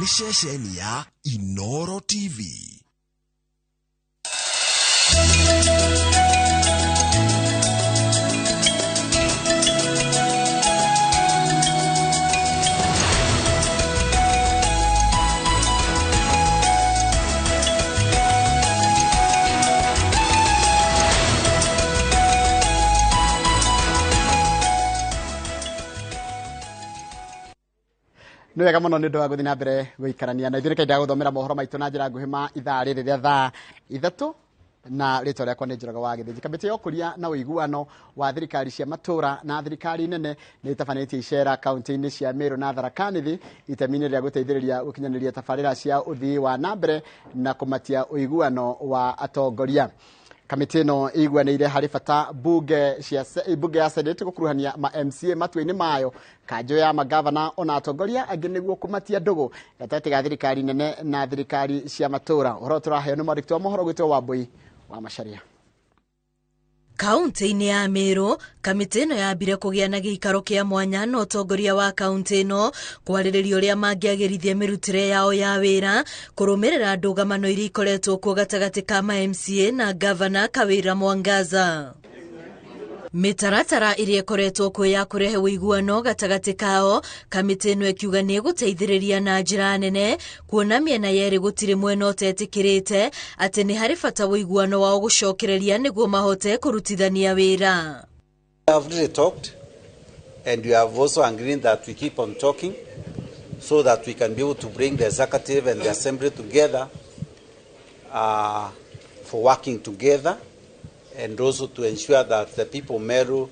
ni ceceni ya Inooro TV. Nĩ wega mũno nĩ ũndũ wa gũthiĩ na mbere gũikarania na ithuĩ nĩkenda gũthomera mohoro maitũ na njĩra nguhĩ ma ithaa rĩrĩ rĩa thaa 3 na rĩtwa rĩakwa nĩ Njoroge wa Gĩthĩnji. Kamĩtĩ ya ũkũria na ũiguano wa thirikari cia matũra na thirikari nene nĩ ĩtabanĩtie icera kaunti-inĩ cia Meru na Tharaka Nithi itemi-inĩ rĩa gũteithĩrĩria gũkinyanĩria tabarĩra cia ũthii wa nambere na kũmatia ũiguano wa atongoria. Kamĩtĩ ĩno ĩiguanĩire harĩ bata bunge ya Senate gũkuruhania ma MCA matue-inĩ mayo, kanjũ ya magavana ona atongoria angĩ nĩguo kũmatia ndũgũ gatagatĩ ga thirikari nene na thirikari cia matũra. Ũhoro tũraheo nĩ mwandĩki wa mohoro gwĩtwo Wambui wa Macharia. Kaunti-inĩ ya Meru, kamĩtĩ ĩno yambire kũgĩa na gĩikaro kĩa mwanya na ũtongoria wa kaunti ĩno kwarĩrĩria ũrĩa mangĩagĩrithia mĩrutĩre yao ya wĩra, kũrũmĩrĩra ndũgamano iria ikoretwo kuo gatagatĩ ka ma MCA na gavana Kawĩra Mwangaza. Mĩtaratara iria ĩkoretwo kuo ya kũrehe ũiguano gatagatĩ kao, kamĩtĩ ĩno ĩkiuga nĩ ĩgũteithĩrĩria na njĩra nene, kuona mĩena yerĩ gũtirĩ mwena ũtetĩkĩrĩte atĩ nĩ harĩ bata ũiguano wao gũcokereria nĩguo mahote kũrutithania wĩra. We have really talked, and we have also agreed that we keep on talking so that we can be able to bring the executive and the assembly together for working together, and also to ensure that the people of Meru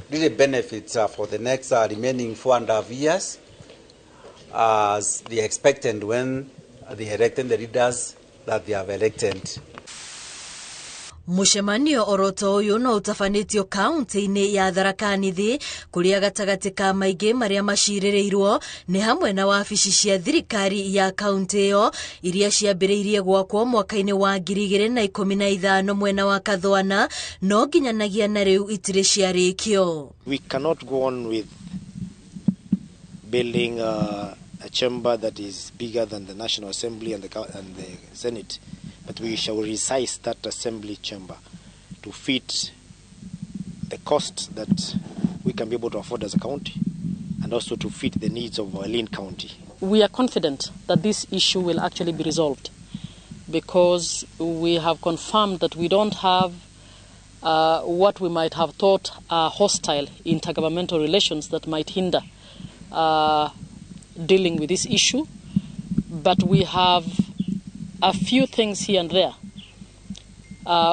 really benefits for the next remaining 4.5 years as they expected when they elected the leaders that they have elected. Mũcemanio oroto ũyũ no ũtabanĩtio kaunti-inĩ ya Tharaka Nithi, kũrĩa gatagatĩ ka maingĩ marĩa macirĩrĩirwo nĩ hamwe na wabici cia thirikari ya kaunti ĩyo iria ciambĩrĩirie gwakwo mwaka-inĩ wa 2015 mwena wa Kathwana, no nginyanagia na rĩu itirĩ ciarĩkio. We cannot go on with building a chamber that is bigger than the National Assembly and the Senate, but we shall resize that assembly chamber to fit the cost that we can be able to afford as a county, and also to fit the needs of our lean county. We are confident that this issue will actually be resolved, because we have confirmed that we don't have what we might have thought are hostile intergovernmental relations that might hinder dealing with this issue, but we have a few things here and there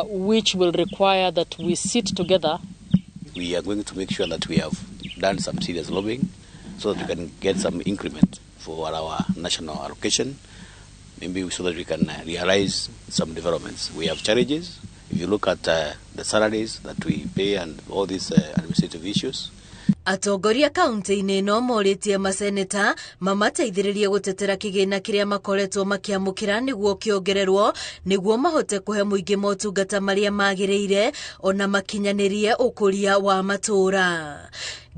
which will require that we sit together. We are going to make sure that we have done some serious lobbying so that we can get some increment for our national allocation, maybe so that we can realize some developments. We have challenges. If you look at the salaries that we pay and all these administrative issues. Atongoria kaunti-inĩ ĩno morĩtie maseneta mamateithĩrĩrie gũtetera kĩgĩna kĩrĩa makoretwo makĩamũkĩra nĩguo kĩongererwo nĩguo mahote kũhe mũingĩ motungata marĩa magĩrĩire ona makinyanĩrie ũkũria wa matũra.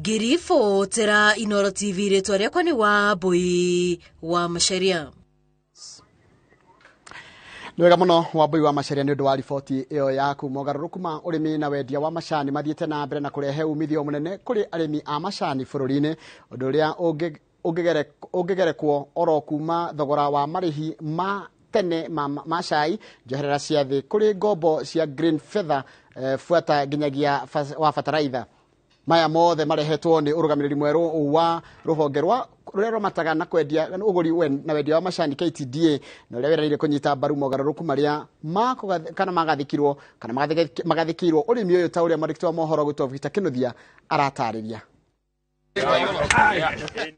Ngĩribotera Inooro TV, rĩtwa rĩakwa nĩ Wambui wa Macharia. Nĩ wega mũno Wambui wa Macharia nĩ ũndũ wa riboti ĩyo yaku. Mogarũrũku ma ũrĩmi na wendia wa macani mathiĩte na mbere na kũrehe umithio mũnene kũrĩ arĩmi a macani bũrũri-inĩ, ũndũ ũrĩa ũngĩgerekwo oro kuma thogora wa marĩhi ma tene ma cai, njoherera cia thĩ kũrĩ ngombo cia green feather fuata nginyagia wa bataraitha. Maya mothe marehetwo nĩ ũrũgamĩrĩri mwerũ wa rũhonge rũrĩa rũmataga na kwendia ũgũri na wendia wa macani KTDA, na ũrĩa weranĩire kũnyita mbaru mogarũrũku marĩa magathikĩirwo ũrĩmi ũyũ ta ũrĩa mwandĩki wa mohoro gwĩtwo Victor Kĩnuthia aratarĩria.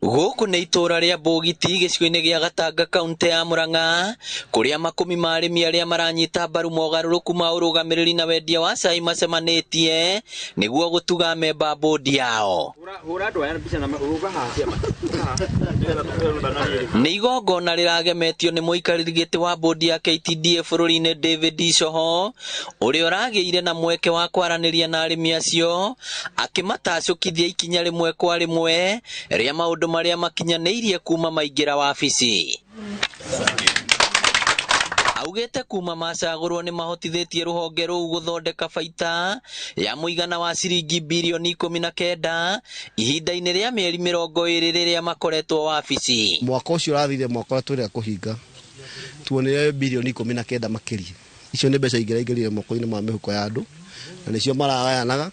Gũkũ nĩ itũra rĩa Bũgiti gĩcigo-inĩ gĩa Gatanga kaunti ya Murang'a, kũrĩa makumi ma arĩmi arĩa maranyita mbaru mogarũrũku ma ũrũgamĩrĩri na wendia wa cai macemanĩtie nĩguo gũtuga memba bodi yao. Nĩ igongona rĩragemetio nĩ mũikarĩri gĩtĩ wa bodi ya KTDA bũrũri-inĩ David Icoho, ũrĩa ũragĩire na mweke wa kwaranĩria na arĩmi acio, akĩmatacũkithia ikinya rĩmwe kwa rimwe ria maundu maria makinyaneirie kuma maingira wabici. Augete kuma macagurwo ni mahotithitie ruhonge ruu guthondeka baita ya muigana wa ciringi bilioni 19 ihinda-ini ria mieri 20 riria makoretwo wabici. Mwaka ucio urathire mwaka turia kuhinga tuonire bilioni 19 makiria. Icio ni mbeca ingiraingirire moko-ini ma mihuko ya andu na nicio maragayanaga.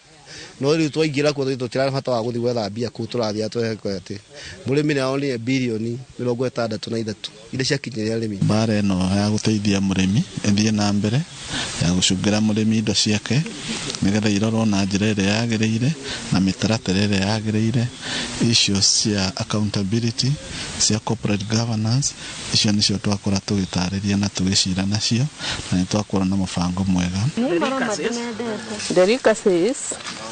No riu twaingira kuo tutira bata wa guthi gwetha mbia ku turathia tweheko ati murimi nao ni bilioni 63 ile ciakinyiria arimi. Bara ino ya guteithia murimi ethie na mbere ya gucungira murimi indo ciake nigetha irorwo na njira ĩrĩa yagĩrĩire na mĩtaratara ĩrĩa yagĩrĩire. Icio cia accountability cia corporate governance icio nicio twakora tũgĩtarĩria na tũgĩcira nacio na nĩ twakora na mũbango mwega.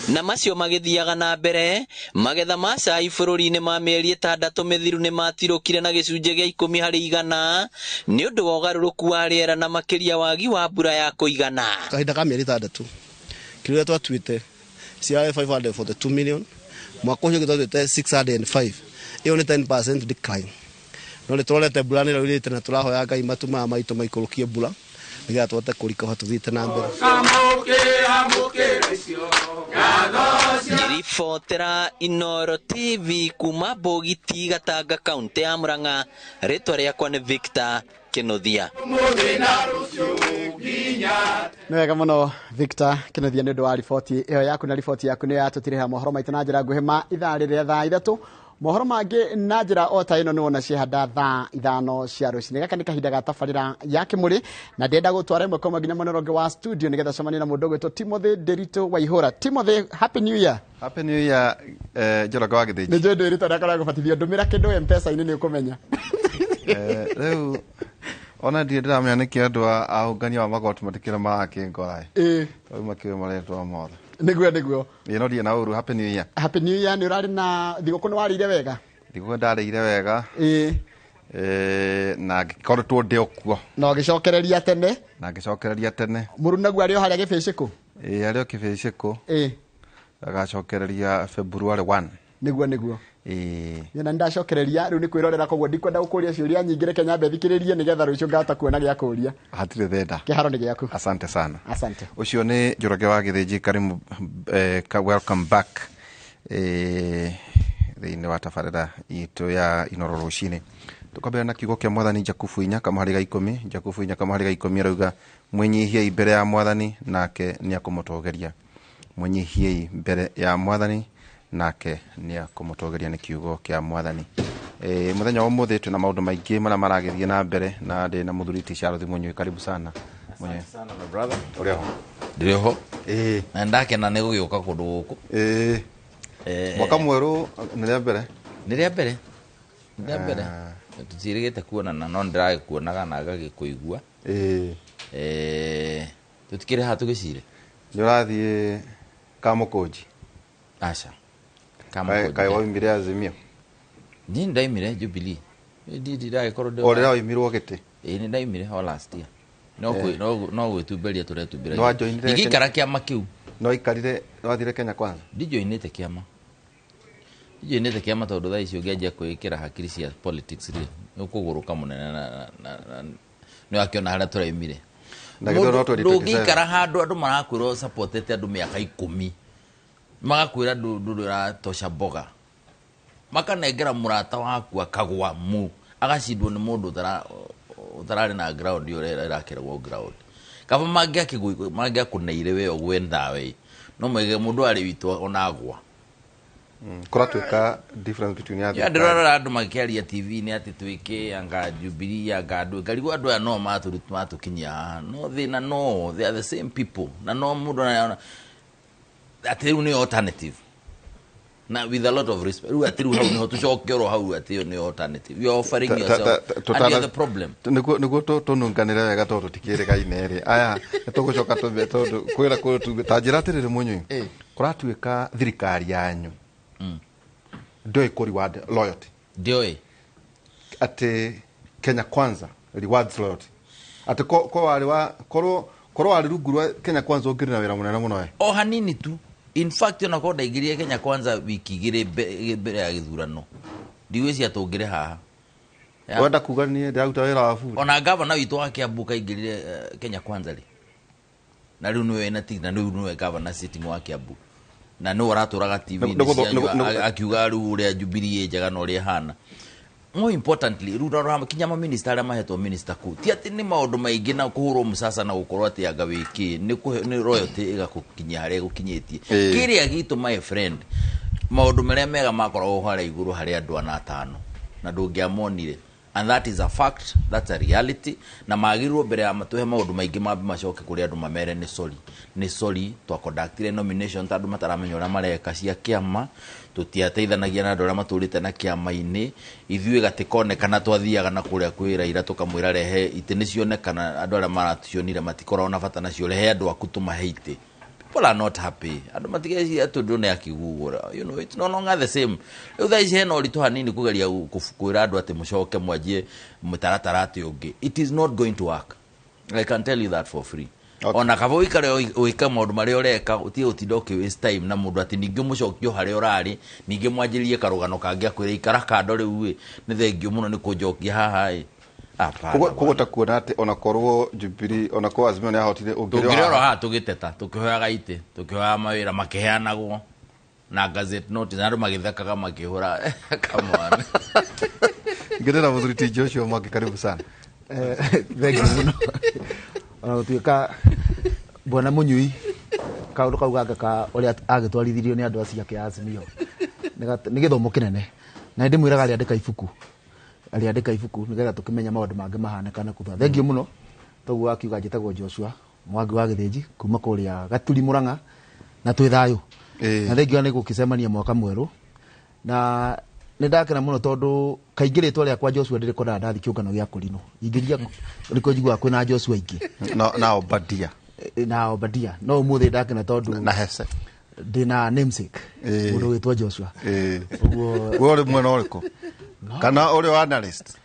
Na macio magithiaga na mbere magetha ma cai bũrũri-inĩ ma mĩeri 6 mithiru nĩ matirũkire na gĩcunjĩ gĩa 10% nĩ ũndũ wa ũgarũrũku wa rĩera na makĩria wagi wa mbura ya kũigana. Kahinda ka mĩeri 6 kĩrĩa twatuĩte cia 542 million mwaka ũcio twatuĩte 605. Iyo ni 10% decline. No nĩ tũrorete mbura nĩ rĩurĩte na tũrahoya Ngai matuma maitũ maikũrũkie mbura nĩgetha tũhote kũrika tũthiĩte na mbere. Ribotera Inooro TV kuma Bogiti Gatanga kaunti ya Murang'a. Rĩtwa rĩakwa nĩ Victor Kinothia. Nĩ wega mũno Victor Kinothia nĩ ũndũ wa riboti ĩyo yaku, na riboti yaku nĩ yatũtirĩha mohoro maitũ na njĩra nguhĩ ma ithaa rĩrĩa thaa 3. Mohoro mangĩ na njĩra o ta ĩno nĩ wona ciehanda thaa 5 cia rũcinĩ. Gaka nĩ kahinda ga tabarĩra ya Kĩmũrĩ na ndenda gũtwara ĩmwe kwa nginya mwena ũngĩ wa studio nĩgetha cemanie na mũndũ ũgwĩtwo Timothy Nderitu Waihũra. Timothy, happy new year. Happy new year Njoroge wa Gĩthĩnji. Nĩ njũĩ Nderitu ndakora gũbatithio ndũmĩra kĩndũ M-Pesa-inĩ nĩ ũkũmenya. Rĩu ona ndiĩ ndĩramenya nĩkĩ andũ a ũngania wa magoti matikĩra marakĩngora. Tondũ makĩrĩ maretwo mothe. Niguo. No ndiĩ na ũru. Happy new year. Happy new year. Nĩ ũrarĩ na thigũkũ nĩ warĩire wega? Thigũkũ ndarĩire wega. Na ngĩkoretwo ndĩ okuo. Na ũgĩcokereria tene? Na ngĩcokereria tene. Mũrũ naguo arĩ o harĩa gĩbĩcĩkũ? Arĩ o gĩbĩcĩkũ. Agacokereria February 1. Niguo. Nyana ndacokereria rĩu nĩ kwĩrorera koguo ndikwenda gũkũria ciũria nyingĩ reke nyambe thikĩrĩrie nĩgetha rũciũ ngahota kuona gĩa kũria. Hatirĩ thenda. Kĩharo nĩ gĩaku. Asante sana. Asante. Ũcio nĩ Njoroge wa Gĩthĩnji. Karimu, welcome back thĩinĩ wa tabarĩra itũ ya Inooro rũcinĩ. Tũkambĩrĩria na kiugo kĩa Mwathani Jakubu 4:10. Jakubu 4:10 arauga mwenyihiei mbere ya Mwathani nake nĩakũmũtũgeria. Mwenyihiei mbere ya Mwathani nake nĩakũmũtũgeria nĩ kiugo kĩa Mwathani. Mũthenya wa ũmũthĩ twĩna maũndũ maingĩ marĩa maragĩthiĩ na mbere na ndĩ na mũthuri ti Charles Munyui. Karibu sana. Asante sana my brother. Ũrĩ ho? Ndĩrĩ ho. Na ndakena nĩ gũgĩũka kũndũ gũkũ. Mwaka mwerũ nĩ rĩa mbere? Nĩ rĩa mbere. Tũtirĩgĩte kuonana no ndĩragĩkuonaga na ngagĩkũigua. Tũtikĩrĩ ha tũgĩcire. Nĩ ũrathiĩ Kamũkũnji? Aca. Kaĩ waumire Azimio? Niĩ ndaimire Jubilee. Ndiragĩkorwo ndĩ. Ũrĩa waimirwo gĩtĩ? Nĩ ndaimire ho last year. No gwĩtumberia tũretumbĩra. No ajoinire. Ingĩikara kĩama kĩu. No ikarire wathire Kenya Kwanza? Ndijoinĩte kĩama tondũ thaa icio ngĩanjia kwĩkĩra hakiri cia politics rĩ ũkũgũrũka mũnene na nĩ wakĩona harĩa tũraimire. Ndũngĩikara handũ andũ marakwĩrwo supportete andũ mĩaka 10 magakwĩra ndũratosha mboga makanengera mũrata waku akagwa mu agacindwo nĩ mũndũ ũtararĩ na ground ĩrakĩragwo ground kaba mangĩakũneire we ũgwenda we no mwege mũndũ arĩ witũ onagwa. Kũratuĩka difference between ya thirikari. Ndĩrora andũ makĩaria TV-inĩ atĩ twĩke anga Jubilee anga andũ ngarigwo andũ aya no matũkinyia no thĩna no they are the same people na no mũndũ atĩ rĩu nĩ alternative na with a lot of respect rĩu atĩ rĩu hau nĩho tũcokerwo hau atĩ nĩ alternative you are offering yourself and you are the problem. Nĩguo tũnunganĩre wega tondũ tikĩrĩgaine rĩ aya nĩtũgũcoka tondũ kwĩra kũrĩ ta njĩra atĩrĩrĩ Munyui kũratuĩka thirikari yanyu ndio iko reward loyalty ndio ati Kenya Kwanza rewards loyalty ati ko wale wa korwo wale rungu rwa Kenya Kwanza ungiri na wira munene muno o hanini tu In fact ona ko ndaigirie Kenya Kwanza wiki igire mbere ya githurano ndiwezi atungire haha wenda kuga ni ndaruta wira wa bure ona governor witu wa Kiambu kaingirire Kenya Kwanza ri na riu niwe na tigna niwe governor sitting wa Kiambu na no raturaga TV akiuga riu uria Jubilee njega no ria hana. More importantly rura kinyama minister ala mahetwo minister ku ti ati ni maundu maingi na kuhurwo musasa na gukorwo ati anga wiki ni royalty igakukinya hare gukinyitie kiria gitu my friend maundu meria mega makorwo hare iguru hare andu ana 5 na ndungiamonire and that is a fact, that's a reality na magirwo mbere ya matuhe maundu maingi mabi macoke kuri andu mamere ni sorry to conductire nomination tandu mataramenya ura mareka cia kiama tutiateithanagia na andu aria maturite na kiama-ini ithuĩ gatikonekana twathiaga na kuria kwira ira tukamwira rehe ite nicionekana andu aria maratucionire matikorwo na bata nacio rehe andu aku tumaheite. People are not happy. Andu matigeci atundu ne akigugura. You know, it's no longer the same. Uthaici hena uritu hanini kugeria kufukwira andu ati mucoke mwanjie mutaratara ati ungi. It is not going to work. I can tell you that for free. Okay. Ona kavo ikare oika maundu maria ureka utie utindoke waste time na mundu ati ningi mucokio hare urari ningi mwanjirie karugano kangi akwira ikara kando riu ni thengio muno ni kunjokia haha kugota kuona ati ona korwo Jubilee ona ko Azimio ni ahotire ungiriro ha tugiteta tukihoyaga ite tukihoya mawira makiheanagwo na gazette notice andu magithekaga makihura kamwana ngirira muthuriti Joshua Mwangi karibu sana thank you ona tuika bwana Munyui kaundu kaugaga ka uria agitwarithirio ni andu acia kia Azimio ni githomo kinene na ndimwiraga ari andika ibuku aliandika ibuku nigetha tukimenya maundu mangi mahanekana kutha thengio muno toguo akiuga njitagwo Joshua Mwangi wa Githĩnji kuma kuria Gaturi Murang'a na twi thayu na thengio ni gukicemania mwaka mweru na nindakena muno tondu kaingĩ rĩtwa rĩakwa Joshua ndirikona ndathi kĩũngano gĩa kũrinũ ingĩria niko njiguaga kwĩna Joshua ingĩ na Obadia no umuthi ndakena tondu na Hese ndina namesake mundu witwa Joshua uguo uri mwena uriku kana uri wa analyst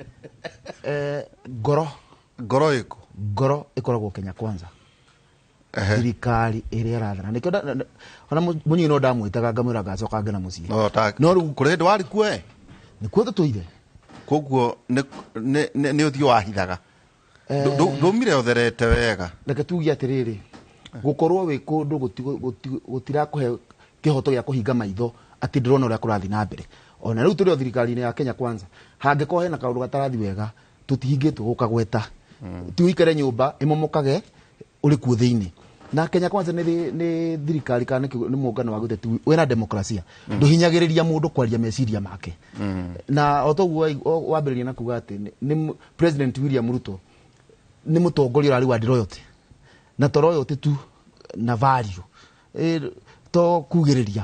ngoro ikoragwo Kenya Kwanza thirikari iria rathana nikio ona Munyui no ndamwitaga ngamwira ngacoka ngena muciĩ no riu kuri ndu wari kwe ni kwo tutuire koguo ni uthio wahithaga ndumire utherete wega reke tugie atiriri gukorwo wi kundu gutirakuhe kihoto gya kuhinga maitho ati ndirona uria kurathi na mbere ona riu turi thirikari-ini ya Kenya Kwanza hangĩkorwo hena kaundu gatarathi wega tutihingĩtwo gũkagweta tuikare nyũmba ĩmomokage uri kuo thĩinĩ na Kenya Kwanza ni thirikari kana ni muungano wa gũteti wena demokrasia nduhinyagĩrĩria mũndũ kwaria meciria make na otoguo wambĩrĩria na kuga atĩ ni President William Ruto ni mũtongoria ũrari wa royalty na to royalty tu na value to kugĩrĩria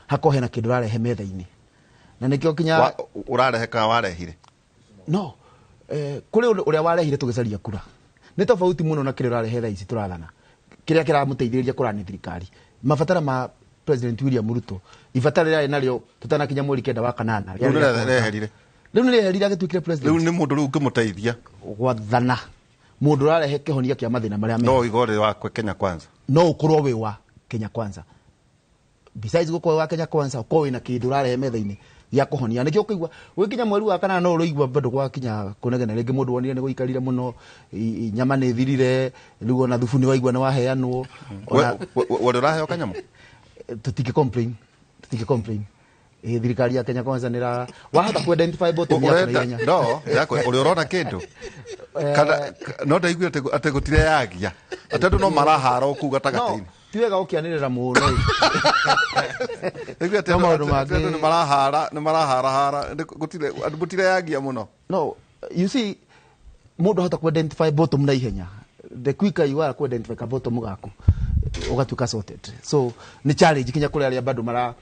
hako hena kindu rarehe metha-ini na nikio kinya urarehe ka warehire no kuri uria warehire tugicaria kura ni tofauti muno na kire rarehe tha ici turathana kiria kiramuteithĩrĩria kurani thirikari mabatara ma President William Ruto ibatara rĩarĩ narĩo tutanakinya mweri kenda wa kanana rĩu nĩreherire agĩtuĩkire president rĩu nĩ mũndũ rĩu ũngĩmũteithia gwathana mũndũ ũrarehe kĩhonia kĩa mathĩna marĩa no igore wa Kenya Kwanza no ukorwo wi wa Kenya Kwanza besides gukorwo wa Kenya Kwanza ukorwo wina kindu ũrarehe metha-inĩ gĩa kũhonia nikĩo ũkaigua gwikinya mweri wa kanana no ũrĩigua bado gwakinya kũnegena rĩngĩ mũndũ wonire nĩ gũikarire mũno nyama nĩ thirire rĩu ona thubu nĩ waigua nĩ waheanwo wale ũraheo kanyamũ tutige complain thirikari ya Kenya Kwanza nira wahota ku identify bottom ya Kenya no yako uri urona kindu kana no ndaigua ate gutire yagia atandu no marahara kuga tagatini tiwega ukianirira muno igua ate no marahara gutire yagia muno no you see mundu hota ku identify bottom na ihenya the quicker you are ku identify ka bottom gaku ugatuka sorted so ni challenge kinya kule aria bado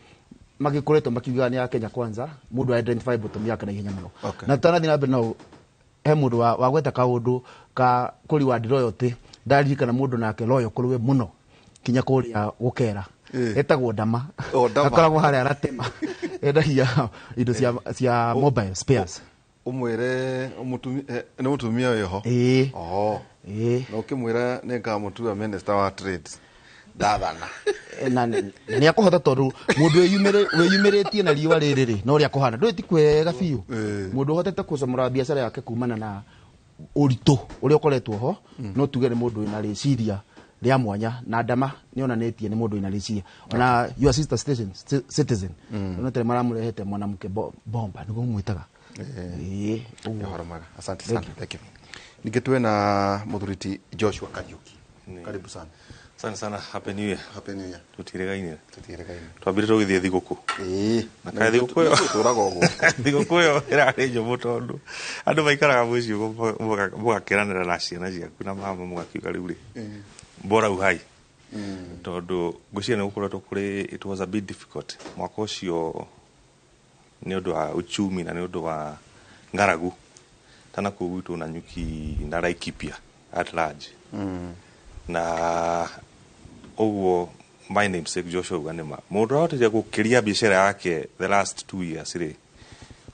magikoretwo makiuga ni ya Kenya Kwanza mundu identify bottom yake na ihenya muno na tanathi na no he mundu wa gweta kaundu ka kuri wa royalty ndaririkana mundu nake loyo kuruwe muno kinya kuria gukera etagwo Ndama akoragwo haria aratema endagia indo cia mobile spares umwire ni mutumia uyo ho no kimwira ni ngamutua minister wa trade ndathana na nä akåhota tondå må ndå wä yumä rä tie na riũa rä rä no rä a kå hana ndå ti kwega biå må ndå hotete kå comora biacara yake kumana na å ritå å rä a å koretwo ho no tuge nä må ndå wä na rä ciria rä a mwanya na ndama nä onanetie nä må ndå wä na rä ciria ona your sister station citizen no tere maramå rehete mwanamke bomba nä guo mwä taga asante sana ningä twä na må thuriti Joshua Kariuki karibu sana Sana sana happy new year. Happy new year. Tutiregaine. Twambire tugithie thiguku. Na kae thiguku yo turaga uguo. Thiguku yo irarĩ njũmũ tondu andũ maikaraga mũciĩ mũgakiranĩra na ciana ciaku na mama mũgakiuga rĩu rĩ bora uhai tondu ngũciria nĩ gũkoretwo kũrĩ it was a bit difficult mwaka ũcio nĩ ũndũ wa uchumi na nĩ ũndũ wa ngaragu tana kũu gwitũ na nyuki na Laikipia at large na oguo my namesake Joshua Uganima mundu ahotete gukiria biashara yake the last 2 years ri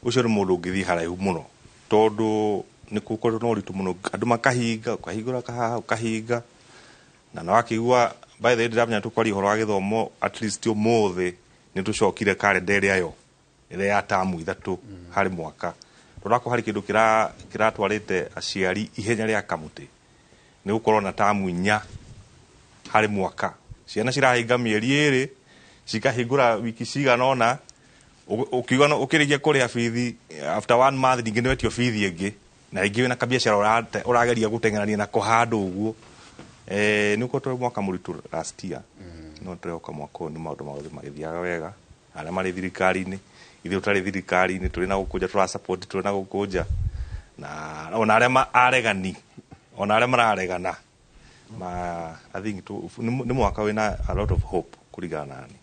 ucio ni mundu ungithi haraihu muno tondu ni kukorwo no ritu muno andu makahinga ukahingura ukahinga na no akigua by the way ndamenya tukwari horo wa githomo at least umuthi ni tucokire kalendari ayo ile ya tamu ithatu hari mwaka turako hari kindu kiratwarite aciari ihenya ria kamuti ni gukorwo na tamu 4 hari mwaka ciana cirahinga mieri 2 cikahingura wiki cigana ona ukigana ukirigia kuria bithi after 1 month ningi niwetio bithi ingi na ingi wina kabiashara urageria gutengerania na kuhanda uguo ni uko mwaka muritu last year no tureoka mwaka ni maundu magothe magithiaga wega aria mari thirikari-ini ithe utari thirikari-ini turi na gukuja tura support turi na gukuja na ona aria aregani ona aria mararegana I think ni mwaka wina a lot of hope kurigana nani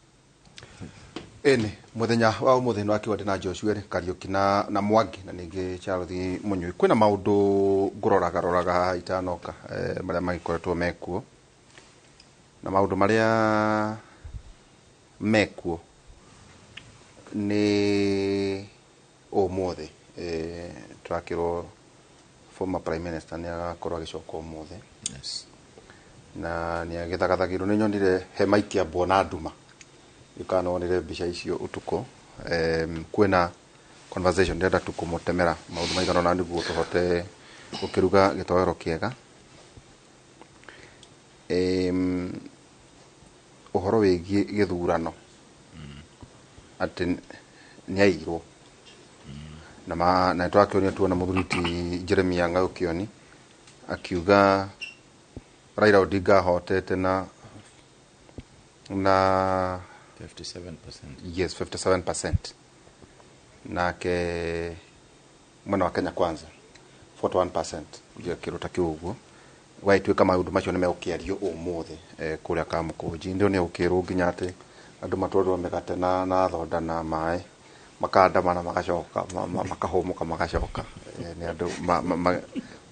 ene muthenya wa umuthi no akiwa na Joshua Kariuki na Mwangi na ningi Charles Munyui kwina maundu ngororaga itanoka maria magikoretwo mekuo na maundu maria mekuo ni umuthi turakirwo former prime minister ni agakorwo agicoka umuthi yes na ni agithagathagirwo ni nyonire he maikia bona nduma ikanonire mbica icio utuko kwina conversation ndenda tukumutemera maundu maigana na niguo tuhote ukiruga gitoero kiega uhoro wigie githurano ati ni airwo na twakionio tuona muthuriti Jeremia Ngaukioni akiuga Raila Odinga hotete na 57%. Yes, 57%. Nake mwana wa Kenya Kwanza 41%. Ndio kiruta kiuguo. Waitwika maundu macio ni meukiario umuthi kuria kamukunji ndio ni ukirwo nginya ati andu matwarwo megate na thonda na mai makandamana magacoka makahumuka magacoka ni andu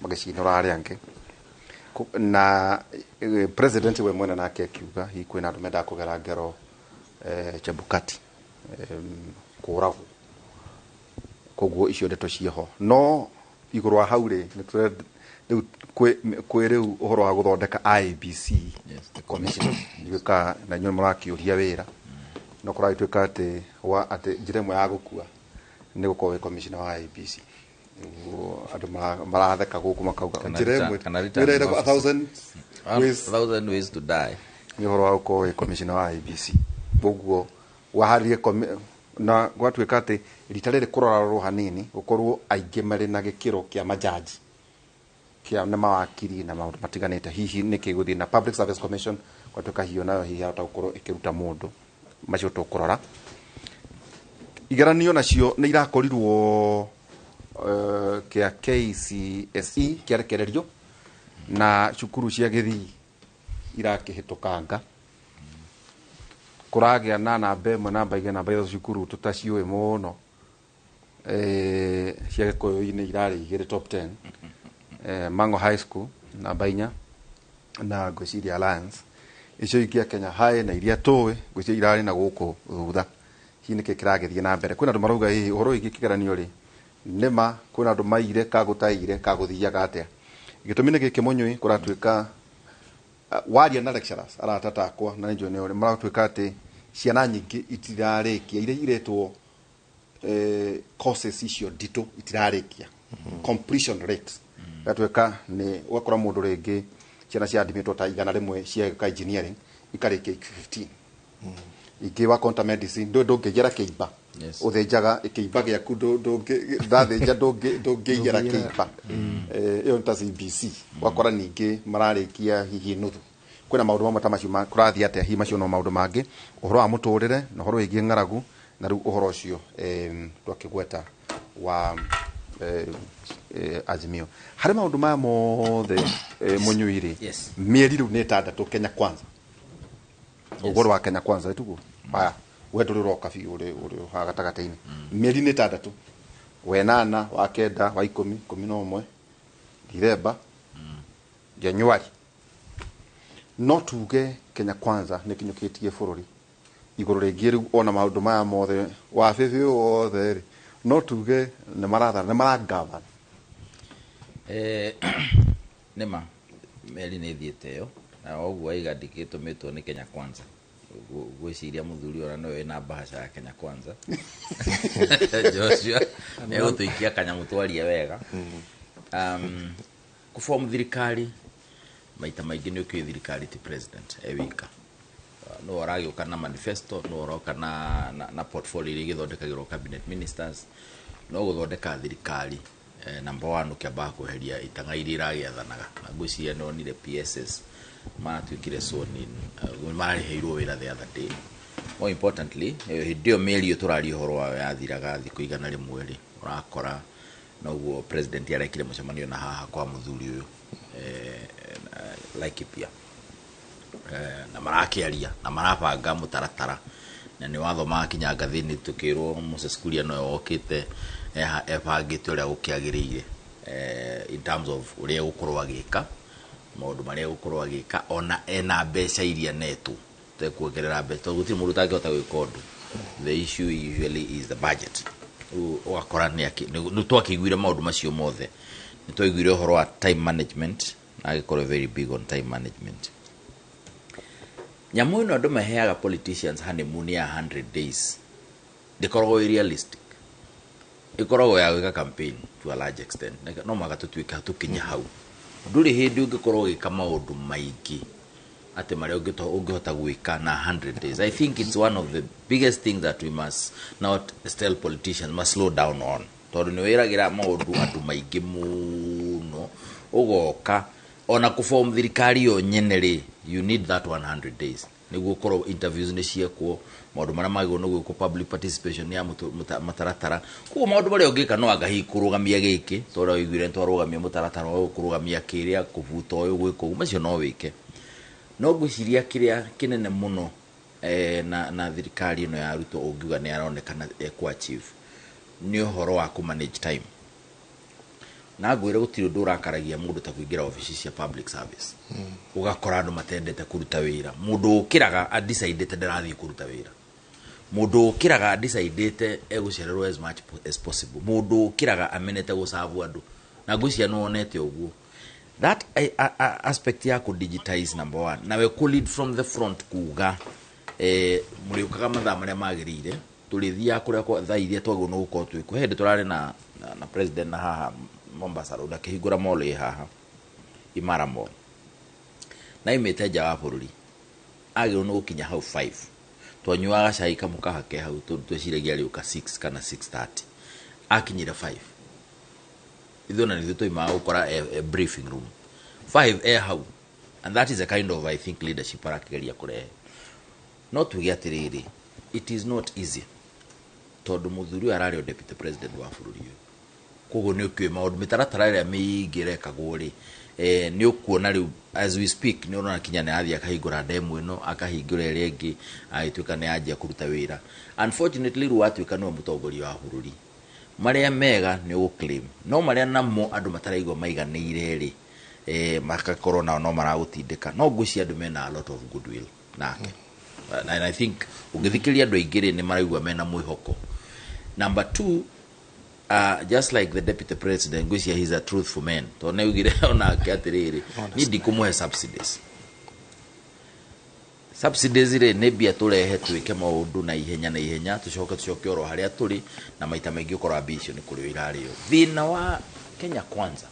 magacinura aria angi na president we mwena nake akiuga hi kwina andu menda kugera ngero Chebukati kuragwo koguo icio ndeto cieho no iguru haure ni kwe riu uhoro wa guthondeka IBC commission ndika na nyo murakiuria wira no kuraitwika ati njire mwe ya gukua ni gukorwo commissioner wa IBC andu maratheka guku makauga njire mwe 1000 ways to die ni uhoro wa gukorwo commissioner wa IBC boguo waharie na gwatwika ati rita riri kurorarwo hanini gukorwo aingi mari na gikiro kia majaji kia na mawakiri na maundu matiganite hihi niki guthi na public service commission gwatwika hiyo nayo hihi hata gukorwo ikiruta mundu macio tukurora igeranio nacio ni irakorirwo kia KCSE kiarekererio na cukuru cia githi irakihitũkanga kuragia na namba imwe namba igana namba icio cukuru tutaciũĩ mũno cia Gĩkũyũ-inĩ irarĩ igĩrĩ top 10 Mango High School namba 4 na Ngwĩciria Alliance icio ikia Kenya High na iria tũĩ ngwĩciria irarĩ na gũkũ thutha hihi nĩkĩ kĩragĩthiĩ na mbere kwĩna andũ marauga hihi ũhoro wĩgiĩ kĩgeranio rĩ nĩma kwĩna andũ maire kagũtaire kagũthiaga atĩa gĩtũmi nĩ gĩkĩ Mũnyui kũratuĩka waria na lecturers aratatakwa na njo ne maratwika ati ciana nyingi itirarikia ire iretwo courses icio ndito itirarikia completion rate gatwika ni wakora mundu ringi ciana cia admitwo ta igana rimwe cia engineering ikarikia 15 ikiwa quantum medicine ndungigera kiimba uthenjaga ikiimba giaku ndathenja ndungigera kiimba iyo ta CBC wakora ningi mararikia hihi nuthu kwina maundu mamwe ta macio kurathi atia hi macio no maundu mangi uhoro wa muturire na uhoro wigi ngaragu na riu uhoro ucio twakigweta wa Azimio hari maundu maya mothe munyuiri mieri riu ni 6 Kenya Kwanza ugoro wa Kenya Kwanza etugo aya wetu riroka fi uri hagatagataini mieri ni 6 wenana wa kenda wa 11 Disemba Januari no tuge Kenya Kwanza ni kinyukitie bururi igoro ringi riu ona maundu maya mothe wa fifi wothe no tuge ne maragava nema meri ni thiete yo na oguo igandikitwo mitwo ni Kenya Kwanza gwiciria muthuri ora no ena bahasha ya Kenya Kwanza Joshua ne gutuikia kanyamu twarie wega kuform thirikari maita maingi ni ukio thirikari ti president ewika no oragioka na manifesto no oroka na portfolio iri githondekagirwo cabinet ministers no guthondeka thirikari number 1 ukiamba kuheria itang'airi iragiathanaga na ngwiciria no nire PSS matwikire soni mariheirwo wira the other day. More importantly hidio meli turari horo wa yathiraga thiku igana rimwe ri urakora noguo president yarekire mucemanio na haha kwa muthuri uyu like pia na marakiaria na marabanga mutaratara na ni watho makinya ngathini tukirwo Moses Kuria no okite ebangite uria gukiagirire in terms of uria gukorwa agika maundu maria gukorwa agika ona ena mbeca iria netu tekuongerera mbeca gutiri mundu tangihota gwika undu. The issue usually is the budget ugakora ni twakiguire maundu macio mothe ni twiguire horo wa time management na agikora very big on time management. Nyamu ino andu maheaga politicians honeymoon ya 100 days ndikoragwo realistic ikoragwo ya gwika campaign to a large extent no magatutuika tukinya hau nduri hindi ungikorwo gika maundu maingi ate maria ungihota gwika na 100 days. I think it's one of the biggest things that we must not tell politicians must slow down on tondu ni wiragira maundu andu maingi muno ugoka ona kuform thirikari yo nyeneri you need that 100 days niguo korwo interviews ni ciekwo maundu maria magwo no gwiko public participation ya mataratara kuo maundu maria ungika no anga hi kurugamia giki tora wiguire twarugamia mutaratara wa kurugamia kiria kuvuta uyu gwiko macio no wike no gwiciria kiria kinene muno na thirikari ino ya ruto ungiuga ni aronekana ku achieve ni uhoro wa ku manage time na gwire gutiro ndurakaragia mundu ta kuingira office cia public service ugakora andu matendete kuruta wira mundu ukiraga a decidete ndarathi kuruta wira mundu ukiraga a decidete egucererwo as much as possible mundu ukiraga amenete gusavu andu na ngwiciria no onete uguo that aspect ya ku digitize number 1 na we could lead from the front kuga muri ukaga mathaa maria magirire tulithia kuria kwa thairia twago no uko twiku hende turare na president na haha Mombasa road akihingura mall haha Imara Mall na imeteja wa bururi agiro no kinya hau 5 twanyuaga cai kamuka hake hau tweciragia riuka 6 kana 6:30 akinyira 5 ithona ni tutoima ukora a briefing room 5 hau and that is a kind of I think leadership arakigeria kurehe not to get really it is not easy tondu muthuri arari deputy president wa bururi kogo ni ukwe maundu mitaratara ria miigire kaguri ni ukuona riu as we speak ni urona kinya ni athia akahingura demo ino akahingura iri ingi agituika ni ajia kuruta wira unfortunately ru atuika no mutongoria wa bururi maria mega ni uclaim no maria namo andu mataraigwa maiganire ri makakorwo nao no maragutindika no ngwiciria andu mena a lot of goodwill nake and I think ungithikiria andu aingire ni maraigwa mena mwihoko. Number 2 just like the deputy president ngwiciria he's a truthful man to na ugire ona akiatiriri ni ndikumuhe subsidies subsidies ri ne bia turehe twike maundu na ihenya tucoke oro haria turi na maita maingi ukora ambition ni kuri irario thina wa Kenya Kwanza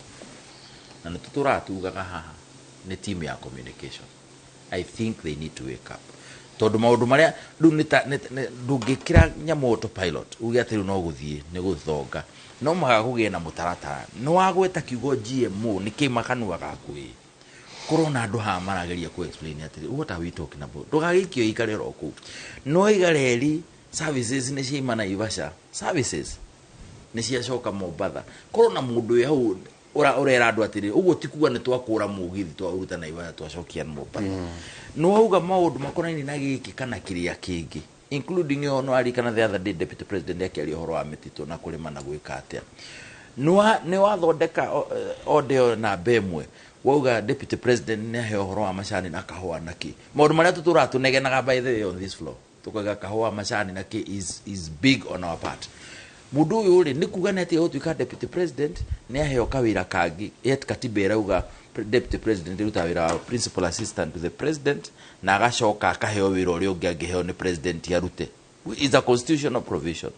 na tuturatugaga haha ni team ya communication. I think they need to wake up tondu maundu maria ndungikira nyamo autopilot uge ati no guthie ni guthonga no maga kugie na mutaratara no wagweta kiugo GMO ni kimakanua gakui korona andu ha marageria ku explain ati what are we talking about ndugagikio ikarero ku no igareri services ni ciimana Ivasha services ni ciacoka Mombatha korona mundu yau urera andu atiri uguo tikuga ni twakura mugithi twaruta na Ivasha twacokia Mombatha no auga maundu makonaini na giki kana kiria kingi including yo no ari kana the other day deputy president yakari horo wa mititu na kulima na gwika atia ni wathondeka audio na bemwe wauga deputy president ne he horo wa macani na kahwa naki maundu maria tutura tunegenaga by the way on this floor tukaga kahwa macani naki is big on our part mundu uyu ri ni kuga neti otuika deputy president ne he kawira kangi yet katibera uga deputy president ruta wira principal assistant to the president na agacoka akaheo wira uri ungi angiheo ni president yarute is a constitutional provision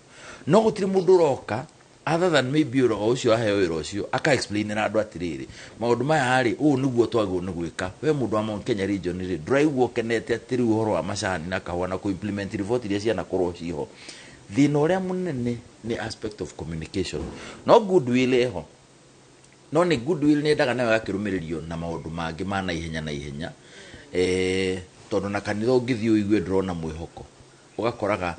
no gutiri mundu roka other than maybe uro ucio aheo wira ucio aka explain na andu atiriri maundu maya hari niguo twagwo ni gwika we mundu wa Mount Kenya region ri drive wokenete atiri uhoro wa macani na kahwa na ku implement report iria ciana korwo ciho thina uria munene ni aspect of communication no goodwill eho no ni goodwill ni ndaga nayo yakirumiririo na maundu mangi mana ihenya tondu na kanitha ungithio igwe ndrona mwihoko ugakoraga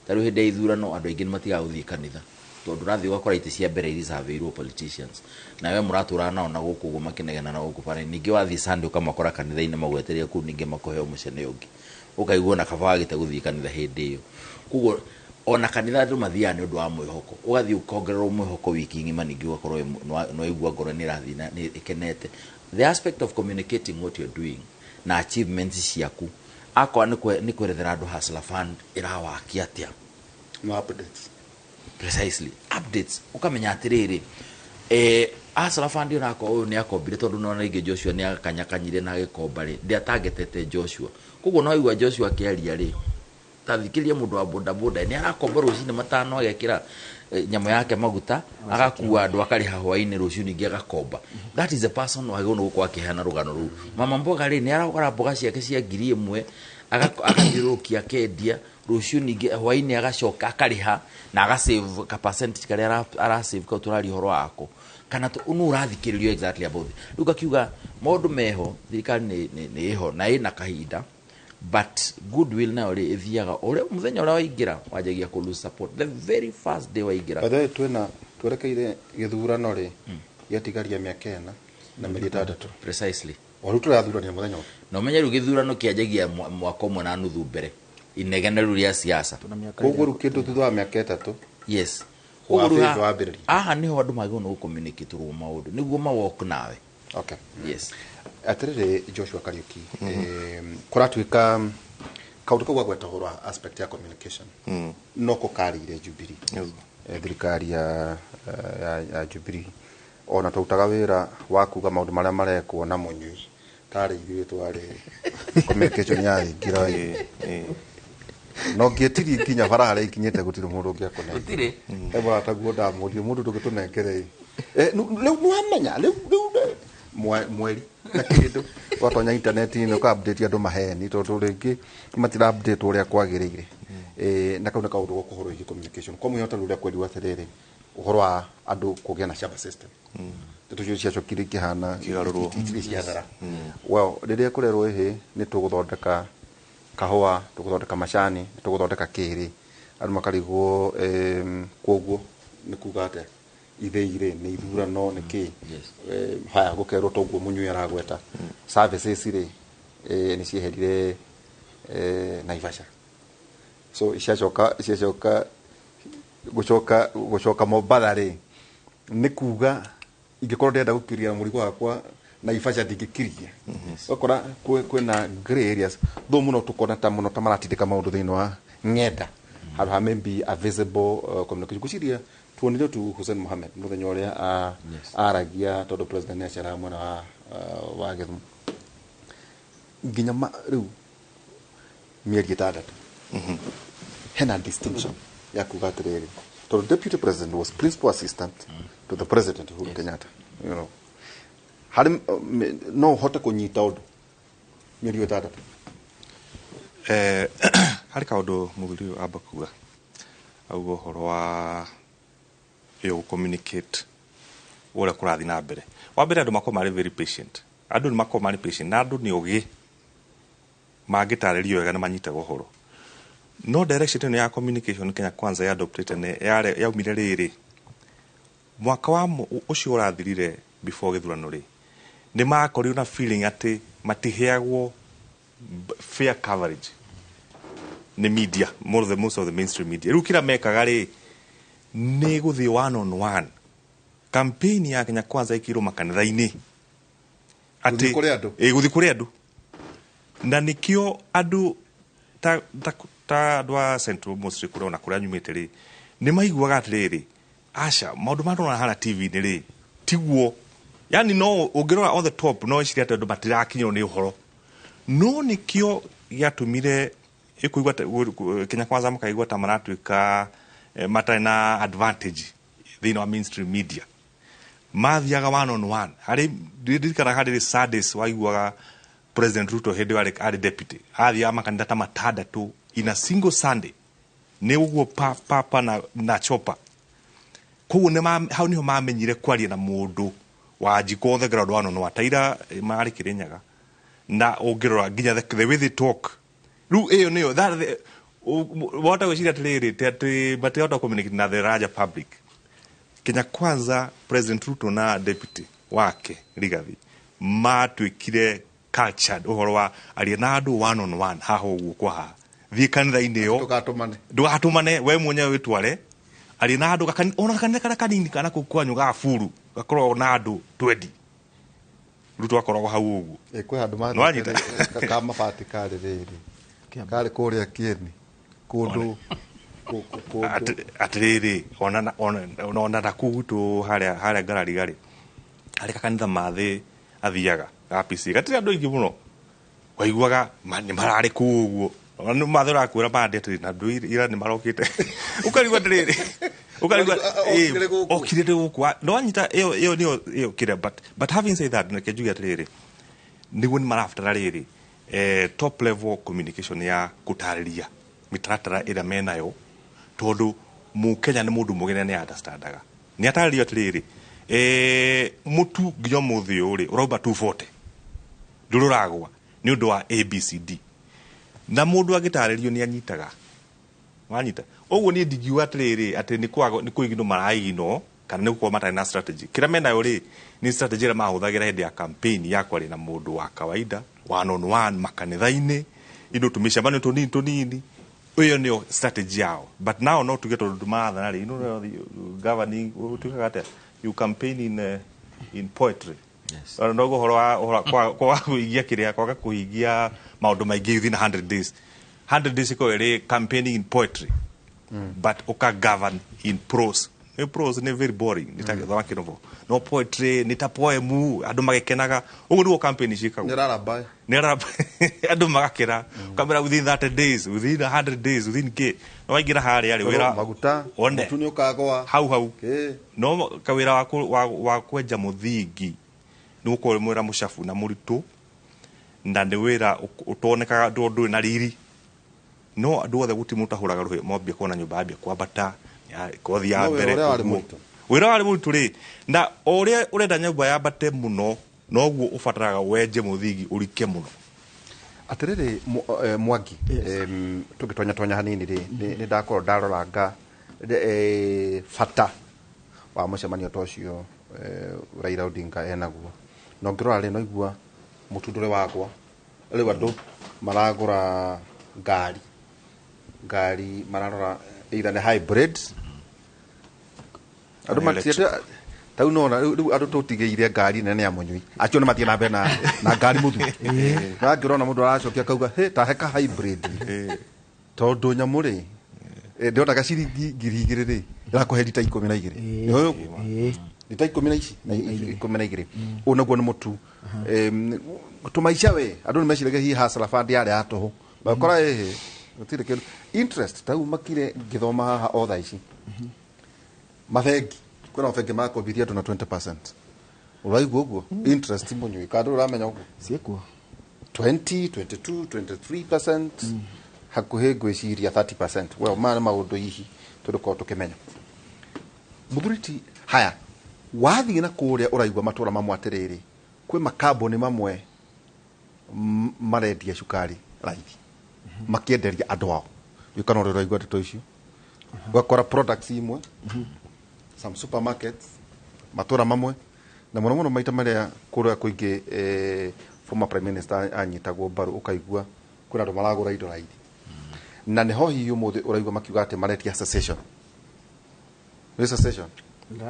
taru hinde ithurano andu aingi matiga guthii kanitha tondu rathi ugakora iti cia mbere iri surveyirwo politicians na we muratura nao na guku guo makinegena na guku pare ningi wathi Sunday ukamakora kanitha-ini magweteria ku ningi makoheo mucene ungi ukaigua na kaba gite guthii kanitha hindi iyo kuguo ona kanitha andu mathia ni undu wa mwihoko ugathi ukongererwo mwihoko wiki ngima ningi ugakorwo no igua ngoro ni rathi na ni ikenete the aspect of communicating what you're doing na achievements ciaku akwa ni kwerethera andu hustler fund irawakia atia no updates precisely updates ukamenya atiriri hustler fund unako ni akombire tondu no ingi Joshua ni akanyakanyire na gikomba ri ndia targetete Joshua kuguo no igwa Joshua kiaria ri tathikiria mundu wa boda boda ni arakomba rucini matano agekira nyamo yake maguta agakuwa andu akariha hwaini ruciu ningi agakomba that is a person wagona gukwa akihana rugano ru mama mboga ri ni aragora mboga ciake cia 1,000 agathirukia kendia ruciu ningi hwaini agacoka akariha na agasave ka percentage kare ara save ka turari horo wako kana tu unu urathikiririo exactly about ruka kiuga maundu meho thirikari ni ho na ina kahinda but goodwill na ore ethiaga ore muthenya ora waingira wajagia ku lose support the very first day waingira bathe twena twerekeire githurano ri yatigaria miaka ena na meri 3 precisely waru turathurania muthenya no menya ru githurano kiajagia mwaka umwe na nuthu mbere inegena ru ria siasa koguo ru kindu thutha wa miaka 3 yes aha niho andu magona communicate ru maundu niguo mawok nawe okay yes atirire Joshua Kariuki kuratuika kaundu kau gweta horo aspect ya communication no ko karire Jubilee thirikari ya Jubilee ona tautaga wira wakuga maundu maria marekwo na munyui tari ithuĩ twari communication ya ngira no ngietiri kinya barara ikinyete gutire mundu ngiakone gutire eba taguo ndamurie mundu tugitunengere riu mwamenya riu mweri na kindu watonya internet ni ka update andu maheni tondu ringi matira update uria kwagirire na kauna kaundu go kuhoro iki communication kwa muyota uria kweli waterere uhoro wa andu kugia na shamba system tutu cia chokiri kihana kigaruru ciathara well riria kurerwo ihi ni tuguthondeka kahua tuguthondeka macani tuguthondeka kiri andu makarigwo koguo ni kugate itheire ni ithurano ni ki haya gukerwo toguo munyu aragweta services ri ni cieherire Naivasha so ishacoka gucoka Mombatha ri ni kuga ingikorwo ndenda gukiria murigo wakwa Naivasha ndingikiria ukora kwina gray areas tho muno tukona ta muno ta maratindika maundu thini wa ng'enda handu ha maybe a visible communication guciria tuonire tu Hussein Mohamed muthenya uria aragia tondu president nacera mwana wa Githumu nginya riu mieri itandatu hena distinction ya kuga atiriri the deputy president was principal assistant to the president Uhuru Kenyatta, you know, hari no hote kunyita undu mieri itandatu hari kaundu muthuri amba kuga auga horo wa yo communicate ora kurathi na mbere wa mbere andu makoma mari very patient, andu ni makoma mari patient na andu ni ugi magitaririo wega na manyitaga uhoro no direction ya communication Kenya Kwanza ya adopted ne ya umire riri mwaka wa ucio urathirire before githurano ri ni makorirwo na feeling ati matiheagwo fair coverage ni media most of the mainstream media riu kira mekaga ri ni guthi one on one campaign ya Kenya Kwanza ikirwo makanitha-ini ati guthi kuri andu na nikio andu ta dwa central mostly kuri ona kuri nyumite ri ni maiguaga atiriri acha maundu marona hana TV ni ri tiguo yani no ungirora on the top no iciri ati andu matirakinywo ni uhoro no nikio yatumire ikuigwa Kenya Kwanza makaigwa ta maratuika matari na advantage thina wa mainstream media mathiaga one on one hari ndikara hari Saturdays waiguaga President Ruto hede wale ari deputy athia makandidata matandatu in a single Sunday ne uguo papa na chopa kugu ne hau niho mamenyire kwaria na mundu wa jiko the ground one on one taira mari kirenyaga na ungirora ginya the way they talk ru eyo neyo that what I was here atiriri but out communicate na the larger public Kenya Kwanza President Ruto na deputy wake Rigathi matwikire cultured uhoro wa aria na andu one on one haho uguo kwa ha thie kanitha-ini yo ndugatumane we mwenyewe witware aria na andu ona kanitha kanini kana kwanyu ga furu gakorwo na andu 20 Ruto akoragwo hau uguo kwi andu mathite kama pati kari riri kari kuria kieni kundu atiriri ona na kugutu haria ngarari gari hari kanitha mathi athiaga apisi gatiri andu ingi muno waiguaga ni marari kuguo ona mathi rakwira bandi atiri na ndu ira ni marokite ukarigwa atiriri ukarigwa okire guku no anyita iyo kire but having said that nekejuga atiriri niguo ni maraftara riri top level communication ya kutariria mitaratara ira menayo tondu Mukenya ni mundu mugene ni understandaga ni ataririo atiriri mutu nginya muthi uri urauba 240 ndururagwa ni undu wa ABCD na mundu agitaririo ni anyitaga wanyita oguo ni ndigiwa atiriri ati ni kuigino maraigino kana ni gukoma matari na strategy kira menayo ri ni strategy ira mahuthagira hindi ya campaign ya kwari na mundu wa kawaida one on one makanitha-ini indo tumicembanio tunini uyo nio strategy yao but now not to get to maatha nari governing tukagate you campaign in poetry yes no go horo kwa kuigia kiria kwa kuigia maundu maingi within 100 days ko ere campaigning in poetry but uka govern in prose prose ne very boring nitaka kinovo no poetry nita poemu andu magekenaga ugu ndio campaign shika nera andu magakira kamera within 30 days within 100 days within ke no waigira hari ari wira maguta mutu ni ukagwa hau no kawira wa kwenja muthingi ni uko mwira mushafu na muritu ndande wira utonekaga ndu na riri no andu othe guti mutahuraga ruhe mobia kuona nyumba ambia kwambata kothi ya mbere wira wari muritu ri na uria urenda nyumba yambate muno noguo ufataraga wenje muthingi urike muno atiriri Mwangi tugitonya hanini ri ni ndakorwo ndaroranga fata wa mucemanio tocio Raila Odinga enaguo no ngirora ri no igua mutundure wakwa riu andu maragura ngari mararora either the hybrid andu matire tau nona riu andu tutigeire ngari nene ya munyui acio ni matie na mbere na ngari muthu na ngirona mundu aracokia kauga ta heka hybrid tondu nyamuri ndona gaciringi 2,000 ri irakuhe lita 12 lita 12 unaguo ni mutu tumaica we andu ni meciraga hi hasara fund yari atoho bakora gutire kindu interest tau makire ngithoma haha otha ici mabengi kuna mabengi makobithia tu na 20%. Uraigua uguo interest munyu kandu uramenya uguo ciekuo 20 22 23% hakuhe gwiciria 30%. Well mana maundu hihi tuduko tukimenya muthuriti haya wathi na kuria uraigua matura mamwe atiriri kwi makambuni mamwe marendia cukari raithi makienderia andu ao yukana uraigua ndeto icio gwakora products imwe some supermarkets matura mamwe na muno muno maita maria kuria kuingi former prime minister anyitagwo mbaru ukaigua kuna andu maragura indo raithi na neho hiyo muthi uraigua makiuga ati maretia secession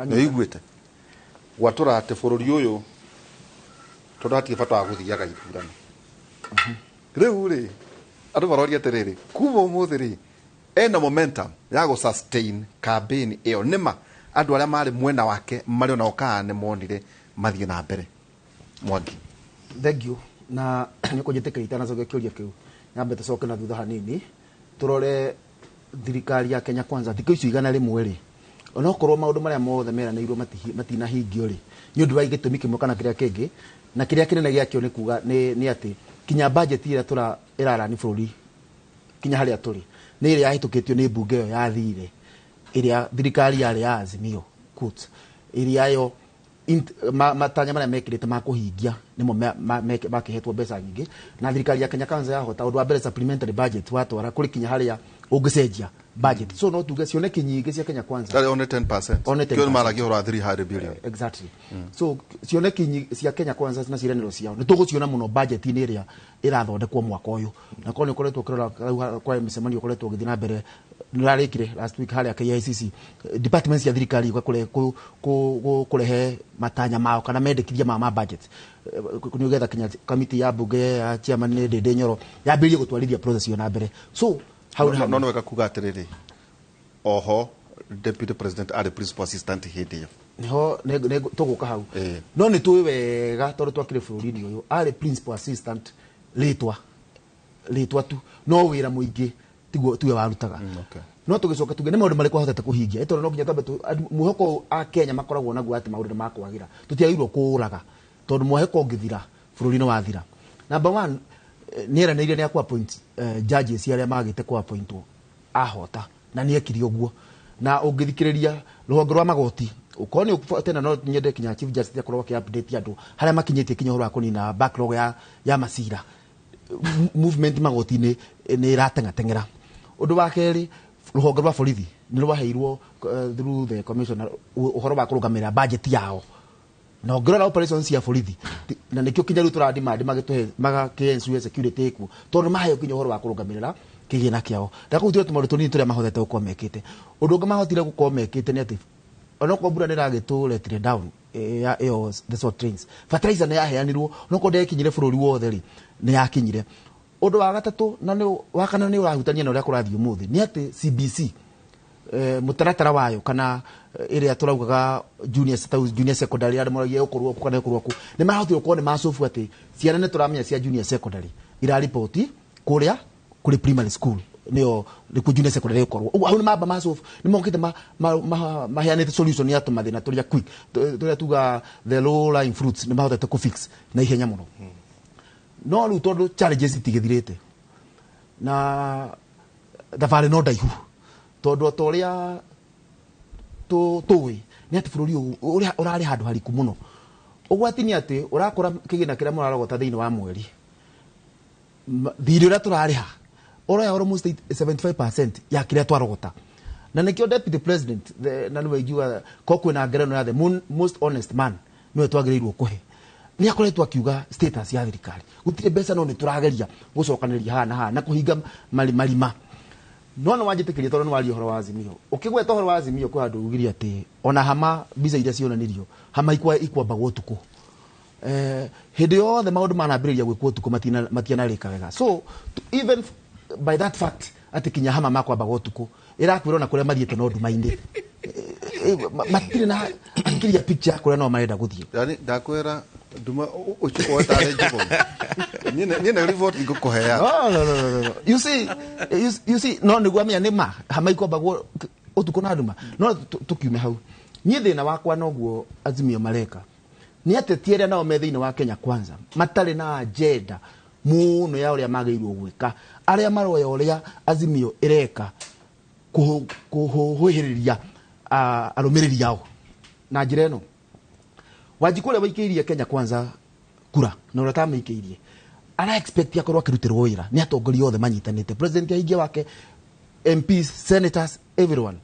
na iguite gwatura ati bururi uyu turatie bata wa guthiaga ithurano riu ri andu baroria atiriri kuma umuthi ri ena momentum ya go sustain campaign iyo nima andu aria mari mwena wake mari ona okane monire mathie na mbere Mwangi. Thank you na niko njetekerita na kiuria kiu nyambe tucoke na thutha hanini turore thirikari ya Kenya Kwanza thikũ icio igana rimwe ri ona okorwo maundu maria mothe meranĩirwo matinahingio ri ni undu wa gĩtũmi kĩmwe kana kĩrĩa kĩngĩ na kĩrĩa kĩnene gĩakĩo nĩ kuga nĩ atĩ kinya budget ĩrĩa irarani bũrũri kinya harĩa tũrĩ nĩ ĩrĩa yahĩtũkĩtio nĩ mbunge ĩyo yathire ĩrĩa thirikari yarĩ ya Azimio quotes ĩrĩa yo matanya maria mekĩrĩte ma kũhingia nĩmo makĩhetwo mbeca nyingĩ na thirikari ya Kenya Kwanza yahota ũndũ wa mbere supplementary budget watwara kũrĩ kinya harĩa ũngĩcenjia budget so no tuge cioneki nyingĩ cia Kenya Kwanza only 10% kio maragio ora 300 billion exactly so cioneki cia Kenya Kwanza na cirenero ciao nĩ tũgũciona mũno budget inĩ ĩrĩa ĩrathondekwo mwaka ũyũ na kono koretwo kĩrora kwa mĩcemanio koretwo gĩthiĩ na mbere nĩrarĩkire last week harĩa KICC departments ya thirikari kurehe matanya mao kana mendekithia ma budget nĩgetha Kenya committee ya bunge ya chairman Ndindi Nyoro yambĩrĩrie gũtwarithia process yo na mbere so no weka kuga atiriri oho deputy president are principal assistant hindi yo niho tuguka hau no ni tuwe wega tondu twakire bururi-ini uyu are principal assistant litwa tu no wira muingi tiguo tuwe warutaga no tugicoka tuge ni maundu mariko hotete kuhingia ito no kinya tambe muhoko a Kenya makoragwo naguo ati maundu makwagira tutiagirwo kuuraga tondu muheko ngithira bururi-ini wathira number 1 nĩeranĩire nĩ akwa appoint judges aria magite kwa appointwo ahota na nĩ ekiri ũguo na ũngĩthikĩrĩria rũhonge rwa magoti ukoni tena no nyende kinya chief justice akorwo ki update andu haria makinyĩtie kinya horo akonina backlog ya masira movement magoti-inĩ nĩ iratengatengera ũndũ wa kerĩ rũhonge rwa borithi nĩ rwaheirwo through the commissioner ũhoro wa kũrũgamĩrĩra budget yao no ngirora operations ya borithi na nikio kinya riu turadimandi magituhe magakiensure security ku tondu maheo kinya horo wa kurungamirira kigina kiao ndakutire tumaru tunini turia mahothete gukomekite undu ungi mahotire gukomekite ni ati onoko mbura niragiture down ya the sort trains fertilizer ni yaheanirwo onoko ndekinyire bururi wothe ri ni yakinyire undu wa gatatu na ni wa kana ni urahutania na uria kurathii umuthi ni ati CBC mutaratara wayo kana area turaugaga junior secondary ari moragia ukorwo kana ukorwo ku ni mahotire ko ni masofu ati ciana ni turamenya cia junior secondary ira report kuria kuri primary school niyo ku junior secondary ukorwo au ni maba masofu ni mokite maheanite solution ya tumathina turia quick turia tuga the low lying fruits ni mahotete ku fix na ihenya muno no ru tondu challenges itigithirite na thabarĩ no ndaihu tondu toria tuwi ni ati bururi uria urari handu hariku muno ugwati ni ati urakora kigina kiria murarogota thiini wa mweri thiri uria turariha oroya almost 75% ya kiria twarogota na nikio deputy president na niwe jua kokwe na ngereno ya the most honest man niwe twagirirwo kuhe ni akoretwo akiuga status ya thirikari gutire mbeca no ni turageria gucokaniria hana na kuhinga marima no wanjitikiria tondu wari horo wa Azimio ukigweta horo wa Azimio kwa andu ugiria ati ona hama biza iria cionanirio hama ikwamba gutuku hindi yothe maundu manambiriria gwikwo tuku matianarika wega so even by that fact ati kinya hama makwamba gutuku irakwirwo na kuria mathiete no ndumaini matire na akiria picture kuria no marenda guthie yani ndakwera nduma ucio otare jibo Niene report igukuhea. No. You see no niguo amenya nima hamaiko bagwo utukona nduma. No tukiume hau. Niĩ thĩna wakwa noguo Azimio mareka. Nĩ ateti arĩa nao me thĩinĩ wa Kenya Kwanza matarĩ na agenda muno ya ũrĩa magĩrĩirwo gwĩka. Arĩa maroya ũrĩa Azimio ĩreka kuhũhĩrĩria arũmĩrĩri yao. Na njĩra ĩno Wanjiku ũrĩa waikĩirie Kenya Kwanza kura na ũrĩa tamĩikĩirie ara expect akorwo akĩrutĩrwo wĩra nĩ atongoria othe manyitanĩte, president aingia wake, MPs, senators, everyone.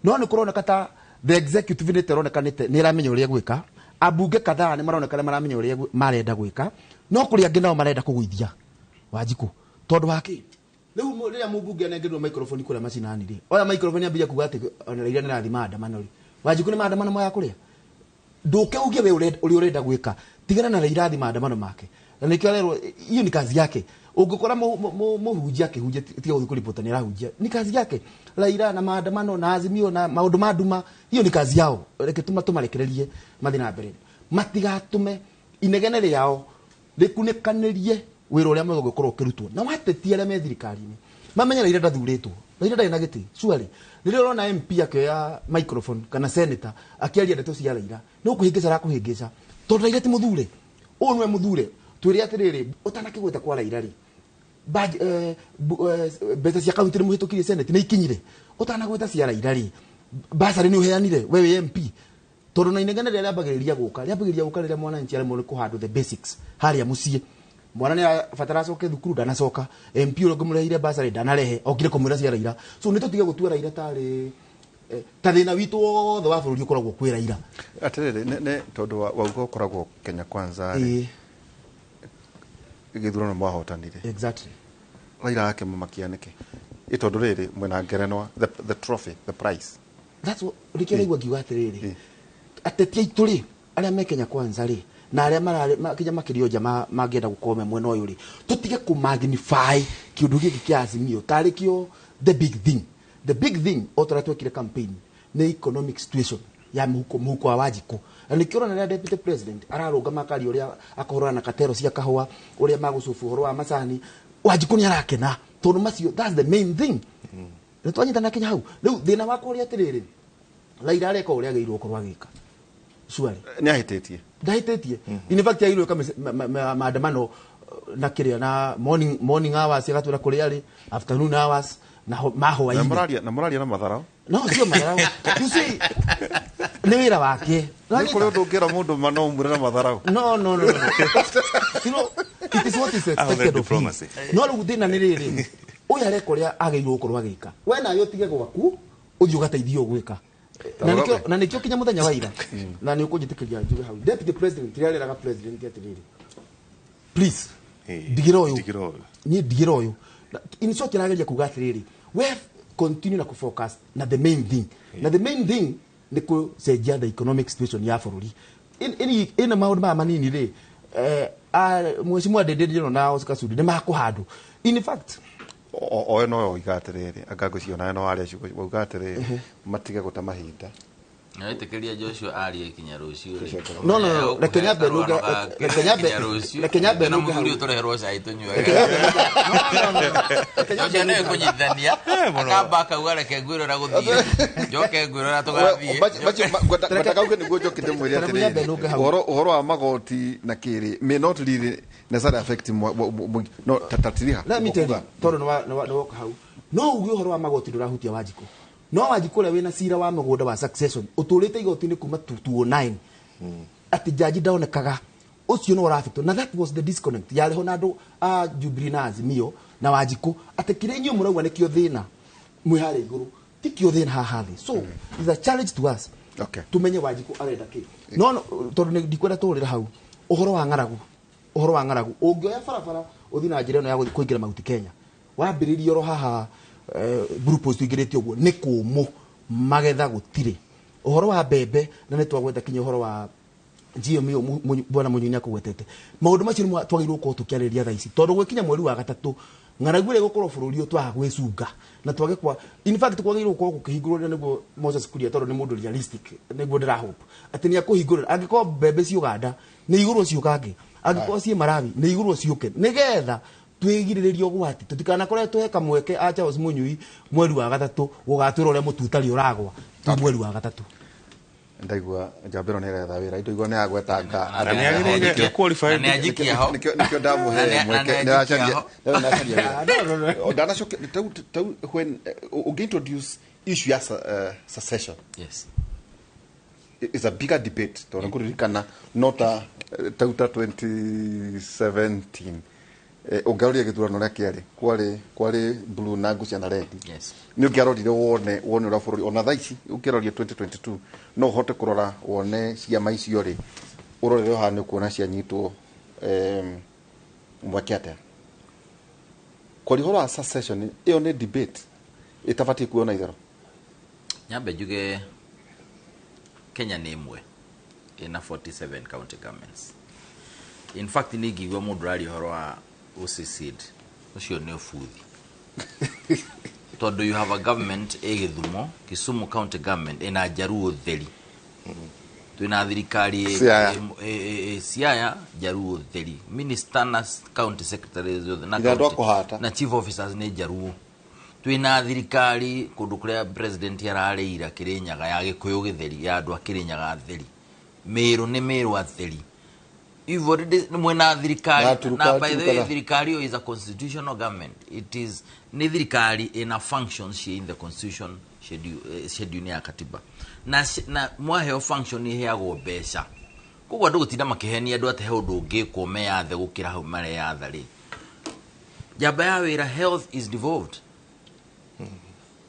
No nĩ kũroneka ta the executive nĩ teronekanĩte nĩ ĩramenya ũrĩa gwĩka, abunge kadhaa nĩ maroneka maramenya ũrĩa marenda gwĩka, no kũrĩ angĩ nao marenda kũgũithia Wanjiku tondũ wake rĩu rĩrĩa mũmbunge anengerwo microphone kũrĩa macinani rĩ, oya microphone ambia kuga atĩ Raila nĩ rathi maandamano rĩ, Wanjiku nĩ maandamano moya kũrĩa nduke uge we ũrĩa ũrenda gwĩka, tigana na Raila athi maandamano make. Na nĩkĩo rero hiyo ni kazi yake. Ungĩkora mũhunjia akĩhunjia tiga gũthiĩ kũripota nĩ arahunjia, ni kazi yake. Raila na maandamano na Azimio na maũndũ ma nduma, hiyo ni kazi yao. Reke tũmarekererie mathi na mbere, matigatume inegene rĩao rĩkunĩkanĩrie wĩra ũrĩa megũkorwo ũkĩrutwo. Na wateti arĩa me thirikari-inĩ mamenya Raila ndathurĩtwo, Raila ndarĩ na gĩtĩ surely. Rĩrĩa ũrona MP akĩoya microphone kana senator akĩaria ndeto cia Raila no kũhĩngĩca ra kũhĩngĩca tondũ Raila ti mũthure. Ũyũ nĩwe mũthure. Twĩre atĩrĩrĩ ũtanakĩgweta kwa Raila rĩ, mbeca cia kaunti nĩ mũhĩtũkirie senate nĩ ikinyire, ũtanagweta cia Raila rĩ, basarĩ nĩ ũheanire we MP. Tondũ na inegene rĩrĩa rĩambagĩrĩria gũka rĩrĩa mwananchi arĩ mũndũ kũhandwo the basics harĩa mũciĩ. Mwana nĩ abatara acoke thukuru ndanacoka, MP ũrĩa ngũmũrehire basarĩ ndanarehe, okire kũmwĩra cia Raila. So nĩ tũtige gũtua Raila tarĩ ta thĩna witũ wothe wa bũrũri ũkoragwo kwĩ Raila. Atĩrĩrĩ nĩ tondũ wauga ũkoragwo Kenya Kwanza rĩ, gĩthurano mwahotanire. Exactly. Raila yake mamakia nĩkĩ? Tondũ rĩrĩ mwena ngerenwa the trophy, the prize. That's what rĩkĩra igua kiuga atĩrĩrĩ. Ateti aitũ rĩ, arĩa me Kenya Kwanza rĩ, na arĩa mararĩ makĩrio nja mangĩenda gũkorwo mwena ũyũ rĩ, tũtige kũ-magnify kĩũndũ gĩkĩ kĩa Azimio tarĩ kĩo the big thing. The big thing otara twekire campaign nĩ economic situation ya mũhuko wa Wanjiku. Na nĩkĩona rĩrĩa deputy president ararũnga makari ũrĩa akahũrana na katero cia kahũa, ũrĩa magũcubu ũhoro wa macani, Wanjiku nĩ arakena tondũ macio, that's the main thing. Nĩ twanyitana Kenya hau. Rĩu thĩna wakwa ũrĩa atĩrĩrĩ, Raila areka ũrĩa agĩrĩirwo gũkorwo agĩka. Surely. Nĩ ahĩtĩtie. Ndahĩtĩtie. In fact agĩrĩirwo maandamano na kĩrĩa na morning hours agatwĩra kũrĩa arĩ, afternoon hours na mahũa-inĩ. Na mũraria na matharau. No sio matharau. You see, nĩ wĩra wake. Nĩ kũrĩ ũndũ ũngĩra mũndũ no umure na matharau. No. You know, it is what is expected of him. No rĩu thĩna nĩ rĩrĩ, ũyũ areka ũrĩa agĩrĩirwo gũkorwo agĩka. We nawe ũtige gwaku ũthiĩ ũgateithio gwĩka. Na nĩkĩo kinya mũthenya wa ira na nĩ ũkũnjĩtĩkĩria njuge hau deputy president rĩrĩa rĩraga president atĩrĩrĩ, please ndigĩra ũyũ niĩ ndigĩra ũyũ in short ĩrageria kuga atĩrĩrĩ, we continue na kũfocus na the main thing. Na the main thing nĩ kũcenjia the economic situation ya bũrũri. Ĩna maũndũ maya manini rĩ, mheshimiwa Ndĩndĩ na Oscar Sudi nĩ makũhandwo. In fact oyo no oiga atĩrĩrĩ, anga ngũciona no arĩa ciugo wauga atĩrĩrĩ matige gũta mahinda. Na wĩtĩkĩria Joshua aria kinya rũciũ rĩ. No reke nyambe nuga reke nyambe nuga hau tũreherwo cai tũnyue. Joshua nĩ kũnyithania akamba akauga reke ngwĩrora gũthiĩ njoke ngwĩrora tũgathiĩ. Ngwenda kauge nĩguo njoke ndĩmwĩre atĩrĩrĩ, ũhoro wa magoti na kĩrĩ may not really necessarily affect no tatiriha. Let me tell you, tondũ nĩ woka hau no uge ũhoro wa magoti ndũrahutia Wanjiku. No Wanjiku ũrĩa wĩna cira wa mũgũnda wa succession ũtũrĩte igoti-inĩ kuma 2009 atĩ jaji ndaonekaga, ũcio no ũrabĩtwo. Na that was the disconnect yarĩho na andũ a Jubilee na Azimio na Wanjiku atĩ kĩrĩa inyuĩ mũrauga nĩkĩo thĩna mwĩ harĩa igũrũ tikĩo thĩna haha thĩ. So it's a challenge to us. Okay. Tumenye Wanjiku arenda kĩ. No tondũ ndikwenda tũrĩra hau ũhoro wa ng'aragu ũngĩoya barabara ũthiĩ na njĩra ĩno ya kũingĩra Mount Kenya wambĩrĩria oro haha group tuingĩrĩte ũguo nĩ kũmũ magetha gũtirĩ. Ũhoro wa mbembe na nĩ twagweta kinya ũhoro wa GMO bwana Munyunya kũgwetete. Maũndũ macio nĩ twagĩrĩirwo gũkorwo tũkĩarĩrĩria thaa ici tondũ gwĩkinya mweri wa gatatũ ng'aragu ĩrĩa gũkorwo bũrũri ũyũ twaga gwĩcunga na twage kwa in fact twagĩrĩirwo gũkorwo gũkĩhingũrwo nĩguo Moses Kuria tondũ nĩ mũndũ realistic nĩguo ndĩra hope atĩ nĩ akũhingũrĩra angĩkorwo mbembe ci Uganda nĩ igũrũ ciũkange angĩkorwo ciĩ Marawi nĩ igũrwo ciũke nĩgetha twĩgirĩrĩrio gwati tũtikanakore tweka mweke a Charles Munyui mweri wa gatatũ gũgatwĩra ũrĩa mũtutari ũragwa tu mweri wa gatatũ ndaigua njambĩro nĩ getha wĩra ndaigua nĩ agwetanga nĩ qualify nikio ndamuhe mweke nĩ acaria ndanacoke when introduce issue ya succession yes is a bigger debate tondũ kũririkana nota tauta 2017 ũngaũria gĩthurano ũrĩa kwarĩ blue na ngucia na red yes nĩ ũngĩarorire wone ũrĩa bũrũri ona thaa ici ũngĩaroria 2022 no ũhote kũrora wone ciama icio rĩ ũrorere ũhana kuona cianyitwo mwaki atĩa kwa ũhoro wa succession ĩyo nĩ debate ĩtabatiĩ kuona itherũ nyambe njuge Kenya nĩ ĩmwe ina 47 county governments. In fact ni ngigwa mundu ari horo wa secede ucio nĩ ubuthi tondu you have a government Githumo Kisumu county government ina Jaruo theri twina thirikari Siaya Jaruo theri minister na county secretaries na chief officers ni Jaruo twina thirikari kundu kuria president yararĩira Kirinyaga ya Gikuyu githeri ya andu a Kirinyaga theri Meru ni Meru atheri you've already mwena thirikari na by the way thirikari is a constitutional government it is ni thirikari in a function she in the constitution schedule ya katiba na mwaheo function ni heagwo mbeca kugwa ndugutinda makihenia andu ate he undu ungi kume yathe gukira hau mare yathari jamba ya wira health is devolved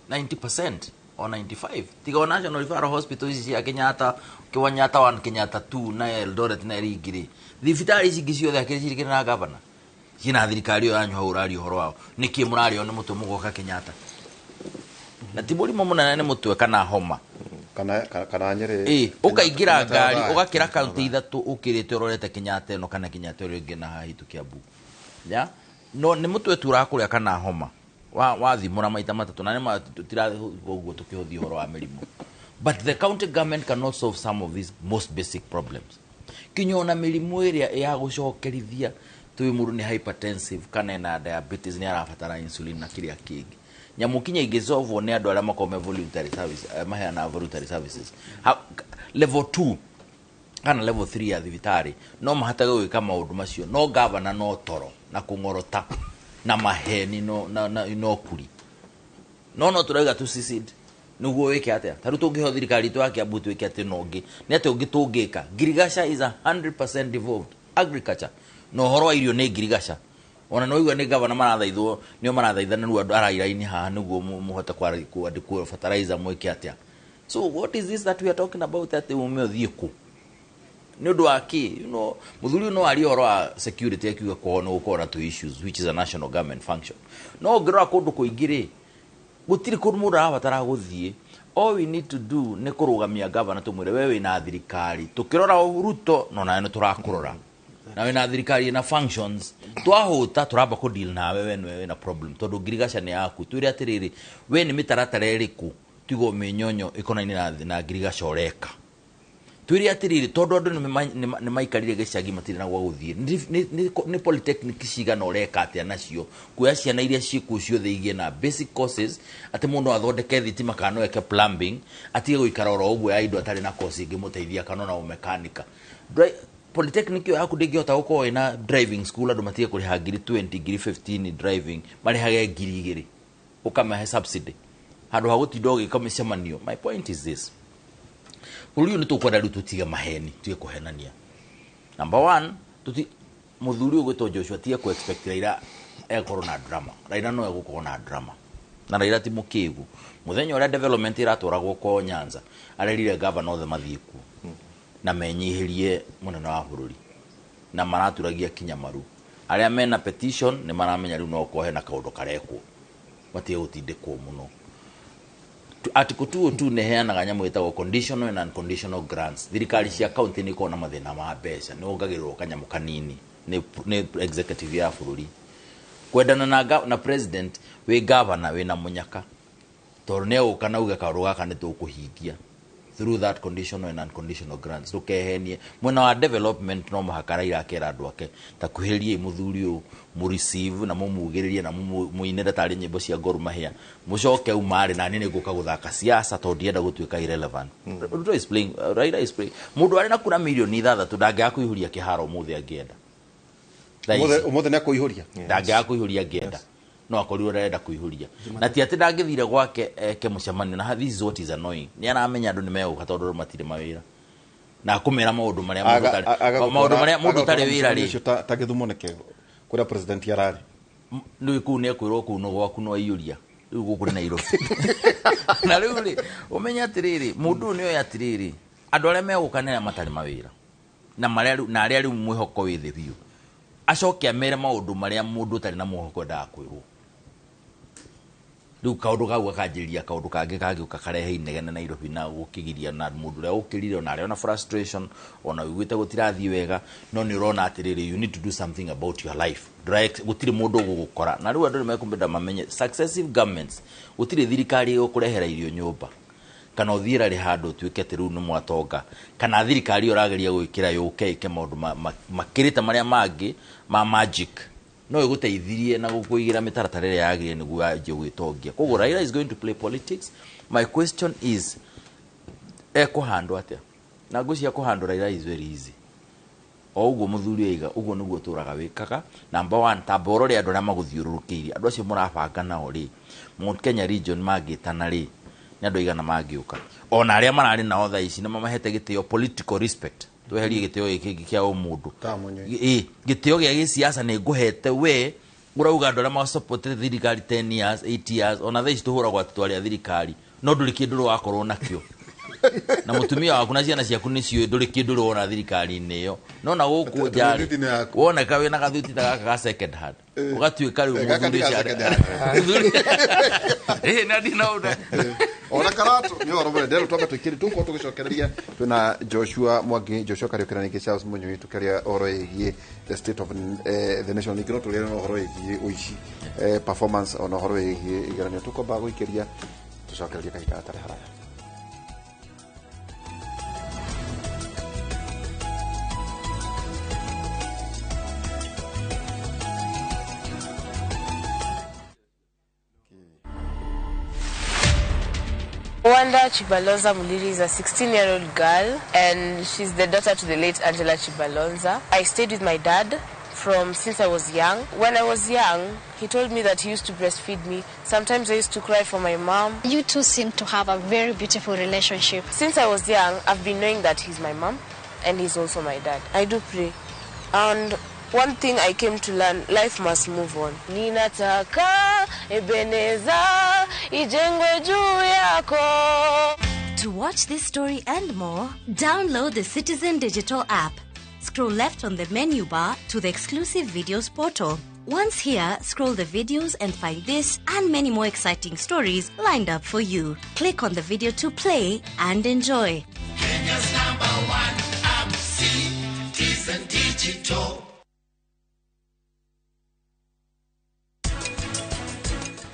90% or 95 tiga national referral hospitals ya Kenyatta Kiwanyata 1 Kenyatta 2 na Eldoret na Rigiri thibitari ici ciothe akirikirikira na governor cina thirikari yo anyu urari horo wao niki murari one mutu mugoka Kenyatta na tiburi momuna ne mutwe kana homa kana nyere ukaingira ngari ugakira county ithatu ukirite urorete Kenyatta eno kana Kenyatta uri ngi na hitu kiambu ya no ni mutwe turakuria kana homa wathimura maita matatu na ne tutira uguo tukihuthi horo wa mirimu but the county government cannot solve some of these most basic problems kinyona mirimu area ya gucokerithia tuwe muru ni hypertensive kana na diabetes ni arabatara insulin na kiria kingi nyamukinya igesolve ne andu aria makome voluntary service mahana voluntary services level 2 kana level 3 ya thibitari no mahataga gwika maundu macio no governor no toro na kungorota na maheni no kuri no turaiga tu secede nuguo weke atia taru tungiho thirikari tu yake abutu weke atia nongi ni ati ungitungika Girigasha is 100% devolved agriculture no horo irio ni Girigasha ona no igwa ni governor marathaithwo nio marathaithana nu andu arairaini haha nuguo muhote kwandikwo fertilizer mweke atia so what is this that we are talking about ati umethie ku ni undu waki muthuri no ari horo wa security akiuga kuhono gukora to issues which is a national government function no ngira kundu kuingire gutiri kundu mundu arabatara guthie all we need to do ni kurugamia governor tumwire wewe na thirikari tukirora Ruto no na turakurora na we na thirikari na functions twahuta turamba ku deal na wewe na problem tondu Girigasha ni yaku twire atiriri we ni mitaratara iriku tigo menyonyo ikonaini na Girigasha oreka twire atiriri tondu andu ni maikarire gicagi matire na gwa guthie ni polytechnic cigana oreka atia nacio kuya ciana iria ciku ciothe igie na basic courses ati mundu athondeke thitima kana eke plumbing atige guikara oro uguo ya indo atari na course ingimuteithia kana na mechanic polytechnic yaku ndingihota gukorwo ina driving school andu matige kuriha ngiri 20 ngiri 15 driving marihage ngiri igiri ukamahe subsidy handu ha gutinda ugika micemanio my point is this uriyo nitukwenda ritu tiga maheni tuye kuhenania number 1 tuti muthuri ugwito Joshua tiye ku expect Raila ekorwo na drama Raila no egukorwo na drama na Raila ti mukigu muthenya uria development iratwaragwo kwa Nyanza arerire governor othe mathiku na menyihirie munene wa bururi na maraturagia kinyamaru aria mena petition ni maramenya riu no kohe na kaundu karekwo batie gutindikwo muno article 202 ne heanaga nyamu etagwo conditional and unconditional grants thirikari cia county ni kona mathina ma mbeca ni ongagirwo kanyamu kanini ni executive ya bururi kwendana na president we governor we na munyaka torneo kana uga karuga kana tukuhingia through that conditional and unconditional grants tukehenie mwena wa development no muhakara irakera andu ake ta kuhirie muthuri u mu receive na mumugiririe na muinera tari nyimbo cia Gor Mahia mucoke umari na nini guka guthaka siasa to ndienda gutuika irrelevant Ruto is playing Raila is playing mundu ari na kuna milioni 6 ndangiaga kuihuria kiharo muthe angienda umothe na kuihuria ndangiaga kuihuria angienda no akorirwo renda kuihuria na ti ati ndangithire gwake ke mucemanio na this is what is annoying ni aramenya andu ni meguka tondu matire mawira na kumera maundu maria mundu tari wira ri ta githumo neke kuria president yarari ni ku ne kwirwo ku no gwaku no aiyuria riu guku ni Nairobi na riu ri umenya atiriri mundu ni oya atiriri andu aria meguka ni matari mawira na maria na aria riu mwihoko withi biu acoke amere maundu maria mundu tari na muhoko ndakwirwo riu kaundu gau akanjiriria kaundu kangi kagiuka karehe inegene Nairobi na gukigiria na mundu ria ukirire na ria na frustration ona wiguite gutirathi wega no ni urona atiriri you need to do something about your life direct gutire mundu gugukora na riu andu mekumbenda mamenye successive governments gutire thirikari ukurehera irio nyumba kana uthira ri handu tuike tiru no mwatonga kana thirikari urageria gwikira yuke ke maundu makirita maria mangi ma magic no iguteithirie na gukuigira mitaratara ria yagire niguo aje gwitongia koguo Raila is going to play politics. My question is kuhandwa atia na ngucia kuhandwa Raila is very easy oguo muthuri eiga uguo niguo turaga wikaga number 1 taboro ri andu aria maguthiururukiire andu acio murabanga nao ri Mount Kenya region magitana ri ni andu igana magiuka ona aria marari nao tha ici ni mamahete gitio political respect tweherie gitio giki kia umundu gitio gia gisiasa ni nguhete we urauga andu aria ma support thirikari 10 years 8 years ona tha ici tuhuragwa tutwaria thirikari no nduri kindu wakorwo nakio na mutumia waku na ciana ciaku ni cio nduri kindu rona thirikari ni yo no na guku jari wona ka wina gathuti ta ga second hand ugatuika riu muthuri ciare na ndinauda ona karatu ni orobere ndero twanga twikiri tuko tugicokereria twina Joshua Mwangi Joshua Kariukira ningi Charles Munyui tukaria oro egie the state of the nation igro turia no oro egie uici performance ona oro egie igaranio tuko ba guikiria tucokereria kaika tare haraya. Wanda Chibalonza Muliri is a 16-year-old girl, and she's the daughter to the late Angela Chibalonza. I stayed with my dad since I was young. When I was young, he told me that he used to breastfeed me. Sometimes I used to cry for my mom. You two seem to have a very beautiful relationship. Since I was young, I've been knowing that he's my mom, and he's also my dad. I do pray. And one thing I came to learn, life must move on. Ninataka Ebeneza ijengwe juu yako. To watch this story and more, download the Citizen Digital app. Scroll left on the menu bar to the exclusive videos portal. Once here, scroll the videos and find this and many more exciting stories lined up for you. Click on the video to play and enjoy. Kenya's #1 app, Citizen Digital.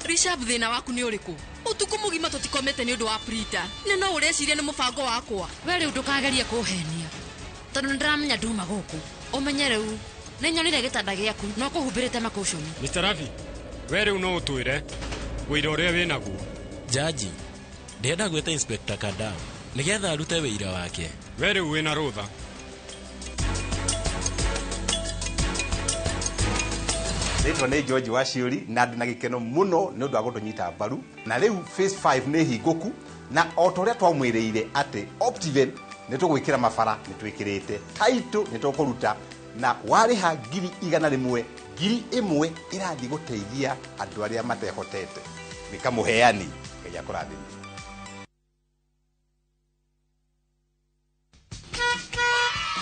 Rishab, thina waku ni uriku? Utuku mugima tutikomete ni undu wa Prita. Ni no ureciria ni mubango wakwa. Were ndukageria kuhenia. Tondu ndiramenya nduma guku. Umenye riu. Ni nyonire gitanda giaku no kuhumbirite makushoni. Mr. Ravi, were uno utwire wira uria winaguo. Jaji, ndienda gweta Inspector Kadam nigetha arute wira wake. Were wina rutha. Rĩtwa nĩ George Waciuri na ndĩ na gĩkeno mũno nĩ ũndũ wa gũtũnyita mbaru na rĩu phase 5 nĩ hingũku na o ta ũrĩa twamwĩrĩire atĩ Optiven nĩ tũgwĩkĩra mabara nĩ twĩkĩrĩte Taito nĩ tũkũruta na warĩha 100,000 1,000 ĩrathiĩ gũteithia andũ arĩa matehotete nĩ kamũheani Ngai akũrathime.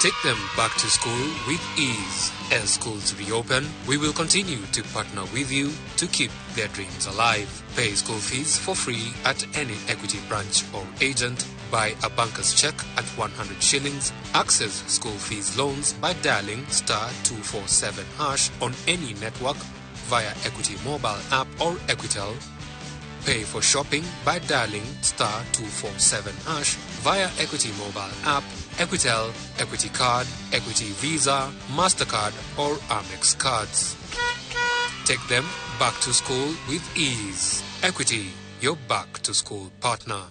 Take them back to school with ease. As schools reopen, we will continue to partner with you to keep their dreams alive. Pay school fees for free at any Equity branch or agent. Buy a banker's check at 100 shillings. Access school fees loans by dialing *247# on any network via Equity mobile app or Equitel. Pay for shopping by dialing *247# via Equity mobile app, Equitel, Equity card, Equity Visa, MasterCard or Amex cards. Take them back to school with ease. Equity, your back-to-school partner.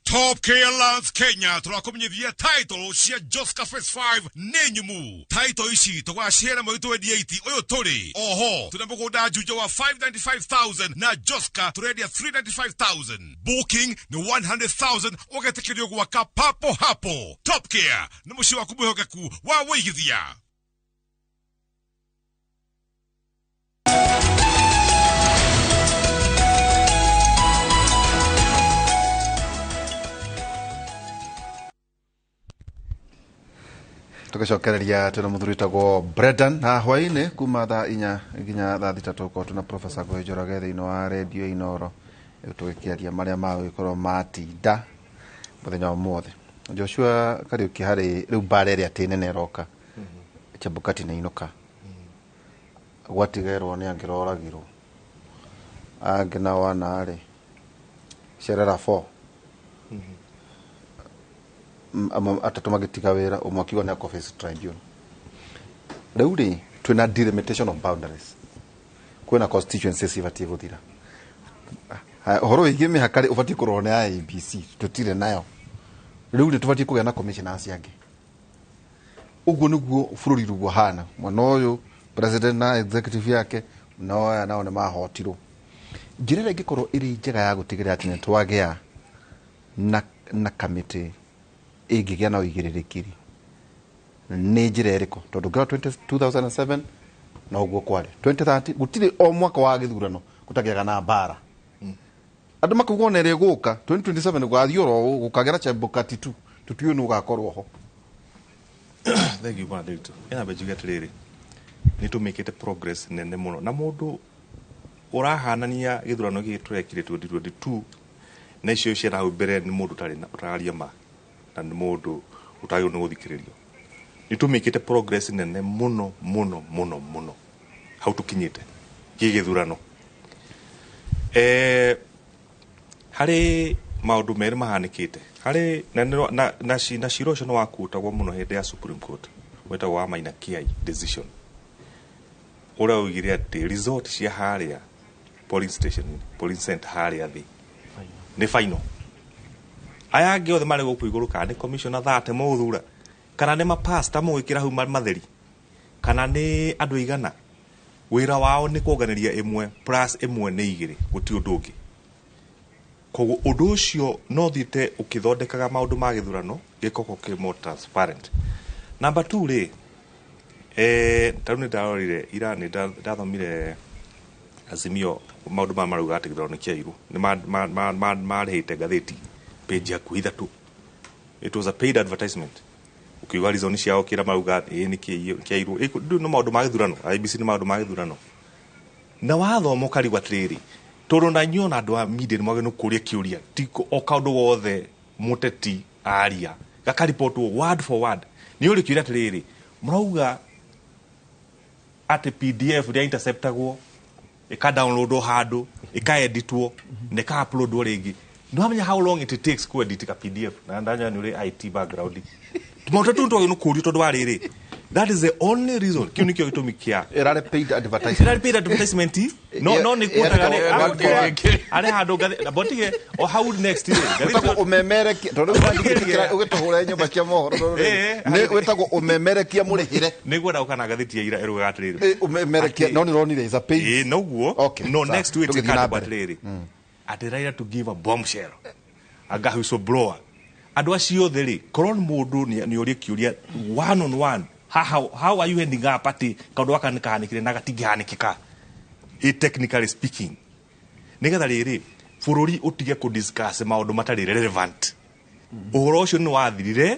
Top Gear Lands Kenya turakumenyithia title cia Joska Phase 5 nenyumu. Title ici tugashera mwezi wa 28 uyu turi. Oho, tuna mugunda juja wa 595,000 na Joska turedia 395,000. Booking ni 100,000 ugetekerio gwaka papo hapo. Top Gear ni mushi wa kumuhogeku wa wigithia. Tukicokereria tuna muthuri tagwo Brendan na hwaine kuma thaa 4 nginya thaa 3 ko tuna Professor Gwejoroge thiini wa radio Inooro tugikiaria maria magwikorwo matinda muthenya wa mothe. Joshua Kariuki hari riu bare ria tinene eroka Chebukati na inuka gwatigerwo ni angiroragirwo angina wana ari Sherera 4 atatu magitiga wira umwakiwa na office tribunal riu ri twina delimitation of boundaries kwina constituencies ibati guthira horo wigi mihakari ubati kurone ya ABC tutire nayo riu ri tubati kugena commissioners yangi uguo niguo bururi rugo hana mwana uyu president na executive yake nao ne mahotirwo njirera ingikorwo iri njega ya gutigirira ati nitwagea na committee igigea na uigirikiri ni njira eriko tondu ngao 2007 na uguo kwari 2030 gutire o mwaka wa githurano gutagiaga na bara andu makugwo nere guka 2027 gwathioro gukagera Chebukati tu tutiyo nu gakorwo ho. Thank you bwana Dito. Ina bejiga tiriri nitumikite progress nene muno na mundu urahanania githurano giki turekire 2022 na icio cia hau mbere ni mundu tari na uraria ma na ni mundu utayo no guthikiririo nitumikite progress nene muno hau tukinyite githurano hari maundu meri mahanikite hari na shiro cio no wakutagwo muno hindi ya Supreme Court wetagwo wa Maina Kiai decision ura ugire ati result cia haria police station police center haria thi ni final aya angi othe mari guku iguru kana commissioner thate muthura kana ni mapasta mwikira hu matheri kana ni andu igana wira wao ni kuoganiria imwe plus imwe ni igiri guti undu ungi koguo undu ucio no thite ukithondekaga maundu ma githurano gikoko ki more transparent. Number 2 ri taruni ndarorire ira ni ndathomire Azimio maundu ma maruga ati githurano kiairu ni marihite ngatheti page ya kuithatu. It was a paid advertisement. Ukiuga reason ciao kira maruga ni kiairu no maundu ma githurano IBC ni maundu ma githurano na wathomo kari gwatiriri toro na nyo na andu a media ni mwagenu kuria kiuria tiko o kaundu wothe muteti aria gaka report word for word ni uri kiuria tiriri murauga ati PDF ria interceptagwo ika download handu ika editwo ne ka upload ringi no amenya how long it takes ku edit ka PDF na ndanya ni uri IT background tumoto tuntu no kuria tondu wa riri. That is the only reason kiuni kyo gitumikia erare paid advertisement no ni kuta ale hado gade botige o how next wetagwo umemerekia tondu ugituhura nyumba cia mohoro ni wetagwo umemerekia murihire niguo ndauka na gatheti ya ira eruga atiriri umemerekia no ni ronire is a paid no guo no next week tikana atiriri atiraira to give a bombshell aga whistleblower andu acio theri koron mundu ni uri kiuria one on one how are you ending up ati kaundu aka ni kahanikire na gatingihanikika technically speaking nigetha riri bururi utige ku discuss maundu matari relevant uhoro ucio ni wathirire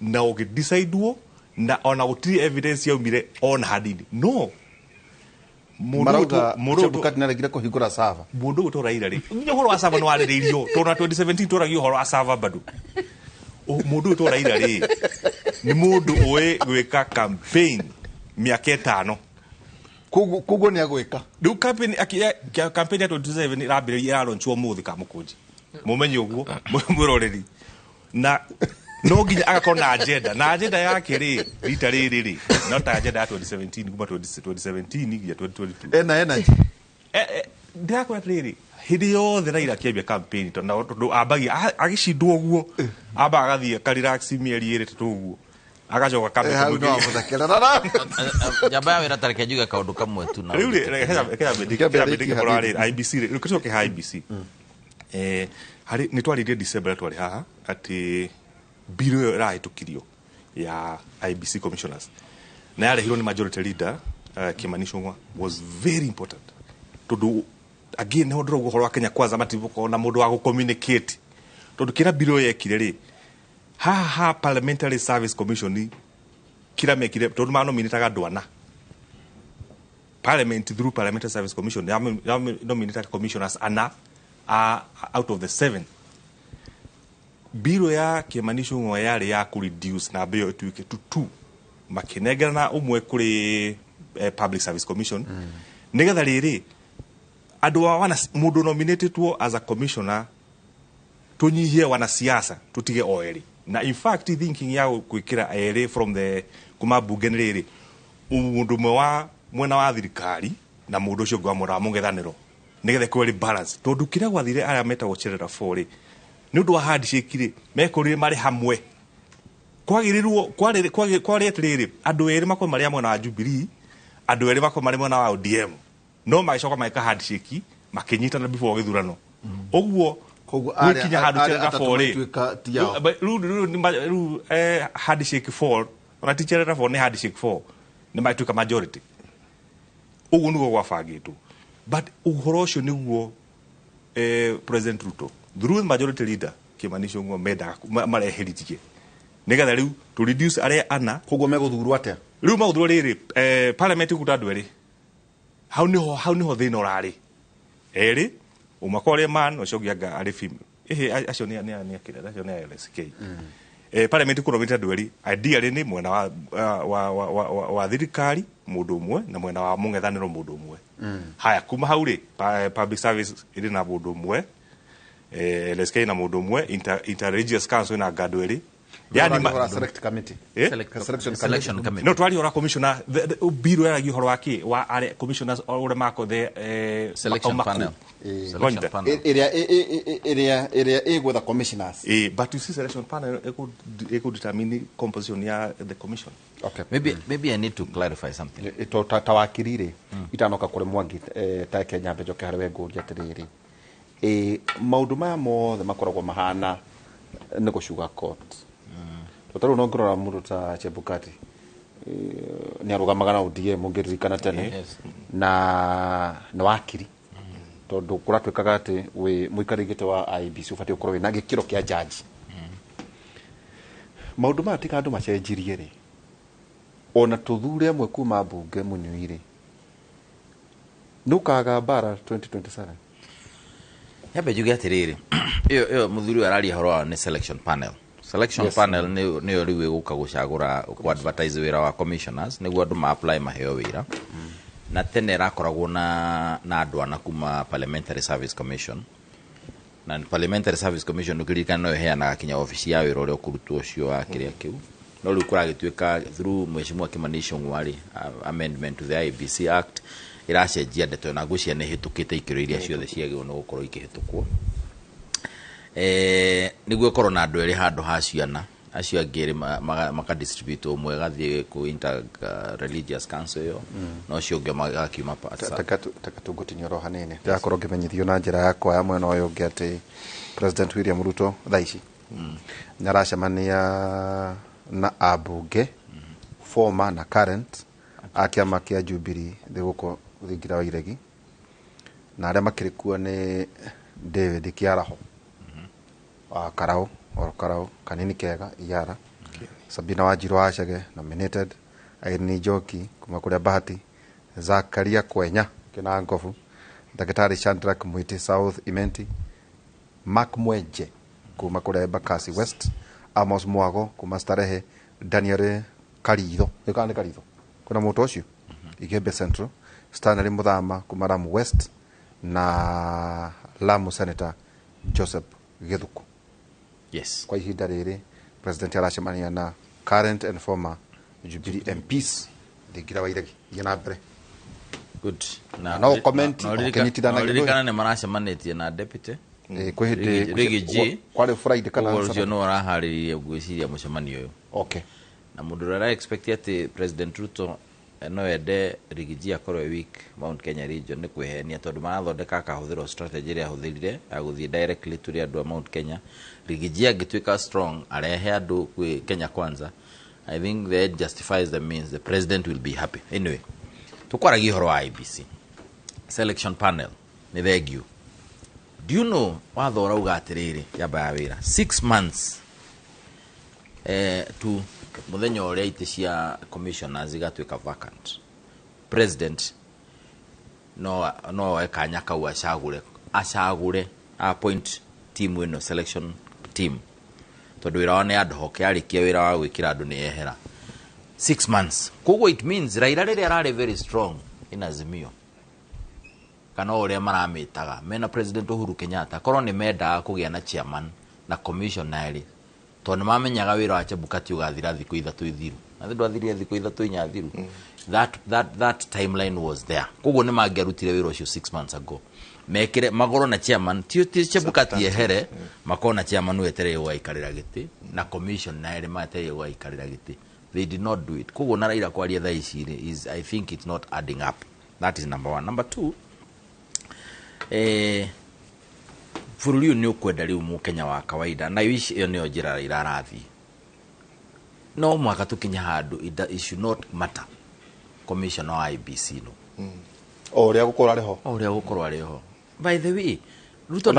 na ugidecidewo na ona gutiri evidence yaumire on hadidi no murutu Chebukati naregire kuhingura sava mundu utoraira ri nyo horo wa sava no ariririo tona 2017 toragio horo wa sava bado mundu utoraira ri ni mundu oe gweka campaign miaka 5 kugo ni agwika riu campaign ya 27 irambiriria iraronchwo muthi ka mukunji mumenye uguo mwiroreri na no nginya agakorwo na agenda yake rita riri ri no ta agenda ya 2017 kuma 2017 nginya 2022 ena energy ndirakora riri hindi yothe Raila akiambia campaign tondu ambagia agicindwo uguo amba agathie ka relax mieri iri tatu uguo agacoka campaign jamba ya wira tareke juga kaundu kamwe tu na riu IBC riu kicoke ha IBC hari ni twaririe December twari haha ati bill yo iraitukirio ya IBC commissioners na yale hilo ni majority leader Kimani Ichung'wah was very important tondu again no ndoro guhoro wa Kenya kwanza matibuko na mundu wa gu communicate tondu kira bill yo yekire ri ha parliamentary service commission kira mekire tondu mano minitaga ndwana parliament through parliamentary service commission no minitaga commissioners ana out of the 7 biro ya Kimani Ichung'wah yari ya ku reduce na beyo tuike to 2 makinegana umwe kuri public service commission nigetha riri andu wana mundu nominated as a commissioner tunyihie wana siasa tutige oeri na in fact thinking ya kwikira eri from the kuma bunge riri mundu mwa mwena wa thirikari na mundu ucio gwa mura mungethaniro nigetha kweri balance tondu kira gwathire aria meta gucherera fori ni undu wa handshake ri mekorire mari hamwe kwagirirwo kwari atiriri andu eri mako mari amwe na Jubilee andu eri mako mari mwena wa ODM no magicoka maika handshake makinyitana before githurano uguo wikinya handu cherera fori ru handshake 4 ona ticherera 4 ni handshake 4 ni maituka majority uguo niguo gwabangitwo but uhoro ucio niguo President Ruto through majority leader Kimani Ichung'wah menda mareheritie nigetha riu to reduce aria ana koguo meguthurwo atia riu maguthurwo riri parliament ikuta andu eri hau niho thina urari eri umakore man ucogianga ari film acio ni akira acio ni LSK parliament kunomita andu eri ideally ni mwena wa thirikari mundu umwe na mwena wa mungethaniro mundu umwe haya kuma hauri public service iri na mundu umwe LSK na mundu umwe interreligious council na gadu eri yani select committee selection committee no twali ora commissioner biro ya gihoro waki wa are commissioners ore mako the selection panel area ego the commissioners but you see selection panel ego determine composition ya the commission. Okay, maybe I need to clarify something. Ito tawakirire itanoka kure mwangi ta Kenya mbejo kare wenguria tiriri maundu maya mothe makoragwo mahana ni gucuga court totaro no ngorora mundu ta Chebukati ni arugamaga na ODM mungiririkana tene na wakiri tondu kuratwikaga ati we muikarigite wa IBC ufati ukorwo we na gikiro kia judge maundu maya tika andu macenjirie ri ona tuthure amwe kuma bunge munyuire nukaga bara 2027 yabe juge atiriri iyo muthuri arari horo ni selection panel panel ni yo riwe guka gucagura ku advertise wira wa commissioners niguo andu ma apply maheo wira na tene rakoragwo na andu ana kuma parliamentary service commission na parliamentary service commission ukirikana no heana kinya office ya wira uri kurutwo cio wa kiria kiu no riu kuragituika through Mheshimiwa Kimani Ichung'wah amendment to the IBC Act iracenjia ndeto na gucia ne hitukite ikiro iria ciothe ciagirwo no gukorwo ikihitukwo niguo korwo na andu eri handu ha ciana acio angiri maka distribute umwe gathie ku inter religious council yo no cio nge magakiuma pasa takatugutinyo roho hanene ndakorwo ngimenyithio na njira yakwa ya mwena uyu ngi ati President William Ruto thaici naracemania na abunge former na current akiama kia Jubilee thiguko thingira wa iregi na aria makirikuo ni David Kiaraho Karau kanini kega Iyara Sabina Wanjiru Achege nominated Irene Njoki kuma kuria Bahati Zakaria Kwenya kina Ngofu Daktari Chandra Kumwiti South Imenti Mark Mwenje kuma kuria Embakasi West Amos Mwago kuma Starehe Daniel Karitho kuna mutu ucio Igembe Central Stanley Muthama kuma Lamu West na Lamu Senator Joseph Githuku. Yes. Kwa ihinda riri president aracemania na current and former Jubilee MPs Thingira wa Iregi na mbere. Good. No comment okenyitithana ngiruka ne maracemanĩtie na deputy kwa hindi Rigiji kwa Friday kana ucio no araharĩrĩria gwĩciria mũcemanio ũyũ. Okay. Na mũndũ ũrĩa expect atĩ President Ruto no ende Rigiji akorwo weak Mount Kenya region nĩ kwĩhenia tondũ marathondeka akahũthĩrwo strategy ĩrĩa ahũthĩrire agũthiĩ directly tũrĩ andũ a Mount Kenya. Rigiji angĩtuĩka strong arehe andũ kwĩ Kenya Kwanza, I think that justifies the means. The president will be happy. Anyway, tukwaragia horo wa IBC selection panel ni thegio. Do you know watho urauga atiriri yamba ya wira 6 months to muthenya uria ite cia commissioners igatuika vacant. President no ekanya kau acagure appoint team ino selection team tondu wira one ad hoc yarikia wira wa gwikira andu ni ehera 6 months. Koguo it means Raila rĩrĩa ararĩ very strong in Azimio kana ũrĩa maramĩtaga mena President Uhuru Kenyatta korwo nĩ mendaga kũgĩa na chairman na commissioner tondũ mamenyaga wĩra wa Chebukati ũgathira thikũ ithatũ ithiru na ndwathirire thikũ ithatũ inya thiru. That timeline was there. Koguo nĩ mangĩarutire wĩra ũcio 6 months ago mekire magoro na chairman ti Chebukati ehere makona chairman wetereire gwaikarĩra gĩtĩ na commissioner matereire gwaikarĩra gĩtĩ. They did not do it. Koguo na Raila kwaria thaa ici is, I think it's not adding up. That is number 1. Number 2, bũrũri ũyũ nĩ ũkwenda rĩu mũkenya wa kawaida na ici ĩyo nĩyo njĩra Raila arathi. No mwaka tũkinya handũ it should not matter commissioner wa IBC no. Ũrĩa gũkorwo arĩ ho. By the way, Ruto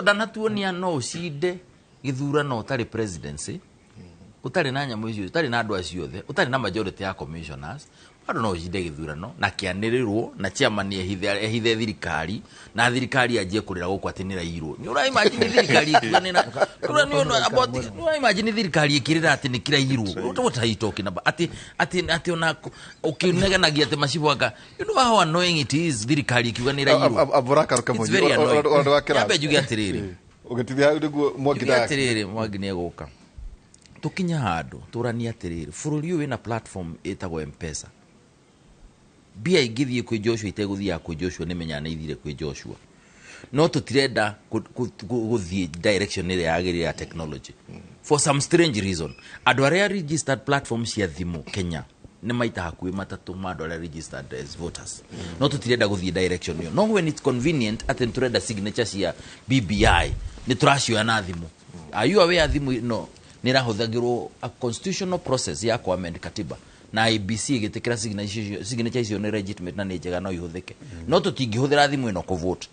danatuonia no ũcinde gĩthurano ũtarĩ presidency. Utari na nyamu icio utari na andu acio othe utari na majority ya commissioners bado no jide githurano na kianirirwo na chairman ehithe thirikari na thirikari ajie kurira guku atinira irwo ni ura imagine thirikari ikiganira ura ni ono about ura imagine thirikari ikirira ati nikira irwo what are you talking about ati ona ukinegenagia ati mashibwaga you know how annoying it is thirikari ikiganira irwo aburaka rukamonyi ondo wakira yabe jugi atiriri ugitithia niguo mwagida atiriri mwagine eguka tukinya handu turania atiriri bururi uyu wina platform etagwo M-Pesa bia igithie kwi Joshua iteguthia kwi Joshua nimenya na ithire kwi Joshua no tutirenda guthie direction ile yagirira ya technology for some strange reason andu aria registered platform cia thimu Kenya ni maita hakuhi matatu mandu aria registered as voters no tutirenda guthie direction iyo no when it's convenient at turenda signature cia BBI ni turacioya na thimu are you aware thimu no nirahuthagirwo a constitutional process ya ku amend katiba na IBC igitikira signature icio ni legitimate na ni njega no ihuthike no tutingihũthĩra thimu ino ku vote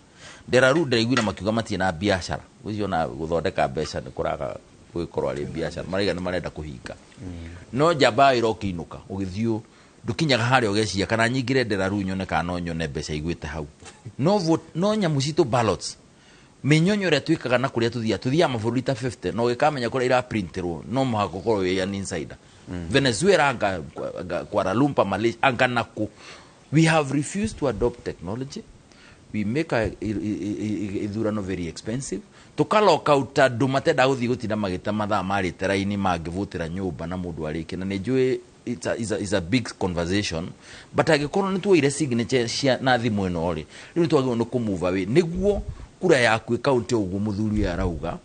nderaru ndaigwira makiuga matie na biashara ucio na guthondeka mbeca ni kuraga gwikorwo ari biashara mariga ni marenda kuhinga no jamba irokiinuka ugithio ndukinyaga haria ugeciria kana nyingire nderaru nyone kana no nyone mbeca igwite hau no vote no nyamu citu ballots minyonyo ria twikaga na kuria tuthia mabũrũri ta 50 no gikamenya kuria ira printerwo no muhako korwo ye an insider Venezuela anga Kuala Lumpur Malaysia anga naku we have refused to adopt technology we make ithurano very expensive tukaloka utandu matenda guthii gutinda magita mathaa marite raini mangivutira nyumba na mundu ariki na njui is a big conversation but agikorwo ni tuire signature cia na thimu ino ri riu twagirwo no kumove away niguo kura yaku ikaunti uguo muthuri arauga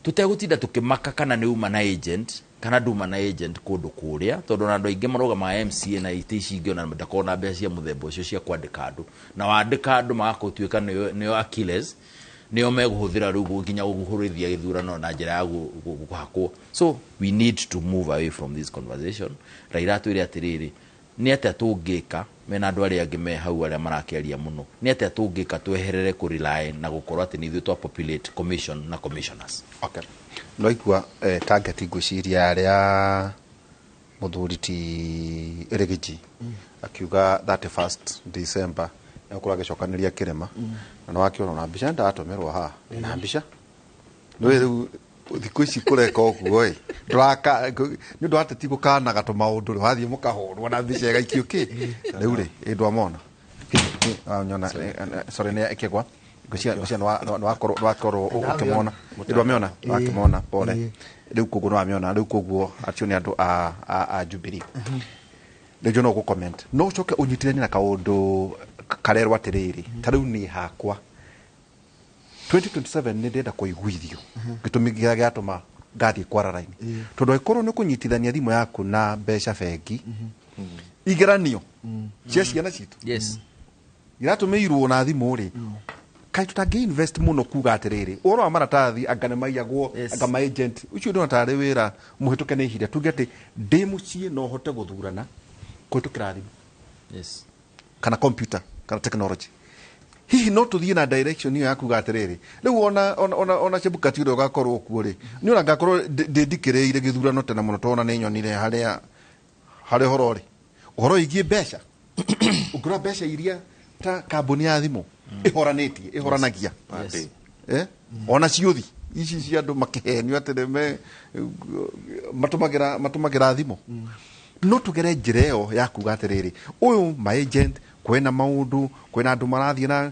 tutegutinda tukimaka kana ni uma na agent kana nduma na agent kundu kuria tondu na andu aingi maroga ma MCA na itici ngiona ndakona mbeca cia muthemba ucio cia kwandika andu na wandika andu magakutuika nio Achilles nio meguhuthira riu gukinya guhurithia githurano na njira ya guhakwo so we need to move away from this conversation Raila twire atiriri ni ate tungika mena andu aria angi me hau aria marakiaria muno ni ate tungika tweherere ku rely na gukorwo ati ni ithu twa populate commission na commissioners okay no ikua target ngwiciria aria muthuri ti Rigiji akiuga 31st December yakura gicokaniria kirema na no akiona na mbica ndatomerwa ha na mbica no riu thikå ici kå reka å guo nä å ndå ateti gå kanaga tå maå ndå rä wathiä må kahårwo na mbica ĩgaikio kä rä u rä ä ndå amona nyona nä kä gwa wakorwo å kä mona ä ndå amä ona wakä mona pole rä u kå guo nä wamä ona rä u kå guo acio nä andå a Jubilee rä njå no gå comment no coke å nyitithanie na kaå ndå karerwo atä rä rä ta rä u nä hakwa 2027 nä ndenda kå iguithio gä tå mi gä a gä atå ma ngathiä kwara raini tondå angäkorwo nä kå nyitithania thimå yaku na mbeca bengi igeranio cia ciana citå iratå mä irwo na thimå rä kaä tå tangä invest må no kuga atä rä rä å horo wa maratathi anga nä maiyagwo anga ma agent ucio ndona tarä wä ra må hä tå ke nä ihinda tuge atä ndä må ciä no hote gå thurana kå hä tå kä ra thimå kana computer kana technology hihi no tå thiä na direction ä yo ya kuga atä rä rä rä u ona Chebukati å rä a å gakorwo kuo rä nä ona ngakorwo ndä ndikä rä ire gä thurano tene må no tona nä nyonire harä a horo rä å horo igiä mbeca å ngä rora mbeca iria ta kambuni ya thimå ä horanagia ona ciåthi ici cia andå makä henio atä nä matå magä ra thimå no tå gere njä ra ä yo ya kuga atä rä rä å yå ma agent kwena maå ndå kwena andå marathiä na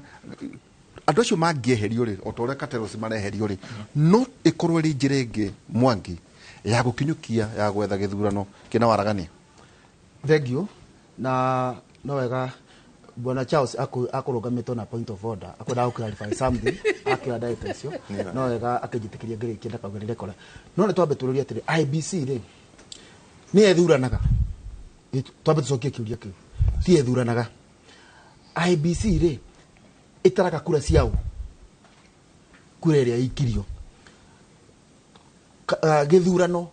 andå acio mangieherio rä o ta å rä a Kateros mareherio rä no ä korwo ä njä ra ä ngä Mwangi ya gå kinyå kia ya gwetha gä thurano kä na waragania thengio na no wega Bwana Charles akorũgamĩtwo na point of order akwenda clarify something akĩra data icio no wega akĩnjĩtĩkĩria ngĩrĩkia ndakauga nĩ rekora no nĩ twambe tũrũrie atĩrĩ IBC rĩ nĩ ethuranaga twambe tũcokie kĩũria kĩu ti ethuranaga IBC rĩ ĩtaraga kura ciao kura ĩrĩa ikirio gĩthurano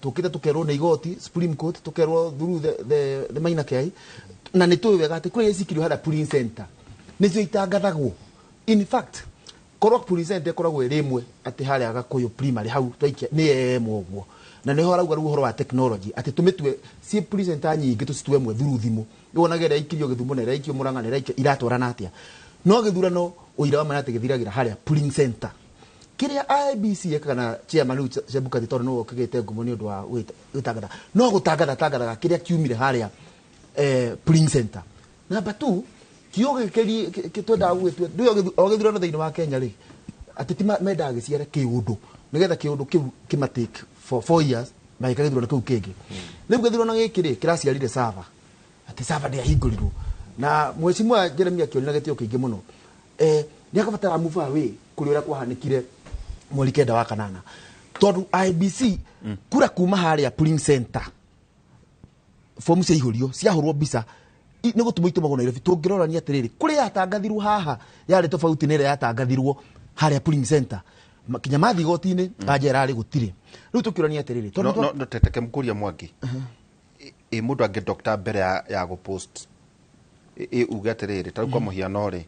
tũkĩte tũkerwo nĩ igoti Supreme Court tũkerwo through the minor KI na nä tå wega atä kå rä cikirio harä polling center nä cio itangathagwo in fact korwo polling center ĩkoragwo ĩrĩ ĩmwe atä harä Gakũyũ primary hau twaikia nä emwe ũguo na nä ho arauga rĩu ũhoro wa technology atä tå mä tue ciĩ polling center nyingĩ tå citue ĩmwe thuru thimũ nĩ wonaga ĩrĩa ikirio Gĩthumo na ĩrĩa ikio Mũrang'a na ĩrĩa iratwarana atĩa no gĩthurano ũira wa manatĩ gĩthiragĩra harĩa polling center kĩrĩa IBC ekaga na chairman rĩu Chebukati tondũ nĩwe ũkĩgĩte ngumo nĩ ũndũ wa gũtangatha no gũtangathaga kĩrĩa kiumire harĩa polling center number 2 kĩo gĩkĩri twenda gwĩtwe ndĩ o gĩthurano thĩinĩ wa Kenya rĩ ateti mendaga gĩciare kĩũndũ nĩgetha kĩũndũ kĩu kĩmatake for 4 years na gĩkagĩthurano kĩu kĩngĩ rĩu gĩthurano gĩkĩ rĩ kĩraciarire server atĩ server ndĩahingũrirwo na mwecimwa Jeremia kĩoni na gĩtĩo kĩingĩ mũno nĩ akabatara move away kũrĩ ũrĩa kwahanĩkire mweri kenda wa kanana tondũ IBC kura kuma harĩa polling center form cia ihũrio ciahũrwo mbica nĩ gũtũma itũmagwo Nairobi tũngĩrorania atĩrĩrĩ kũrĩa yatangathirwo haha yarĩ tofauti nĩ ĩrĩa yatangathirwo harĩa polling center kinya mathi igoti-inĩ anja ĩrarĩ gũtirĩ rĩu tũkĩrorania atĩrĩrĩ no teteke mũkũria Mwangi mũndũ angĩ doctor mbere ya gũpost uge atĩrĩrĩ ta rĩu kwa mũhiano rĩ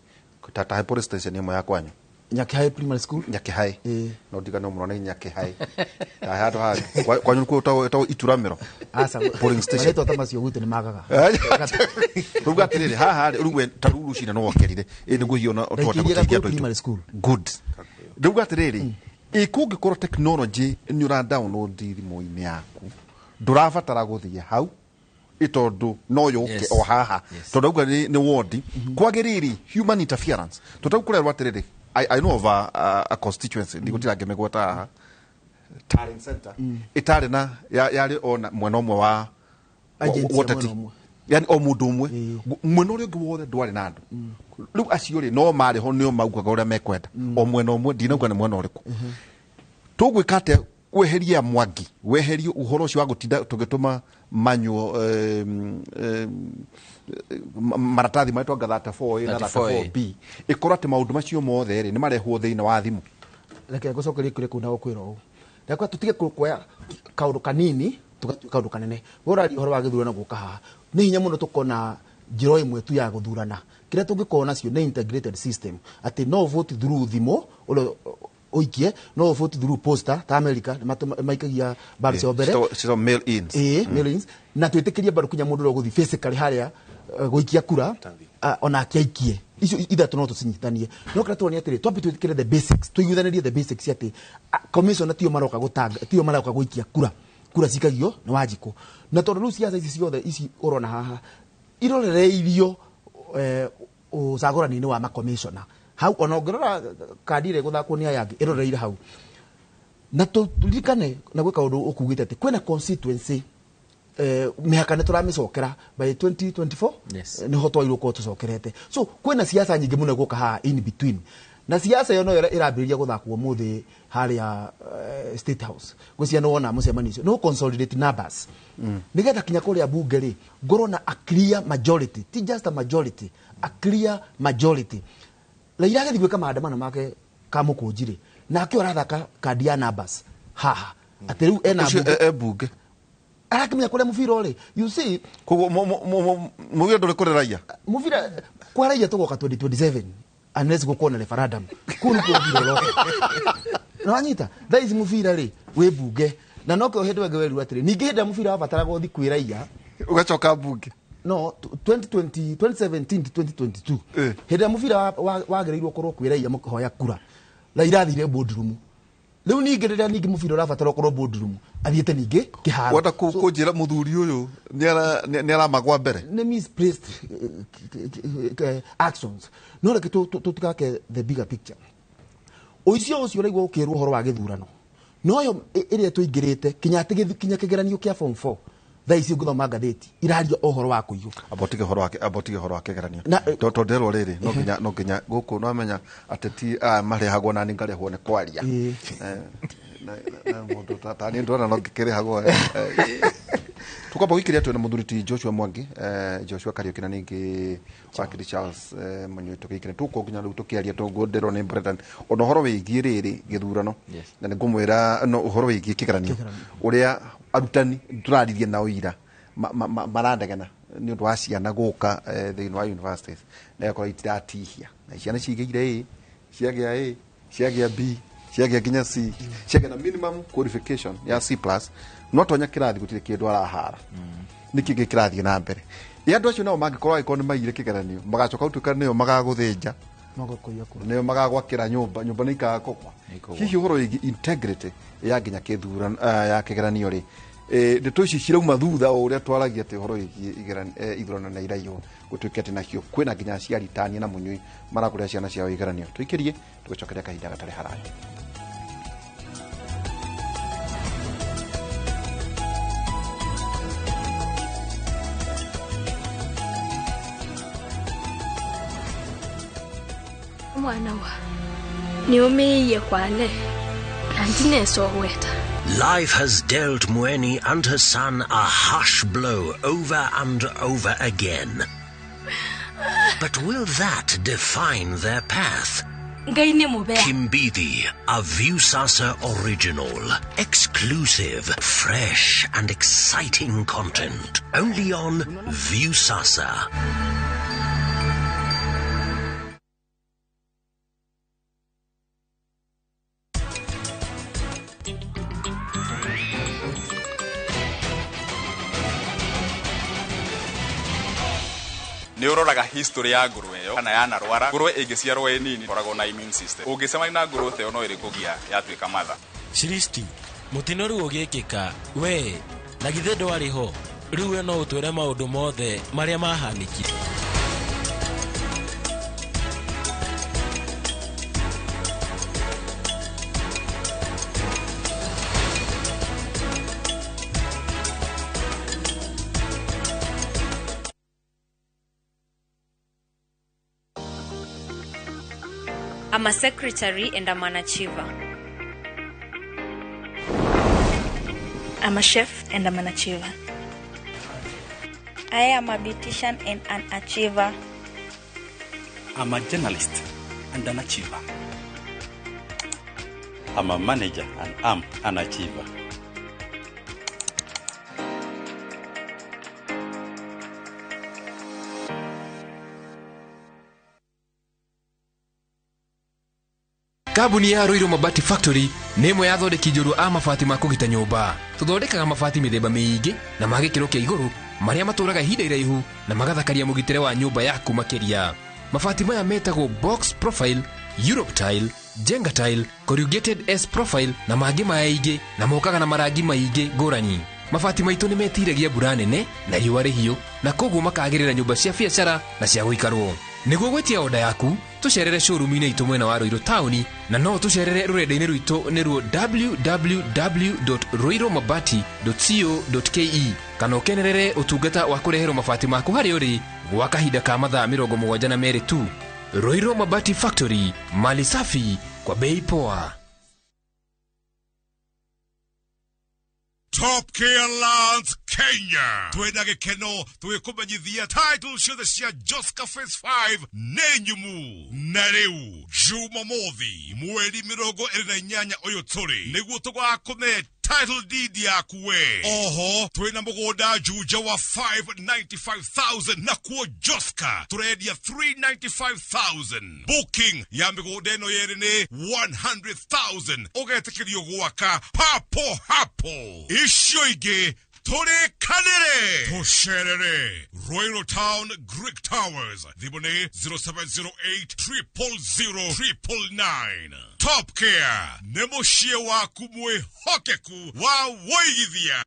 ta police station ĩmwe ya kwanyu Nyakihai primary school Nyakihai no diga no mũrona Nyakihai ta handũ ha kwanyu kũ ituramĩro polling station marĩtwa ta macio gwitũ nĩ magaga rũga atĩrĩrĩ haha rĩu ta ruru cina no wokerire nĩguo hiona ũtwata gũteithia andũ good rũga atĩrĩrĩ kũngĩkorwo technology nĩ ũra download thimũ-inĩ yaku ndũrabatara gũthiĩ hau ĩtondũ no yũke o haha tondũ auga nĩ ward kwagĩrĩire human interference tondũ kũrerwo atĩrĩrĩ I know of a constituency ndigutira ngemegweta haha talent center itarĩ na yarĩ ona mwena ũmwe wa woteti yani o mũndũ ũmwe mwena ũrĩa ũngĩ wothe ndwarĩ na andũ rĩu acio rĩ no marĩ ho nĩo maugaga ũrĩa mekwenda o mwena ũmwe ndinauga nĩ mwena ũrĩkũ tũgwĩka atĩa kweheria Mwangi weherie ũhoro ũcio wa gũtinda tũgĩtũma manyuo maratathi marĩa twangatha 34A na 34B ĩkorwo atĩ maũndũ macio mothe rĩ nĩ marehwo thĩinĩ wa thimũ reke ngũcokerie kũrĩ kũu na gũkwĩra ũũ rekwa tũtige kuoya kaũndũ kanini tũgatuĩka kaũndũ kanene ũrari ũhoro wa gĩthurano gũka haha nĩ hinya mũno tũkona njĩra ĩmwe tu ya gũthurana kĩrĩa tũngĩkorwo nacio nĩ integrated system atĩ no vote through thimũ oikie no vote through poster ta America maikagia ballot cia mbere so mail ins mail ins na twitikirie baru kunya mundu guthi physically haria goikia kura ona akiaikie icio ithatu no tucinyitanie no kra tuonia atiri twambi twikire the basics tuyuthanirie the basics ati commission tio maroka gutanga tio maroka goikia kura cikagio na Wanjiku na tondu riu ciaca ici ciothe ici urona haha irorereirio ucagurani-ini wa makomishona hau ona ngirora kandi ire guthakwo ni ayangi iroreire hau na turirikane na gwika undu ukugite ati kwina constituency mihaka nituramicokera by 2024 niho twairuko tucokerete so kwina siasa nyingi muno guka ha in between na siasa yo no irambiriria guthakwo muthi haria State House gwicia no wona mucemanicio no consolidate numbers nigetha kinya kuria bunge ri ngorona a clear majority ti just a majority a clear majority la iraga thigwika maandamano make kamukunjire na akio rathaka kandi ya numbers haha ateriu ena bunge arakimenya kuria mubira uri you see kugo mubira nduri kuri raia mubira kwa raia tugoka 2027 unless gukona referendum kunu kwa mubira ro no anyita thaizi mubira ri we bunge na nokyo hendu wenge weru atiri ningi henda mubira wabatara gothi kwi raia ugacoka bunge no 2017 to 2022 henda mubira wagereirwo korwo kwi raia mukihoya kura la irathire boardroom riu ningi riria ningi mubira urabatara korwo boardroom athiete ningi kiharo wata kunjira muthuri uyu ni ara magwa mbere ne misplaced actions no reke tutikake the bigger picture oicio ucio raigwo ukirwo horo wa githurano no yo iria tuingirite kinya kigeranio kia form 4 thaici nguthoma ngatheti iraria ohoro wa kuiyo abotige horo wake geranio to nderwo riri no nginya guku no amenya ateti marehagwo na ningarehwo ne kwaria na mundu tatani ndona no ngikirehagwo tukaba wikiria tu na muthuriti Joshua Mwangi Joshua Kariuki na ningi wakiri Charles Munyu tukikire tuko nginya riu tukiaria tugondero ni Brendan ono horo wigie riri githurano na ngumwira no horo wigie kigeranio uria arutani turaririe na uira marandegana ni undu wa ciana guka thiini wa universities na yakora itiratihia na ciana cigeire ciagia B ciagia ginya C ciagia na minimum qualification ya C+ no tonya kirathi gutire kindu arahara niki gikirathi na mbere yandu acio nao mangikorwa ikoni maire kigeranio magacoka utuka niyo magaguthinja niyo magagwakira nyumba ni ikagokwa hihi horo integrity ya ginya kithurano ya kigeranio ri ndeto ici cirauma thutha o uria twaragia ati horo ithurano na iraio gutuika ati nacio kwina ginya ciaritania na munyui marakuria ciana ciao igeranio tuikirie tugicokeria kahinda gatari haraya mwana wa ni umeiye kwale antineso weta. Life has dealt Mweni and her son a harsh blow over and over again. But will that define their path? Kimbithi, a Viusasa original. Exclusive, fresh and exciting content. Only on Viusasa. ni uroraga history ya ngurwe yo kana ya narwara ngurwe ingiciarwo ĩ nini koragwo na immune system ũngĩcemania na ngurwe te no ĩrĩ kũgia yatuĩka matha Shiristi mutino riu ũgĩkĩka we na githĩ ndwarĩ ho rĩu we no ũtwĩre maũndũ mothe marĩa mahanĩkire. I'm a secretary and I'm an achiever. I'm a chef and I'm an achiever. I am a beautician and an achiever. I'm a journalist and an achiever. I'm a manager and I'm an achiever. Kambuni ya Roiro Mabati Factory nĩ ĩmwe ya athondeki njorua a mabati ma kũgita nyũmba. Tũthondekaga mabati mĩthemba mĩingĩ na ma gĩkĩro kĩa igũrũ marĩa matũraga ihinda iraihu na magathakaria mũgitĩre wa nyũmba yaku makĩria. Mabati maya metagwo box profile, Europe tile, Jenga tile, corrugated S profile na mangĩ maingĩ na mokaga na marangi maingĩ ngũrani. Mabati maitũ nĩ metiragia mbura nene na riũa rĩhiũ na koguo makagĩrĩra nyũmba cia biacara na cia gũikarwo. Nĩguo gwetia oda yaku tucerere showroom-inĩ itũ mwena wa Roiro Town na no tucerere rũrenda-inĩ rwitũ nĩruo www.roiromabati.co.ke kana ũkenerere ũtungata wa kũreherwo mabati maku harĩa ũrĩ gwa kahinda ka mathaa 72 tu. Roiro Mabati Factory, mali safi kwa bei poa. Top Gear Lands Kenya. Twenda gikeno twikumenyithia title cia cia Joska Phase 5 nenyumu na riu Jumamothi mweri 28 uyu turi niguo tugakune title deed yaku we. Oho twina mugunda juja wa 595,000 na kuo Joska turendia 395,000. Booking ya migunda ino yeri ni 100,000. Ugetekerio gwaka papo hapo. Icio ingi turi kanire tusherere Royal Town Greek Towers thibone 0708 Top Care nemoshie waku mwihokeku wa woigithia.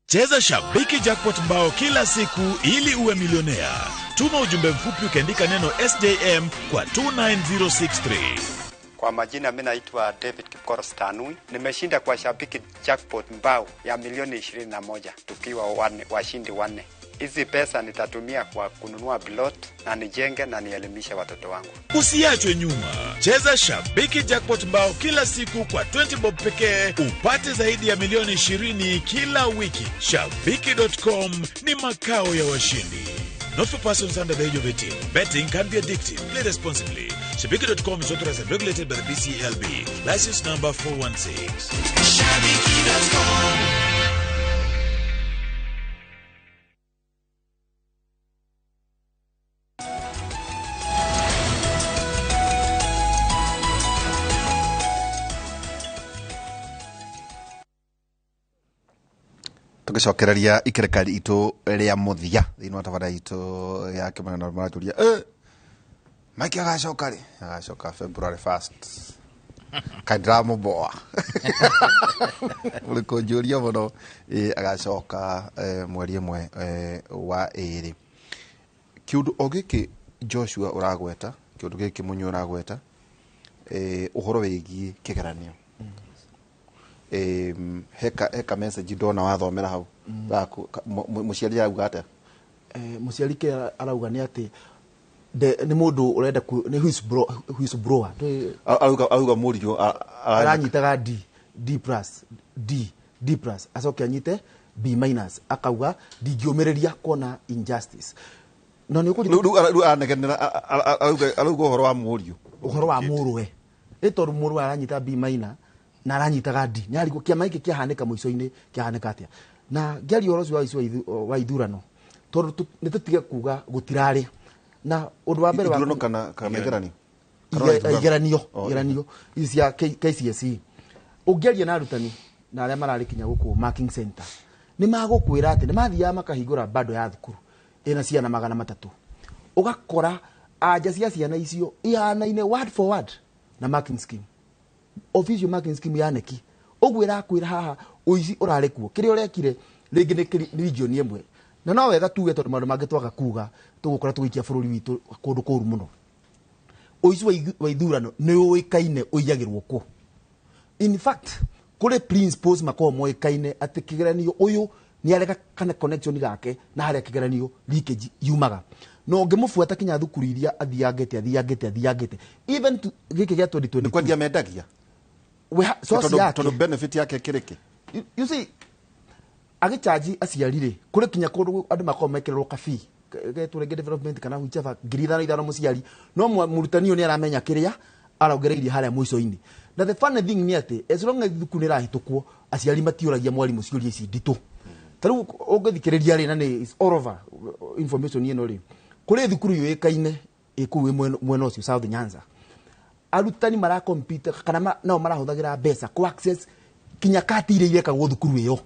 Cheza Shabiki Jackpot mbao kila siku ili uwe milionea. Tuma ujumbe mfupi ukiandika neno SJM kwa 29063. Kwa majina mimi naitwa David Kipkorostanui. Nimeshinda kwa Shabiki Jackpot mbao ya milioni 21 tukiwa washindi 4. Hizi pesa nitatumia kwa kununua plot na nijenge na nielimishe watoto wangu. Usiachwe nyuma. Cheza Shabiki Jackpot mbao kila siku kwa 20 bob pekee upate zaidi ya milioni 20 kila wiki. Shabiki.com ni makao ya washindi. Not for persons under the age of 18. Betting can be addictive. Play responsibly. Shabiki.com is authorized and regulated by the BCLB. License number 416. Shabiki.com. tugicokereria ikerekari itu ria muthia thiini wa tabara itu ya kimana maraturia Mike agacoka February 1st kadramo boa uliko juria muno agacoka mweri mwe wa iri kiundu ogiki Joshua uragweta kiundu giki munyu uragweta uhoro wigi kigeranio heka message ndona wathomera hau muciari arauga ate muciari ke arauga ni ati ni mundu urenda ni whistleblower arauga muriyo aranyitaga D plus acoke anyite B- akauga ndingiomereria kuona injustice no ni ukuri anegenera arauga uhoro wa murwe itoru murwe aranyita B- na aranyitaga D ni ariko kiama iki kiahaneka muico-ini kiahaneka atia na ngeri orocio wa ithurano tondu nitutige kuga gutirari na undu wa mbere wa ithurano kana igeranio ici ya KCSE ungeria na arutani na aria mararikinya guku marking center ni magukwira ati ni mathia makahingura bado ya thukuru ina ciana 300 ugakora anja cia ciana icio ihanaine word for word na marking scheme official marking scheme ya neki ogwira kwira haha uici urarekuo kiri urekire ringi ni region imwe na no wega tuge tondu maundu mangi twaga kuga tugukora tugikia bururi witu kundu kuru muno uici wa ithurano ni uikaine uiyagirwo ku in fact kule principles makoo moikaine ati kigeranio uyu ni areka kana connection gake na haria kigeranio leakage yumaga no ngimufuata kinya thukuru iria athiangete even giki gya 2020 kwa dia mendagia to benefit yake kiriki you see agicharge aciarire kuri kinya kundu andu makoo mekirwo kafi geturenge development kana whichever ngirithano ithano muciari no murutani ni aramenya kiria araugereirie haria muico-ini na the funny thing ni ati as long as thukuru irahitukwo aciari matiuragia mwarimu ciuria ici nditu taru ungithikiriria ri na ni is all over information ino ri kuri thukuru yuikaine ikuwe mwena ucio South Nyanza arutani mara compete kana nao marahuthagira mbeca ku access kinya kati ile irekagwo thukuru iyo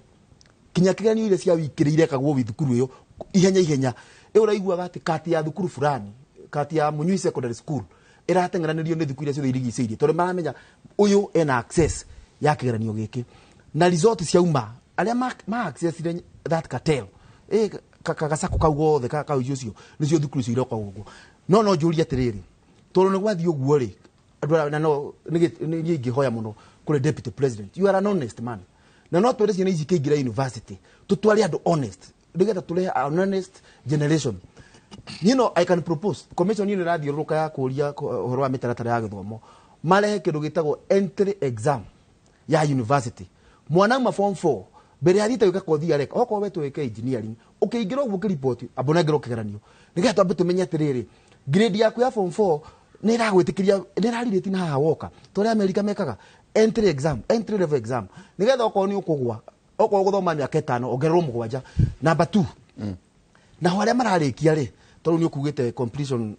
kinya kiganio ile cia wikire irekagwo thukuru iyo ihenya uraiguaga ati kati ya thukuru fulani kati ya Munyui Secondary School iratengeranirio ni thukuru icio irigiceirie tondu maramenya uyu ena access ya kigeranio giki na resort cia uma aria ma access that cartel kagacaku kau gothe kau icio nicio thukuru icio iroka uguo no njuria atiriri tondu ni gwathi uguo ri andũ na no nĩ ingĩhoya mũno kũrĩ deputy president you are an honest man na no twere ciana ici kĩingĩra university tutware andũ honest nĩgetha tũrehe an honest generation you know I can propose commission ĩno ĩrathiũrũrũka ya kũria ũhoro wa mĩtaratara ya gĩthomo marehe kĩndũ gĩtagwo entry exam ya university mwana ma form 4 mbere ya thita gwĩka kothi ya reka okorwo we twĩke engineering ũkĩingĩra ũguo kĩripoti abonagĩrwo kĩgeranio nĩgetha twambe tũmenye atĩrĩrĩ grade yaku ya form 4 nira gwitikiria nira ririti na haha woka tore America mekaga entry level exam nigetha okorwo ni ukugwa okorwo guthoma miaka 5 ongererwo 7 number 2 na wale mararikia ri tondu ni ukugite completion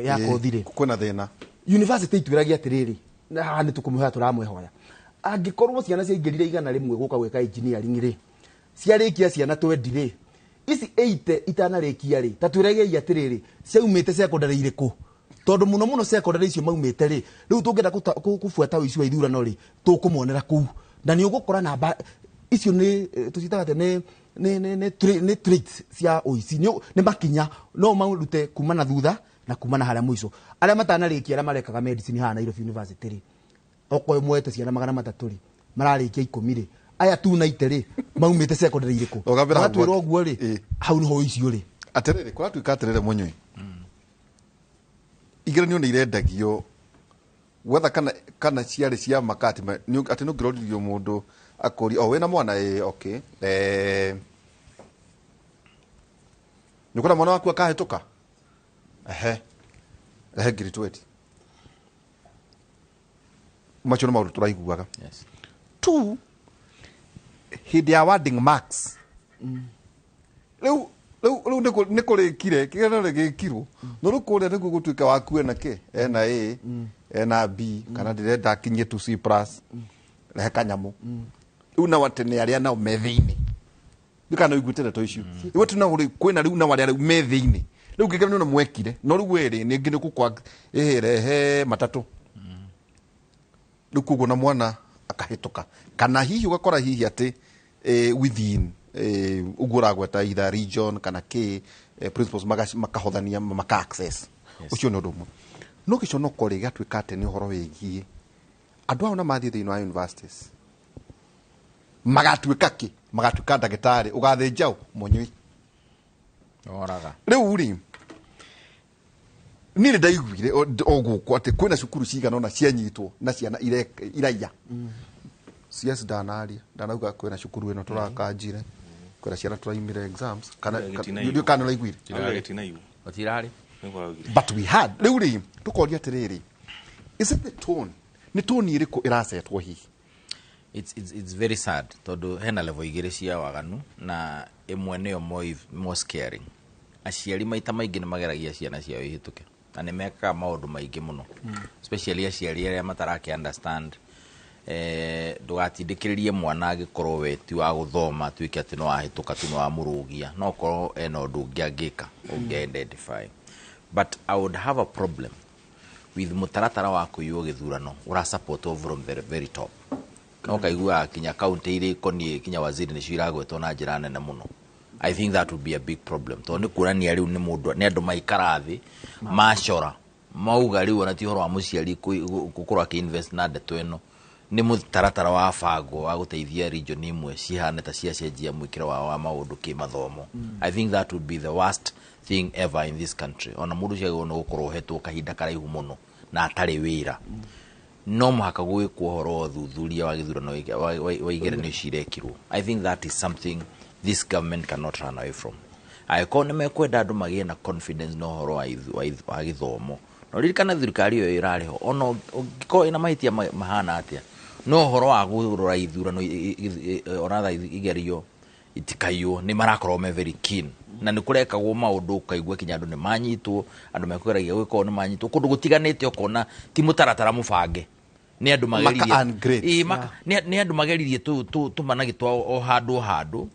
ya kothire kwena thina university itwiragia atiriri na haha ni tukumuha turamwehoya angikorwo ciana cia ingirire igana rimwe guka gweka engineering ri ciarikia ciana 20 ri ici 8 itanarikia ri tatwiragia atiriri ciaumite secondary iriku tondu muno secondary icio maumite ri riu tungenda kufuata wici wa ithurano ri tukumonera kuu na ni ugukora namba icio ni tucitaga ni traits cia uici ni makinya no maurute kumana thutha na kumana haria mwico aria matanarikia aria marekaga medicine haha Nairobi University ri okoyo mwete ciana 300 ri mararikia 10 ri aya tu na itere maumite secondary iriku atwira oguo ri hau niho icio ri atiriri kwa tuika atiriri Munyui igeranio ni irendagio wetha kana ciarĩ cia makati ati no ngirodirio mundu akori wena mwana okay nikona mwana waku akahituka ngiri 20 macho no maundu turaiguaga yes tu hindi ya awarding marks rĩu nĩ kũrĩkire kĩgeranio gĩkirwo no rĩu kũrĩa nĩguo gũtuĩka waku ena kĩ ena A ena B kana ndĩrenda akinyie 2C+ rehe kanyamũ rĩu na watene arĩa nao me thĩinĩ ndikana igutĩre to icio iwe tuna kwĩna rĩu na warĩa me thĩinĩ rĩu kĩgeranio no mwekire no rĩu wĩrĩ ningĩ nĩkũkwa rehe matatũ rĩu kuguo na mwana akahĩtũka kana hihi ũgakora hihi atĩ within uguragweta either region kana k principles makahothania maka access ucio no rumo no kicho no kore gatwika ate ni horo wegie andu ao na mathi thini wa universities magatwika ndagitari ugathinjao Munyui oraga riu ri ni ndaiguire oguko ate kwina cukuru cigana ona cianyitwo na ciana iraiya CS danauga kwina cukuru ino turakanjire kwera ciana turaimire exams kana ndio kana laiguire otirari but we had riu tukoria atiriri is it the tone ni tone iriku irasetwo hihi it's very sad tondu hena level igire cia waganu na imwe neo more scaring aciari maita maingi ni mageragia ciana ciao ihituke na ni mekaga maundu maingi muno especially aciari aria mataraki understand ndugatindikiririe mwana agikorwo we ti wa guthoma tuike ati no ahituka tu no amurugia no korwo ena undu ngiangika ungi-identify but I would have a problem with mutaratara wa kuiyo githurano ura support from the very top no kaigua kinya county iri konie kinya waziri ni ciragwetwo na njira nene muno I think that would be a big problem to ni kurania riu ni mundu ni andu maikarathi machora mauga riu ona ti horo wa muciari gukorwo aki-invest na ndeto eno ni mutaratara wa bango wa guteithia region imwe cihane ta cia cenjia mwikiro wa maundu kimathomo I think that would be the worst thing ever in this country ona mundu ciago no gukorwo hetwo kahinda karaihu muno na atari wira no muhaka gwikwo horo thuthuria wa githurano wa igeranio cirekirwo I think that is something this government cannot run away from aikone mekwenda andu magie na confidence no horo wa githomo no ririkana thirikari iyo irariho ono ngiko ina mahitia mahana atia no horo wa gurora ithurano ona igerio itikayo ni marakorwo me very keen na ni kurekagwo maundu kaigua kinya andu ni manyitwo andu mekwiragia gwiko ni manyitwo kundu gutiganite okona ti mutaratara mubange ni andu mageririe ni andu mageririe tu managitwa o handu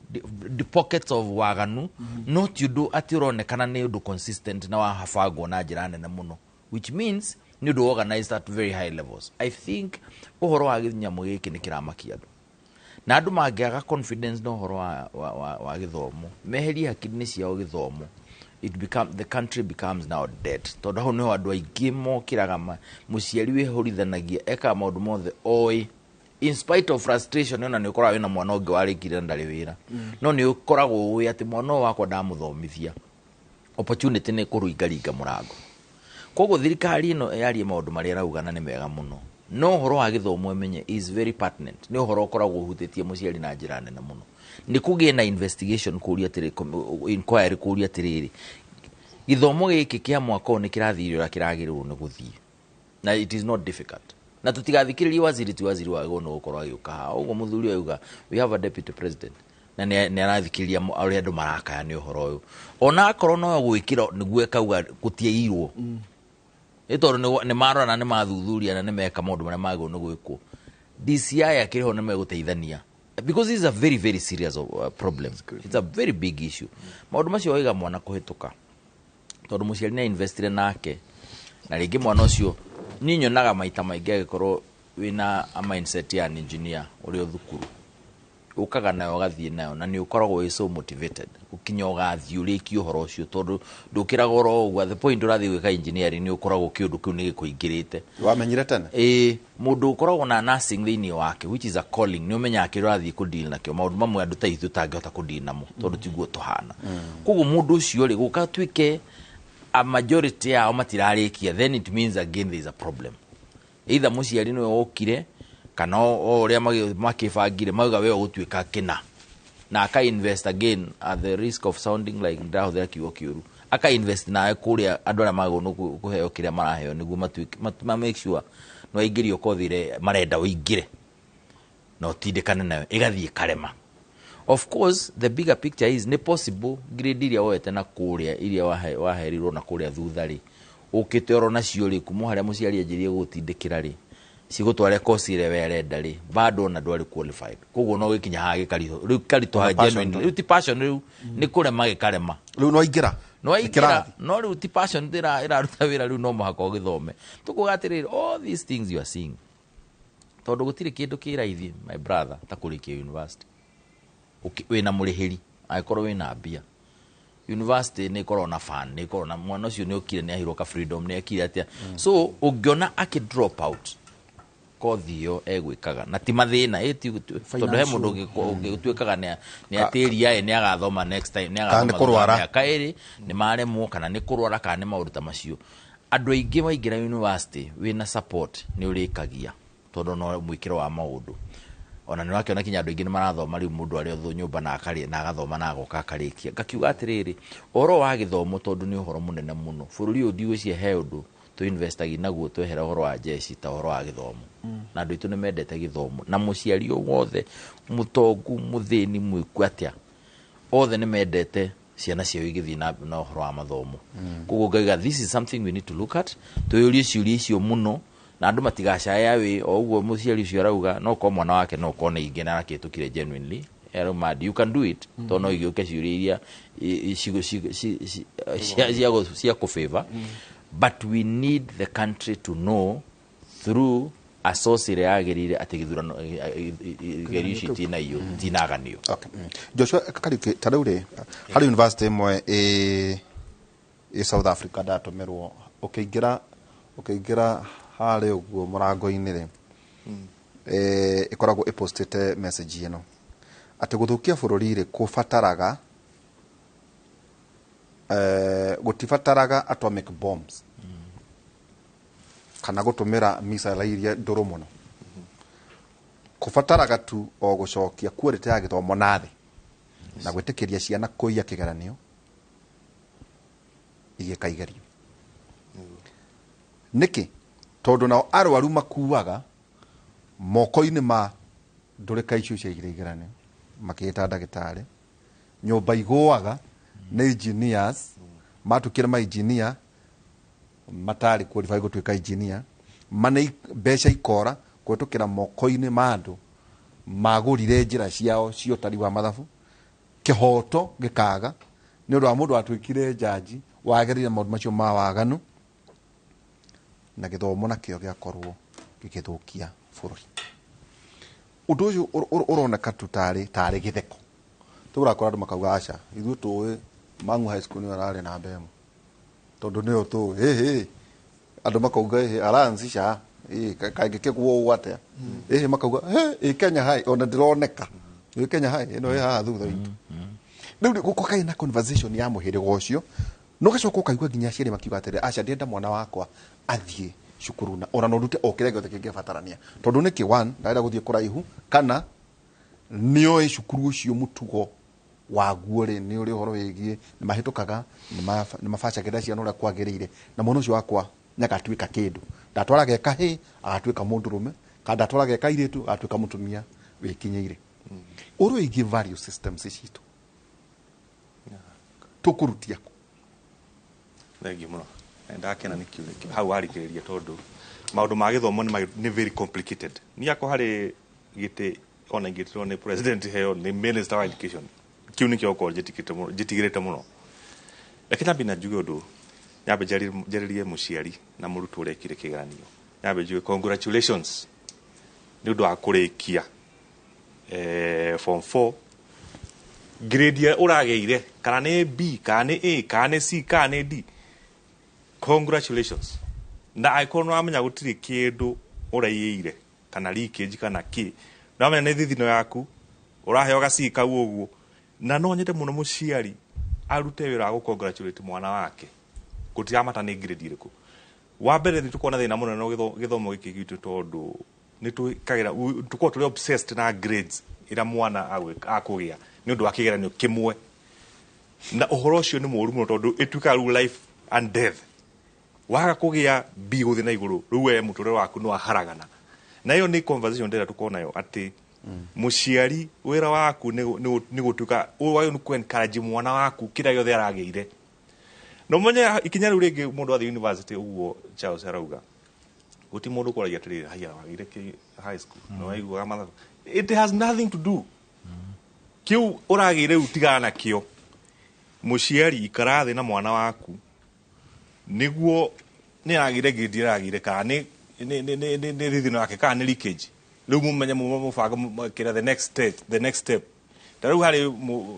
the pockets of waganu not you do atironekana ni undu consistent na wahabangwo na njira nene muno, which means ni undu organized at very high levels. I think uhoro wa ginyamu giki ni kiramakia andu na andu mangiaga confidence no horo wa githomo meheria hakiri ciao githomo, the country becomes now dead. Tondu ho no andu aingi mokiraga muciari we horithanagia eka maundu mothe oi in spite of frustration ona ni ukora wina mwana ungi warikire ndari wira no ni ukoragwo uwi ati mwana wakwa ndamuthomithia opportunity ni kuruingaringa murango. Koguo thirikari ino yari maundu maria raugana ni mega muno no horo wa githomo emenye is very pertinent. Ni horo ukoragwo uhutitie muciari na njira nene muno ni kugie na investigation kuria tiri inquiry kuria tiriri githomo giki kia mwaka ni kirathirira ura kiragirwo ni guthii na it is not difficult na tutigathikiririe waziri wa gono gukorwo agiuka uguo muthuri auga we have a deputy president na ni arathikiriria uri andu marakaya ni uhoro uyu ona akorwo no gwikira niguo ekauga gutieirwo itondo ni marora na ni mathuthuria na ni meka maundu maria magwo no gwikwo DCI akiriho ni meguteithania because this is a very very serious problem. It's a very big issue. Maundu macio oiga mwana kuhituka tondu muciari na investire nake na ringi mwana ucio ni nyonaga maita maingi agikorwo wina a mindset ya engineer uri thukuru ukaga nayo gathie nayo na ni ukoragwo we so motivated ukinya ugathie uriki uhoro ucio tondu ndukiraga oro ugwa the point urathie gwika engineering ni ukoragwo kiundu kiu ni gikuingirite wamenyire tene mundu ukoragwo na nursing thiini wake which is a calling ni umenya akiro athie ku deal nakio maundu mamwe andu ta ithu tangihota ku deal namo tondu tiguo tuhana koguo mundu ucio ri guka twike a majority ya matirarikia then it means again there is a problem. Either muciari ni okire kana oria makibangire mauga we gutwika kina na aka invest again at the risk of sounding like ndaho there kiwo kiuru aka invest na kuria andu ara magono kuheo kiria maraheo niguo ma make sure no ingirio kothire marenda uingire no tindikane nayo igathie karema. Of course the bigger picture is ne possible grade iria woete na kuria iria waherirwo na kuria thuthari ukitero na ciori kumu haria muciari anjirie gutindikira ri cigutware course ire werenda ri bado na ndwari qualified koguo no gikinya ha gikarito ha genuine uti passion riu ni kurema gikarema riu no ingira no riu uti passion ira ruta wira riu no mahako githome tukugatirira all these things you are seeing tondu gutire kindu kiraithi my brother takurikia university wina murihiri aikorwo wina mbia university ni korwo na fan ni korwo na mwana ucio ni ukire ni ahirwo ka freedom ni akire atia so ungiona aki drop out kothi yo egwikaga na ti mathina eti tondu he mundu ungitwikaga ni atiri yae ni agathoma next time ni agathoma kairi ni maremwo kana ni kurwara kana ni maundu ta macio andu aingi maingira university wina support ni urikagia tondu no mwikiro wa maundu ona ni wakiona kinya andu aingi ni marathoma riu mundu ari otho nyumba na akari na agathoma na agoka akarikia gakiuga atiriri oro wa githomo tondu ni uhoro munene muno bururi uyu ndiucie he undu tu investagi naguo twehera uhoro wa jeshi ta uhoro wa githomo na andu itu ni mendete githomo na muciari wothe mutongu muthini mwikwatia othe ni mendete ciana ciao igithii na uhoro wa mathomo koguo ngaiga this is something we need to look at tuyurie ciuria icio muno na andu matigacaya wi o uguo muciari ucio arauga no ko mwana wake no ko ne ingena rakitukire genuinely mad you can do it to no igioke ciuria iria cia ku favor but we need the country to know through a source ire agirire ati githurano gerishi tina iyo tinaganio. Okay. Joshua kari taraure hari university mwe South Africa datomerwo ukiingira hale uguo murango-ini ri ikoragwo ipostete message ino ati guthukia bururi ri kufataraga gutifataraga atomic bombs kana gutumira missile iria nduru muno kufataraga tu o gucokia quality ya githomo nathi na gwitikiria ciana kuiya kigeranio igikaigerio niki tondu nao arwaru makuaga moko-ini ma ndurika icio cia igeranio makita ndagitari nyumba igũaga nĩ engineers matukire ma engineer matari qualify gũtuĩka engineer mbeca ikora kũhĩtũkĩra moko-inĩ ma andũ magũrire njĩra ciao cia ũtari wa mathabu kĩhoto gĩkaga nĩ ũndũ wa mũndũ watuĩkire jaji wagerire maũndũ macio ma waganu na gĩthomo nakĩo gĩakorwo gĩgĩthũkia bũrũri. Ũndũ ũcio ũroneka tu tarĩ gĩtheko tũrakora andũ makauga aca ithuĩ tũĩ Mang'u high school nĩyo ararĩ na mbemo tondũ nĩyo tũĩ andũ makauga aranci ca kangĩkĩguo ũũ atĩa makauga Kenya High ona ndĩroneka Kenya High ĩno haha thutha witũ. Rĩu gũkorwo na conversation ya mũhĩrĩga ũcio no gacoka ũkaigua nginya aciari makiuga atĩrĩ aca ndĩenda mwana wakwa athiĩ cukuru na ona no ndute o kĩrĩa gĩothe kĩngĩbatarania tondũ nĩkĩ one ndarenda gũthiĩ kũraihu kana nĩoĩ cukuru ũcio mũtugo waguo rĩ nĩ ũrĩ ũhoro wĩgiĩ nĩ mahĩtũkaga nĩ mabacagĩra ciana ũrĩa kwagĩrĩire na mwana ũcio wakwa nyagatuĩka kĩndũ ndatwara geka kahĩĩ agatuĩka mũndũrũme kana ndatwara geka kairĩtu agatuĩka mũtumia wĩkinyĩire. Ũrĩ wĩgiĩ value systems citũ tũkũrutia kũ? Thengiũ mũno ndakena nĩ kiugo hau warikĩrĩria tondũ maũndũ ma gĩthomo nĩ very complicated. Niĩ akwa harĩ gĩtĩ ona ingĩtirwo nĩ president heo nĩ minister wa education kiu nĩkĩo gũkorwo njĩtigĩrĩte mũno. Lakini nyambe na njuge ũndũ nyambe njarĩrie mũciari na mũrutwo ũrekire kĩgeranio nyambe njuge congratulations nĩ ũndũ wa kũrĩkia form 4 grade ya ũrageire kana nĩ B kana nĩ A kana nĩ C kana nĩ D. Congratulations. Na akorwo nĩwamenya gũtirĩ kĩndũ ũraiyĩire kana leakage kana kĩ nĩwamenya nĩ thithino yaku ũraheo gaci kau ũguo na no nyende mũno mũciari arute wĩra wa gũcongratulate mwana wake gũtiramata nĩ grade ĩrĩkũ. Wa mbere nĩ tũkuona thĩna mũnene no gĩthomo gĩkĩ gitũ tondũ nĩ twĩkagĩra tũkorwo tũrĩ obsessed na grades ĩrĩa mwana akũgĩa nĩ ũndũ wa kĩgeranio kĩmwe na ũhoro ũcio nĩ mũũru mũno tondũ ĩtuĩkaga rĩu life and death. Waga kũgĩa B gũthiĩ na igũrũ rĩu we mũtũrĩre waku nĩ waharagana na ĩyo nĩ conversation ndĩrenda tũkorwo nayo atĩ mũciari wĩra waku nĩ gũtuĩka wagĩrĩirwo nĩ kũ-encourage mwana waku kĩrĩa gĩothe aragĩire. No mũmenye ikinya rĩu rĩngĩ mũndũ athiĩ university ũguo Charles arauga gũti mũndũ ũkoragia atĩrĩrĩ haya wagĩire high school no waiguaga mathabu. It has nothing to do kĩu ũragĩire rĩu tigana nakĩo. Mũciari ikara thĩ na mwana waku nĩguo nĩ aragĩire grade aragĩire kana nĩ thithino yake kana nĩ leakage rĩu mũmenye mũbanga kĩrĩa the next step. Ta rĩu harĩ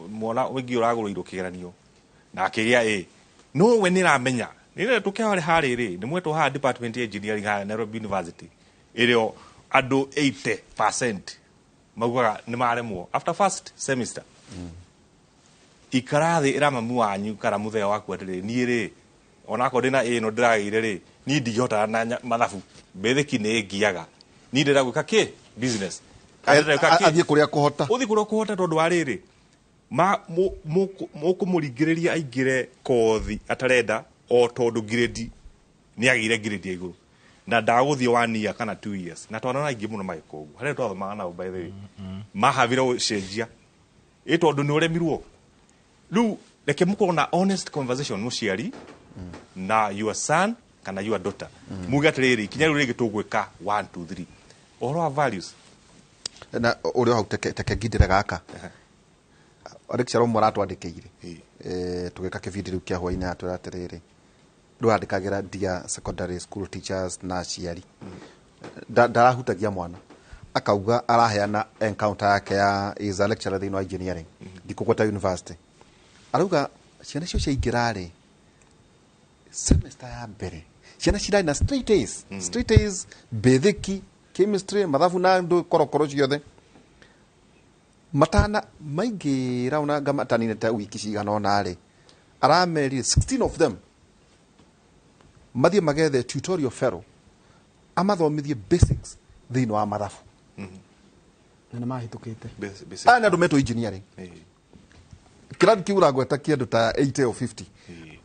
mwana wĩngĩ ũragũrĩirwo kĩgeranio na akĩgĩa A no we nĩ ramenya nĩ tũkĩarĩ harĩrĩ nĩ mwetwo haha department ya engineering ha Nairobi University ĩrĩo andũ 80% maugaga nĩ maremwo after first semester. Ikarathi ĩra mami wanyu kana mũthea waku atĩrĩ niĩ rĩ onako ndĩna A no ndĩragĩire rĩ niĩ ndingĩhota na mathabu mbetheki nĩ ngiaga niĩ ndĩrenda gwĩka kĩ business athiĩ kũrĩa kũhota ũthiĩ kũrĩa kũhota tondũ wa rĩrĩ mũkũmũringĩrĩria aingĩre kothi atarenda o tondũ grade nĩ agĩire grade ya igũrũ na ndagũthiĩ 1 year kana 2 years na twana aingĩ mũno magĩka ũguo harĩa twathomaga nao by the way mahavire ũcenjia tondũ nĩ ũremirwo. Rĩu reke mũkorwo na honest conversation mũciari na your son kana your daughter muge atĩrĩrĩ ikinya rĩu rĩngĩ tũgwĩka 1 2 3 ũhoro wa values na ũrĩa hau teke ngindĩre gaka lecturer ũmwe aratwandĩkĩire tũgĩka kĩbindi rĩu kĩa hwainĩ atwĩra atĩrĩrĩ ndwandĩkagĩra dear secondary school teachers na aciari ndarahutagia mwana akauga araheana encounter yake ya is a lecturer thĩinĩ wa engineering ndikũgweta university arauga ciana icio ciaingĩra-rĩ semester ya mbere ciana cirarĩ na straight A's betheki chemistry mathabu na ndũ korokoro ciothe matana maingĩra ona ngamatanine ta wiki cigana ona-rĩ aramerire 16 of them mathiĩ magethe tutorial fellow amathomithie basics thĩinĩ wa mathabu na mahĩtũkĩte na andũ metwo engineering kĩrathi kĩu ũragweta kĩndũ ta 80 or 50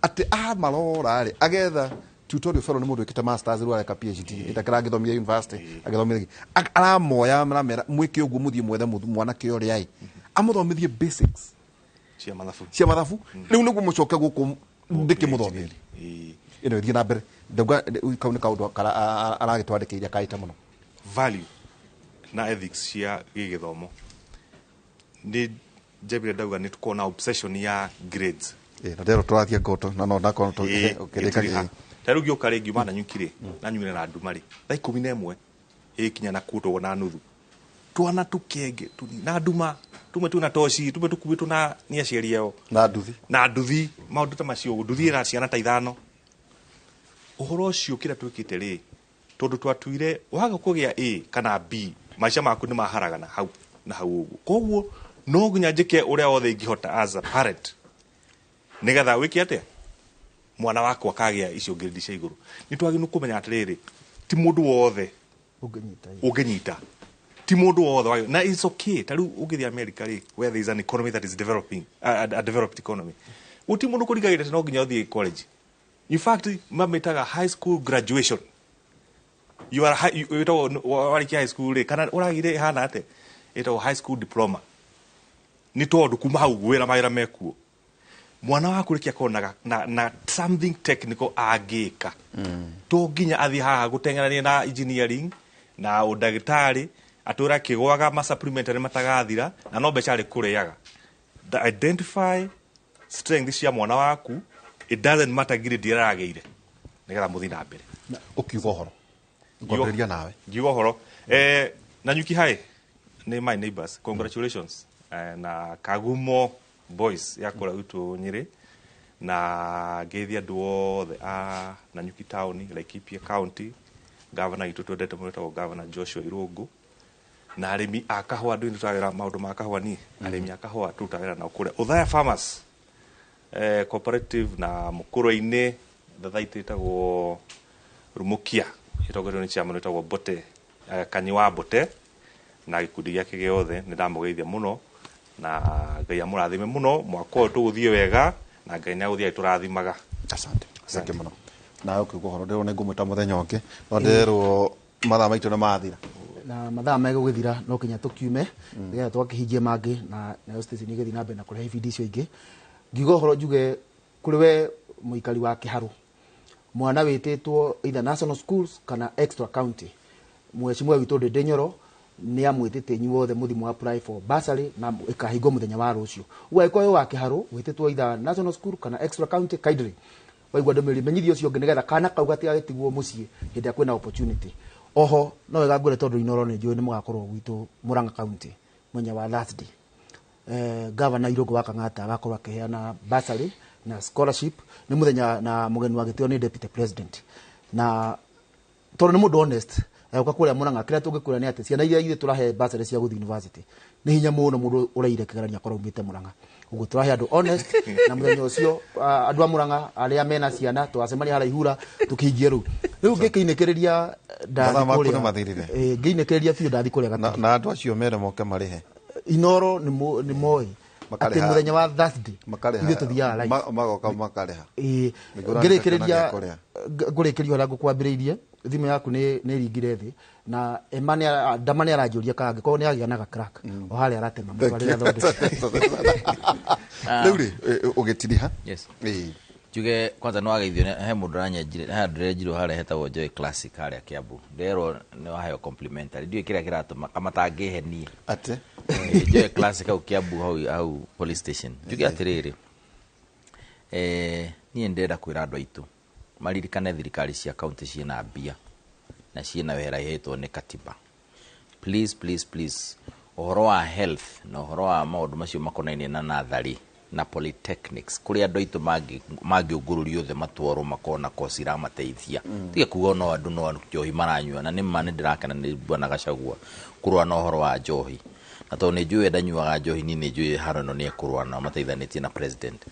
atĩ amarora-rĩ agetha tutorial fellow nĩ mũndũ wĩkĩte masters rĩu areka PhD ĩtakĩrangĩthomithia university agĩthomithia aramoya maramera mwĩke ũguo mũthiĩ mwethe mwanake ũrĩa-ĩ amũthomithie basics cia mathabu riu niguo mucoke guku ndike muthomeri ino thie na mbere ndauga kau ni kaundu aragitwandikeiria kaita muno value na ethics cia gigithomo ni jebire ndauga ni tukona obsession ya grades na ndero turathia ngoto na no ndakona to ukirika taru gyo kare ngiuma na nyukire na nyumire na ndumari thaa 11 ikinya na kuto na nuthu twana tukenge na nduma tume tuna toshi tume tukubitwo na ni aciari yao na nduthi maundu ta macio nduthi ira ciana ta ithano uhoro ucio kira twikite ri tondu twatuire waga kugia A kana B maisha maku ni maharagana hau na hau uguo koguo no gunya njike uria othe ingihota as a parent nigetha wiki atia mwana wako akagia icio grade cia iguru ni twaginu kumenya atiriri ti mundu wothe ungenyita ti mundu wothe na it's okay taru ugithia America ri where there is an economy that is developing a developed economy uti mundu kurigaire no nginya uthie college in fact mametaga high school graduation you are warikia high school ri kana uragire hana ate ito high school diploma ni tondu kuma hau wira mawira mekuo mwana waku rikia konaga na something technical agika to nginya athi haha gutengerania na engineering na udagitari atura kigwaga ma supplementary matagathira na no becari kuriaga the identify strength cia mwana waku it doesn't matter grade irageire nigetha muthi na mbere ukiuga horo ngoreria nawe ngiuga horo na nyuki hai ni my neighbors congratulations na Kagumo boys yakora utu Nyeri na geithia duo the na nyuki town Laikipia county governor itu twendete muno tawo governor Joshua Irungu na arimi akahwa ndu tutawira maundu makahwa ni arimi akahwa tutawira na ukure Uthaya farmers cooperative na mukuru-ini thathaiti itagwo Rumukia itogorio ni chairman itagwo Bote Kanyiwa Bote na gikundi giake giothe ni ndamugeithia muno na Ngai amurathime muno mwaka uyu tuguthie wega na Ngai ni aguthia turathimaga asante muno na ukiuga horo ndero ni ngumwita muthenya ungi no ndero mathaa maitu ni mathira na mathaa megugithira no kinya tukiume nigetha twakihingie mangi na nayo station igethi na mbere na kurehe video icio ingi ngiuga horo njuge kuri we muikari wa Kiharu mwana wititwo either national schools kana extra county mweshimwe witu Ndenyoro ni amwitite nyuothe muthimu apply for bursary na ikahingo muthenya wa rucio uwe ko wa Kiharu wititwo either national school kana extra county kindly waigwa ndomeri menyithio cio ngenegetha kana kauga tigatigwo mucie hindi ya kwina opportunity oho no wega ngure tondu Inooro ni njui ni mugakorwo gwitu Murang'a county mwenya wa Thursday governor Irungu wa Kang'ata agakorwo akiheana bursary na scholarship ni muthenya na mugeni wa gitio ni deputy president na tondu ni mundu honest uka kuria Murang'a kira tungikura ni ati ciana iria ithe turahe bursary cia guthi university ni hinya muno mundu uraire kigarania korwo umite Murang'a uguo turahe andu honest na muthenya ucio andu a Murang'a aria mena ciana twacemania haraihura tukihingie riu ngikiinekereria ndathi kuria ngiinekereria biu ndathi kuria na andu acio mere moke marihe Inooro ni moi ati muthenya wa Thursday ithe tuthiaga live magoka makareha ngirikiria ora ngukwambiriirie thimu yaku ni ringire thi na ndamani aranjuria kange ko ni agianaga crack o hali aratema mutwarira thonde riu ri ugitiriha yes juge kwanza no ageithio he mundu ranyenjire ha ndirejirwo hare hetagwo Joy Classic haria Kiambu ndero ni wahayo complimentary ndio kira kiratuma kama tangihenie ate Joy Classic au Kiambu au police station juge atiriri ni ndenda kwira andu aitu maririkane thirikari cia county ciina mbia na ciina wera ihetwo ni katiba please ohoro wa health na ohoro wa maundu macio makonainie na nathari na polytechnics kuri andu aitu mangiungururio othe matwaro makona kosira mateithia tige kuga no andu no njohi maranyua na ni mane ndirakena ni bwana Gachagua kurwa na ohoro wa njohi na to ni njue ndanyuaga njohi ni njue harano ni kurwa na mateithanitie na president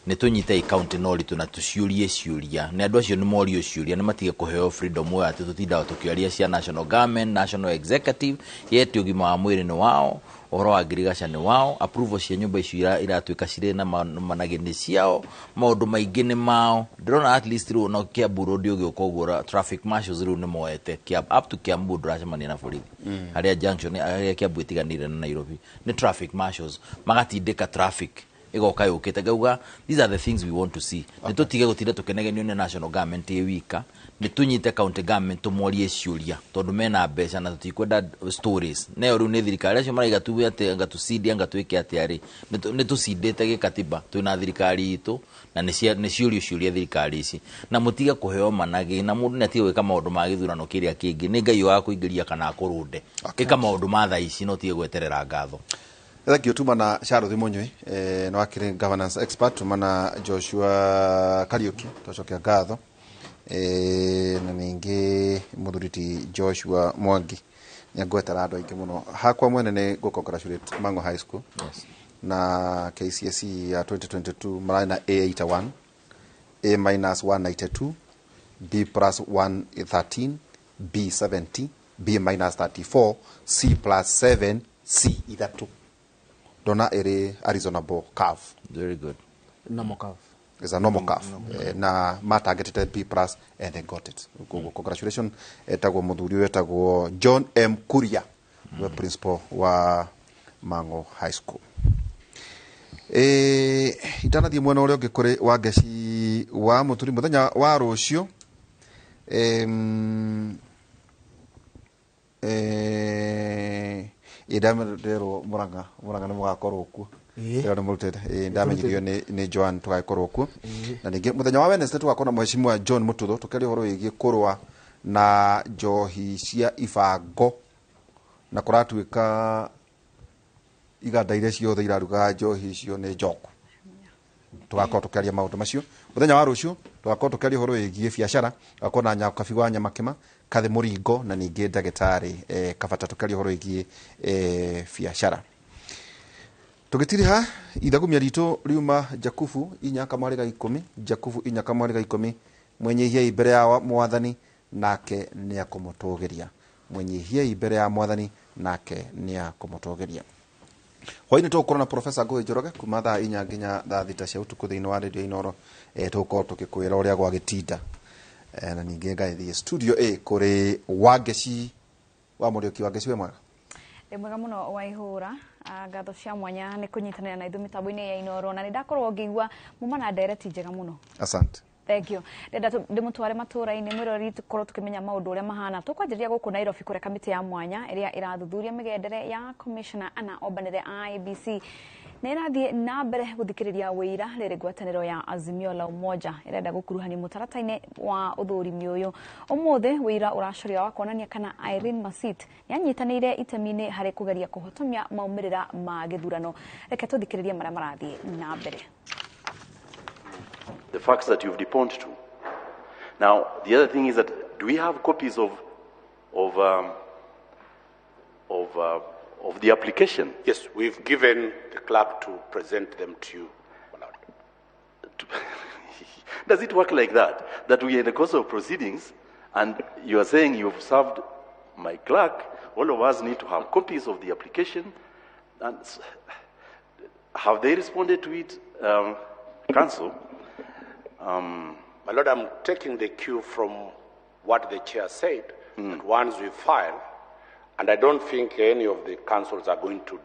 ni tunyite county nori tuna tuciurie ciuria ni andu acio ni morio ciuria ni matige kuheo freedom wa ati tutinda tukiaria cia national government national executive yeti ugima wa mwiri ni wao ohoro wa ngirigaca ni wao approval cia nyumba icio iratuika cirĩ na manageni ciao maundu maingi ni mao ndirona at least ru no Kiambu road ugioka ugura traffic marshals ru ni moete up to Kiambu nduracemania na borithi haria junction haria Kiambu itiganire na Nairobi ni traffic marshals magatindika traffic igoka yukite gauga these are the things we want to see nitutige gutire tukenegenio ni national government wika nitunyite county government tumorie ciuria tondu mena mbeca na tutikwenda stories nayo riu ni thirikari acio maraiga tu ati anga tucidi anga twike ati ari nitusindite gikatiba twina thirikari itu na ni ciurio ciuria thirikari ici na mutige kuheo managi na mundu netie gwika maundu ma githurano kiria kingi ni ngai wa kuingiria kana akurunde ika maundu ma tha ici no tie gweterera ngatho. Thank you tumana Sharuthi Munyui no akiri governance expert tumana Joshua Kariuki tocokia ngatho na ningi muthuriti Joshua Mwangi nyagwetera andu aingi muno hakwa mwene ni go congratulate Mango High School na KCSE ya 2022 marana A81 A-192 B+113 B70 B-34 C+7 C ithatu dona ere Arizona Bowl calf. Very good. Normal calf. It's a normal calf. Na ma targeted B+ and they got it. Congratulations. Etago muthuri etago John M. Kuria, we principal wa Mango High School. Itana thie mwena uria ungi kuri wa ngeci wa muturi muthenya wa rucio idamero muranga ni mugakorwo kuo ira ni murutete ndamenyirio ni Joan tugakorwo kuo na ningi muthenya wa Wednesday tugakona mheshimiwa John Mututho tukeri horo yigie kurwa na njohi cia ibango na kuratuika iganda iria ciothe iraruga njohi icio ni njoku tugakorwo tukiaria maundu macio muthenya wa rucio tugakorwo tukiaria horo yigie biashara akona nyakabigwa nyamakima kathe muringo na ningi ndagitari kabata tukiaria horo yigie biashara tugitiri ha ithagumia ritu riuma Jakufu inya kamariga 10 Jakufu inya kamariga 10 mwenyihia ibere ya mwathani nake ni akumutogeria mwenyihia ibere ya mwathani nake ni akumutogeria hoine tukorana Professor Ngoe Njoroge kuma thaa inya nginya thaa thita cia utuku thiini wa radio Inooro tukorwo tukikwira uria gwa gitinda na ningi ngaithie studio kuri Wangeci wa Murioki Wangeci we mwega mwega muno waihura ngatho cia mwanya ni kunyitanira na ithu mitambo-ini ya Inooro na nindakorwo ngigua mumana direct njega muno. Asante. Thank you. Ndenda ndimutware matura-ini mwirori tukorwo tukimenya maundu uria mahana tukwanjiria guku Nairobi kuria kamiti ya mwanya iria irathuthuria migendere ya commissioner ana obanire IEBC na irathie na mbere guthikiriria wira riri gwataniro ya Azimio la Umoja irenda gukuruhania mutarata-ini wa uthurimi uyu umuthe wira uracoria wa kuonania kana Irene Masit yanyitanire itemi-ini hari kugeria kuhotomia maumirira ma githurano reke tuthikiririe maria marathie na mbere. The facts that you've deponed to. Now, the other thing is that do we have copies of the application? Yes, we've given the clerk to present them to you. Does it work like that? That we are in the course of proceedings, and you are saying you've served my clerk. All of us need to have copies of the application, and have they responded to it, Council? My Lord, I'm taking the cue from what the chair said, that once we file, and I don't think any of the councils are going to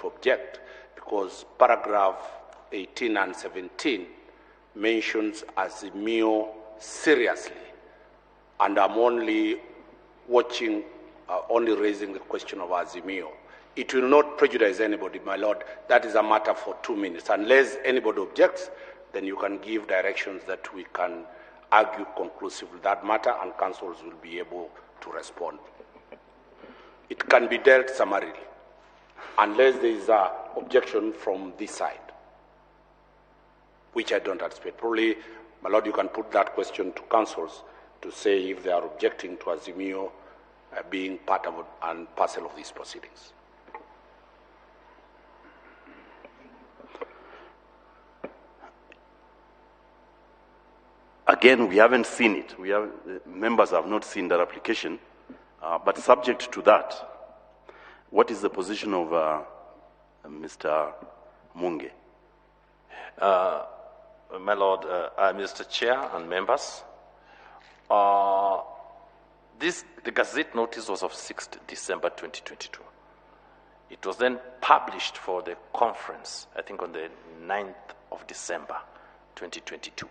object, because paragraph 18 and 17 mentions Azimio seriously, and I'm only watching, only raising the question of Azimio. It will not prejudice anybody, my Lord. That is a matter for 2 minutes. Unless anybody objects, then you can give directions that we can argue conclusively that matter, and councils will be able to respond. It can be dealt summarily, unless there is an objection from this side, which I don't anticipate. Probably, my Lord, you can put that question to councils to say if they are objecting to Azimio being part of and parcel of these proceedings. Again, we haven't seen it. Members have not seen that application. But subject to that, what is the position of Mr. Munge? My Lord, Mr. Chair and members, the Gazette notice was of 6th December 2022. It was then published for the conference, I think on the 9th of December 2022,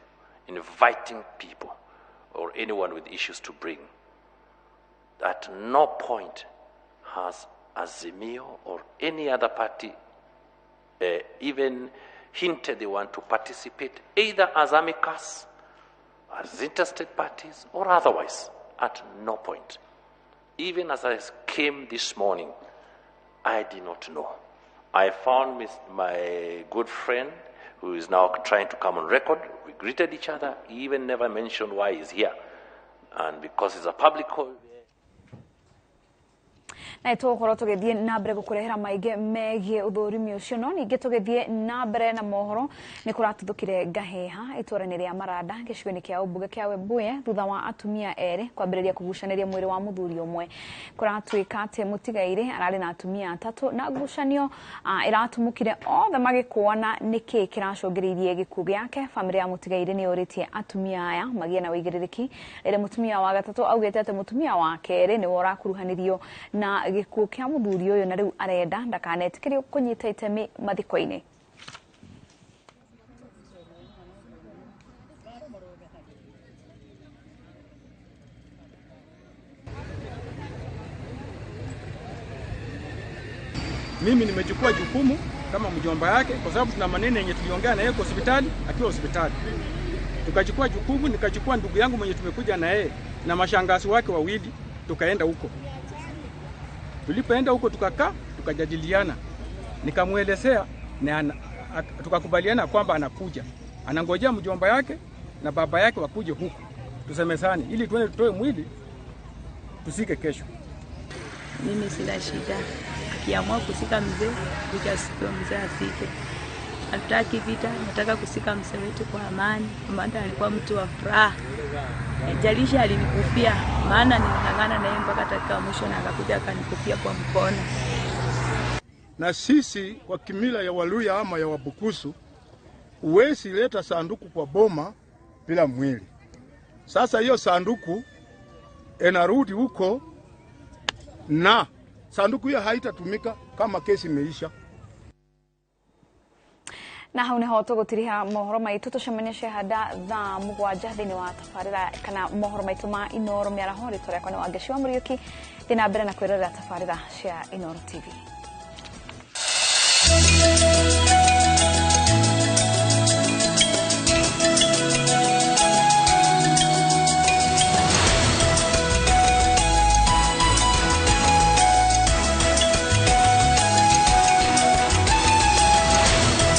inviting people or anyone with issues to bring. At no point has Azimio or any other party even hinted they want to participate either as amicus, as interested parties, or otherwise. At no point. Even as I came this morning, I did not know. I found my good friend, who is now trying to come on record. We greeted each other. He even never mentioned why he's here. And because it's a public call. Na tukorwo tugithie na mbere gukurehera maige megie uthurimi ucio no ninge tugithie na mbere na mohoro ni kuratuthukire ngaheha itwarani ria maranda gicigo-ini kia umbuge kia Wembuye thutha wa atumia eri kwambiriria kugucaniria mwiri wa muthuri umwe kuratuika ati Mutigaire arari na atumia atatu na gucanio iratumukire othe magikuana niki kiracungiririe gikuo giake. Family ya Mutigaire ni yuritie atumia aya magie na wigiririki ere mutumia wa gatatu augete ati mutumia wa keri ni worakuruhanirio na gikuo kia muthuri uyu na riu arenda ndakanetikirio kunyita itemi mathiko-ini. Mimi nimechukua jukumu kama mjomba yake kwa sababu tuna maneno yenye tuliongea na yeye hospitali akiwa hospitali. Tukachukua jukumu, nikachukua ndugu yangu mwenye tumekuja na yeye na mashangazi wake wawili tukaenda huko. Tulipoenda huko tukakaa, tukajadiliana. Nikamuelezea na tukakubaliana kwamba anakuja. Anangojea mjomba yake na baba yake wakuje huko. Tusemezane ili tuende tutoe mwili tusike kesho. Mimi sina shida. Akiamua kusika mzee, kuja siku mzee asike. Hatutaki vita, nataka kusika mzee wetu kwa amani. Maana alikuwa mtu wa furaha. Jalisha alinikufia, maana niling'ang'ana naye mpaka dakika mwisho na akakuja akanikufia kwa mkono. Na sisi kwa kimila ya Waluya ama ya Wabukusu, huwezi leta sanduku kwa boma bila mwili. Sasa hiyo sanduku inarudi huko na sanduku hiyo haitatumika kama kesi imeisha. Na hau niho tugutiriha mohoro maitu tucemanicie hada thaa mugwanja thiini wa tabarira kana mohoro maitu ma Inooro miaraho ritwa riakwa ni Wangeci Muriuki thina mbere na kwirorera tabarira cia Inooro TV.